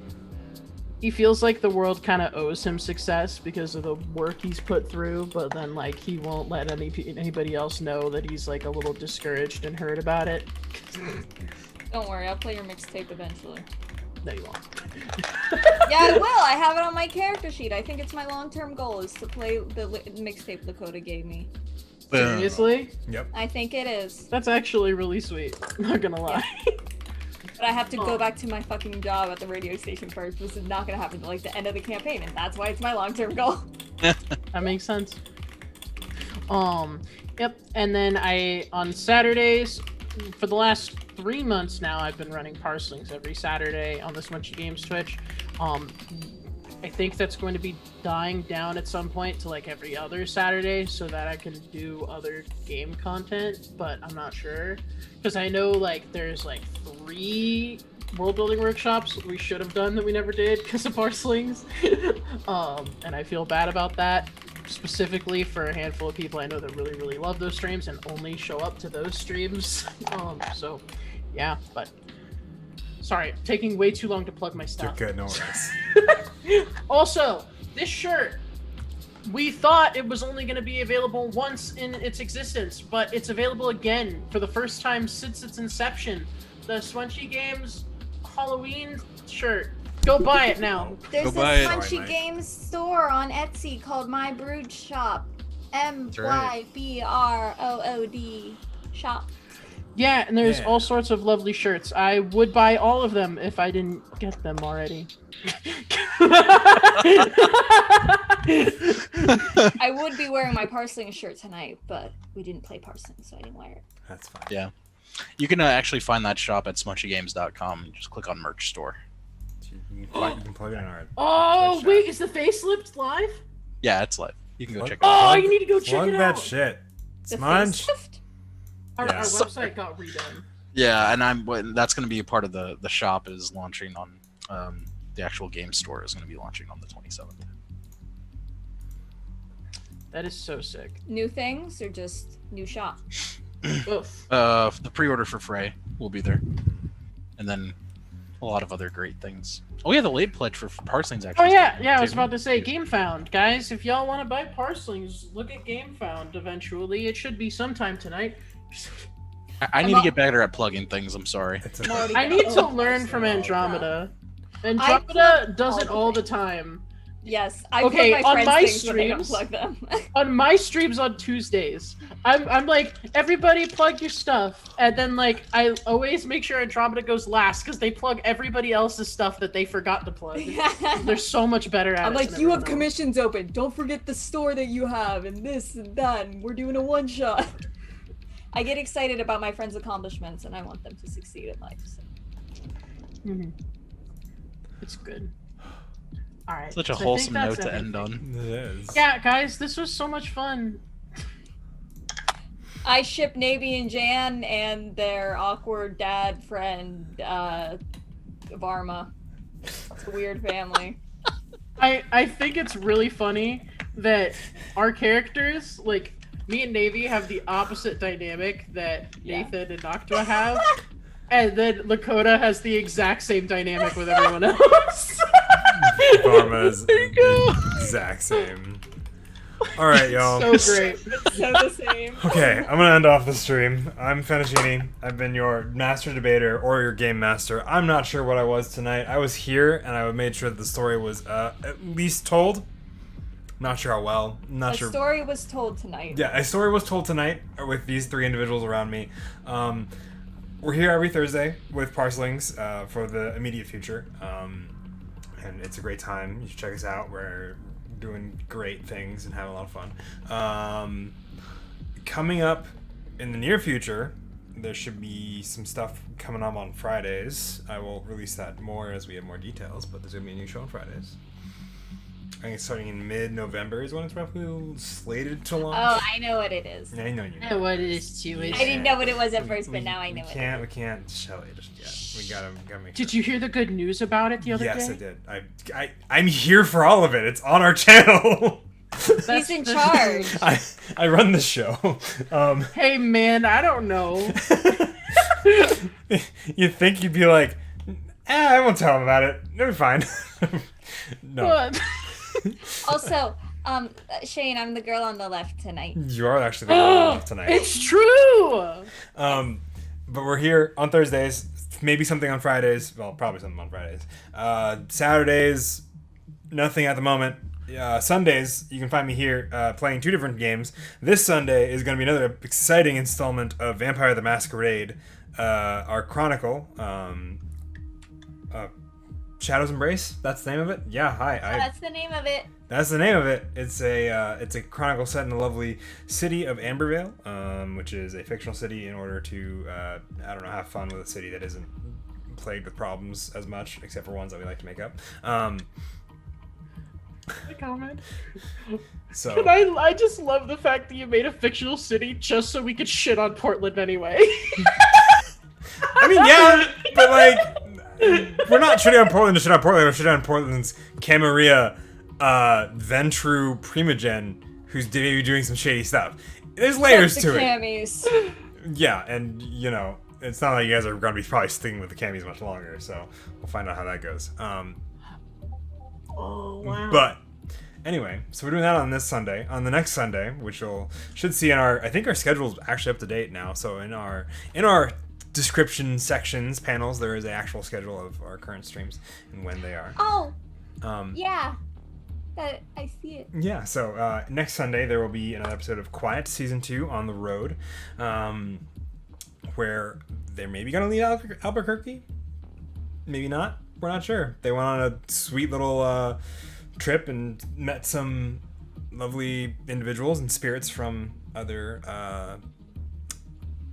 he feels like the world kind of owes him success because of the work he's put through, but then like he won't let anybody else know that he's like a little discouraged and hurt about it. Don't worry, I'll play your mixtape eventually. No, you won't. Yeah, I will. I have it on my character sheet. I think it's my long-term goal is to play the mixtape Lakota gave me. Seriously? Yep. I think it is. That's actually really sweet. Not gonna lie. But I have to go back to my fucking job at the radio station first. This is not gonna happen until like the end of the campaign, and that's why it's my long-term goal. That makes sense. Yep. And then on Saturdays, for the last 3 months now, I've been running Parslings every Saturday on the Smunchy Games Twitch. I think that's going to be dying down at some point to like every other Saturday so that I can do other game content, but I'm not sure. Because I know like there's like 3 world building workshops we should have done that we never did because of Parslings. And I feel bad about that, specifically for a handful of people I know that really, really love those streams and only show up to those streams. So yeah, but sorry, taking way too long to plug my stuff. You're good, no worries. Also, this shirt, we thought it was only going to be available once in its existence, but it's available again for the first time since its inception. The Smunchy Games Halloween shirt. Go buy it now. There's Go a buy it. Smunchy Nice. Games store on Etsy called My Brood Shop. right. MYBROOD shop. Yeah, and there's Yeah. all sorts of lovely shirts. I would buy all of them if I didn't get them already. I would be wearing my Parsling shirt tonight, but we didn't play Parsling, so I didn't wear it. That's fine. Yeah. You can actually find that shop at smunchygames.com and just click on merch store. You can plug it in our. Oh, Twitch wait, chat. is the facelift live? Yeah, it's live. You can go What? check it out. Oh, Plug- you need to go check Plug it that out. shit. The Smudge. facelift? Our Yeah. website got redone. Yeah, and that's going to be a part of the shop is launching on the actual game store is going to be launching on the 27th. That is so sick. New things or just new shop? Oof. The pre-order for Frey will be there, and then a lot of other great things. Oh yeah, the late pledge for Parslings Oh actually. yeah, I was about to say GameFound, guys. If y'all want to buy Parslings, look at GameFound. Eventually, it should be sometime tonight. I need to get better at plugging things. I'm sorry. It's I'm a, already I need to Oh, learn from so- Andromeda. I Andromeda plug does it all all the the time. Yes, I Okay, plug my on friends' my things when they streams- unplug them. On my streams on Tuesdays, I'm like, everybody plug your stuff, and then like I always make sure Andromeda goes last because they plug everybody else's stuff that they forgot to plug. They're so much better at I'm it. like, than you have everyone else. commissions open. Don't forget the store that you have, and this and that. And we're doing a one shot. I get excited about my friends' accomplishments, and I want them to succeed in life. So. Mhm. It's good. All right. Such a so I think wholesome that's note to end everything. on. it is. Yeah, guys, this was so much fun. I ship Navy and Jan and their awkward dad friend, Varma. It's a weird family. I think it's really funny that our characters, like me and Navy, have the opposite dynamic that Yeah. Nathan and Noctua have, and then Lakota has the exact same dynamic with everyone else. Karma's There you go. exact same. All right, y'all. So great. So the same. Okay, I'm gonna end off the stream. I'm Fettuccine. I've been your master debater or your game master. I'm not sure what I was tonight. I was here and I made sure that the story was at least told. Not sure how well. Not A sure. story was told tonight. Yeah, a story was told tonight with these 3 individuals around me. We're here every Thursday with Parslings for the immediate future. And it's a great time. You should check us out. We're doing great things and having a lot of fun. Coming up in the near future, there should be some stuff coming up on Fridays. I will release that more as we have more details, but there's going to be a new show on Fridays. think it's starting in mid-November is when it's roughly slated to launch. Oh, I know what it is. I know you I know. know what it is too. I didn't know what it was at first, but now I know we it. can't, We can't show it just yet. We gotta make sure. Did you hear the good news about it the other day? Yes, I did. I'm here for all of it. It's on our channel. He's in charge. I run the show. Hey man, I don't know. You'd think you'd be like, I won't tell him about it. It'll be fine. No. What? Also, Shane, I'm the girl on the left tonight. You are actually the one tonight. It's true. But we're here on Thursdays. Maybe something on Fridays. Well, probably something on Fridays. Saturdays, nothing at the moment. Sundays, you can find me here playing 2 different games. This Sunday is going to be another exciting installment of Vampire the Masquerade, our Chronicle. Shadow's Embrace. That's the name of it. Yeah. Hi. That's the name of it. That's the name of it. It's a chronicle set in the lovely city of Ambervale, which is a fictional city in order to have fun with a city that isn't plagued with problems as much, except for ones that we like to make up. Comment. So And I just love the fact that you made a fictional city just so we could shit on Portland anyway. I mean, yeah, but like, we're not shitting on Portland to shit on Portland. We're shitting on Portland's Camarilla, Ventru Primogen, who's maybe doing some shady stuff. There's layers to it. Cammies. Yeah, and you know, it's not like you guys are going to be probably sticking with the camis much longer, so we'll find out how that goes. Oh wow. But anyway, so we're doing that on this Sunday. On the next Sunday, which should see in I think our schedule's actually up to date now. So in our description sections panels, there is an actual schedule of our current streams and when they are. Oh. Yeah. That I see it. Yeah. So next Sunday there will be another episode of Quiet Season 2 on the road, where they're maybe gonna leave Albuquerque, maybe not. We're not sure. They went on a sweet little trip and met some lovely individuals and spirits from other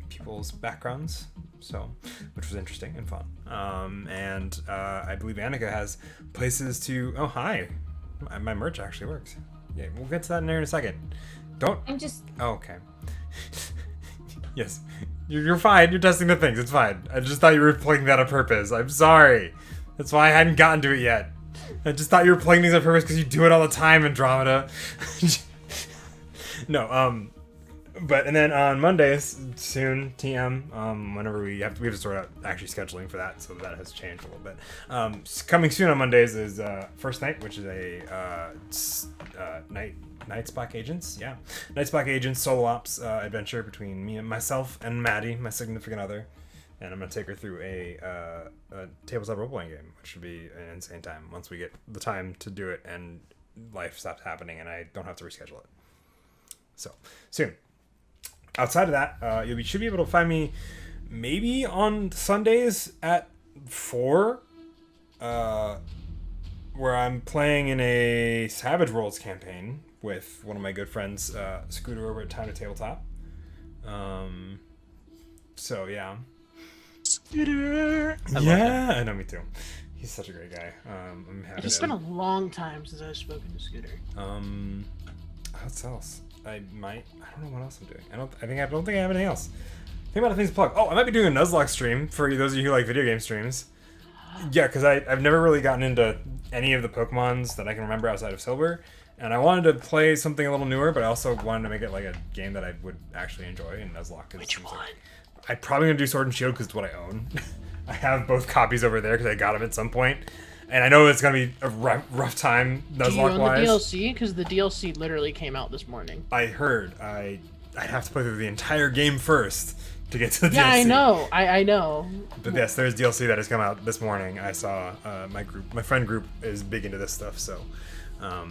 people's backgrounds, which was interesting and fun. And I believe Annika has places to. Oh, hi! My merch actually works. Yeah, we'll get to that in there in a second. I'm just. Oh, okay. Yes, you're fine. You're testing the things. It's fine. I just thought you were playing that on purpose. I'm sorry. That's why I hadn't gotten to it yet. I just thought you were playing things on purpose because you do it all the time, Andromeda. No, but and then on Mondays, soon, TM, whenever we have to sort out actually scheduling for that, so that has changed a little bit. Coming soon on Mondays is First Night, which is a Night's Black Agents, yeah. Night's Black Agents solo ops adventure between myself and Maddie, my significant other. And I'm going to take her through a tabletop role-playing game, which should be an insane time once we get the time to do it and life stops happening and I don't have to reschedule it. So, soon. Outside of that, you should be able to find me maybe on Sundays at 4, where I'm playing in a Savage Worlds campaign with one of my good friends, Scooter over at Time to Tabletop. So, yeah. Scooter. Yeah, I know, me too. He's such a great guy. I'm happy. It's been a long time since I've spoken to Scooter. What else? I don't know what else I'm doing. I don't think I have anything else. Think about the things to plug. Oh, I might be doing a Nuzlocke stream for those of you who like video game streams. Yeah, because I've never really gotten into any of the Pokemons that I can remember outside of Silver, and I wanted to play something a little newer, but I also wanted to make it like a game that I would actually enjoy. And Nuzlocke is. Which one? I'm probably gonna do Sword and Shield because it's what I own. I have both copies over there because I got them at some point, and I know it's gonna be a rough time Nuzlocke-wise. Do you own the DLC? Because the DLC literally came out this morning. I heard I'd have to play through the entire game first to get to the DLC. Yeah, I know. I know. But yes, there's DLC that has come out this morning. I saw my friend group is big into this stuff, so. But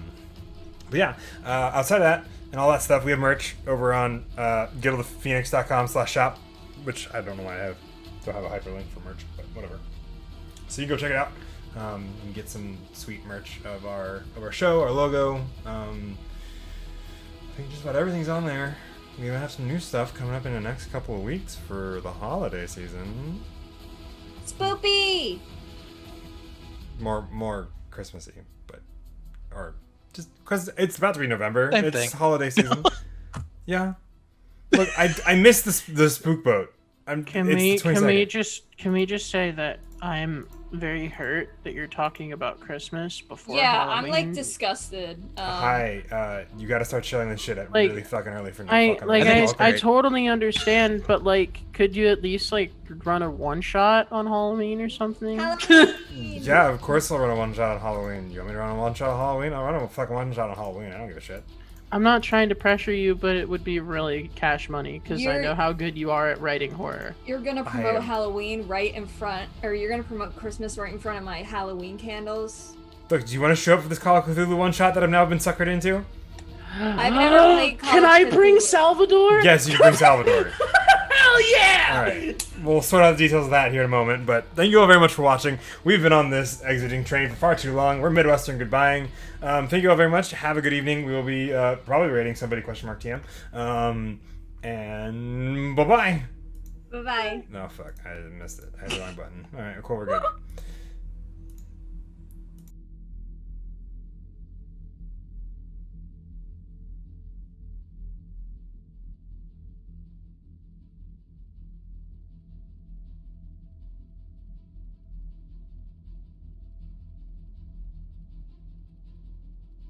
yeah, outside of that and all that stuff, we have merch over on guildofthephoenix.com/shop, which I don't know why I don't have a hyperlink for merch, but whatever. So you can go check it out. You can get some sweet merch of our show, our logo. I think just about everything's on there. We have some new stuff coming up in the next couple of weeks for the holiday season. Spoopy! More Christmassy, or Just because it's about to be November. Same It's thing. holiday season. Yeah. Look, I missed the spook boat. Can we just say that I'm very hurt that you're talking about Christmas before Yeah, Halloween? I'm like disgusted. Hi, you gotta start chilling this shit at Like, really fucking early for I fucking like reasons. I totally understand, but like, could you at least like run a one shot on Halloween or something? Halloween. Yeah, of course I'll run a one shot on Halloween. You want me to run a one shot on Halloween? I'll run a fucking one shot on Halloween. I don't give a shit. I'm not trying to pressure you, but it would be really cash money because I You're- know how good you are at writing horror. You're gonna I promote am. Halloween right in front, or you're gonna promote Christmas right in front of my Halloween candles. Look, do you want to show up for this Call of Cthulhu one shot that I've now been suckered into? I've never played Call Can of I bring Cthulhu. Salvador? Yes, you can bring Salvador. Hell yeah! Alright, we'll sort out the details of that here in a moment, but thank you all very much for watching. We've been on this exiting train for far too long. We're Midwestern goodbying. Thank you all very much. Have a good evening. We will be probably rating somebody, TM. And bye-bye. Bye bye. No, fuck. I missed it. I hit the wrong button. Alright, cool, we're good.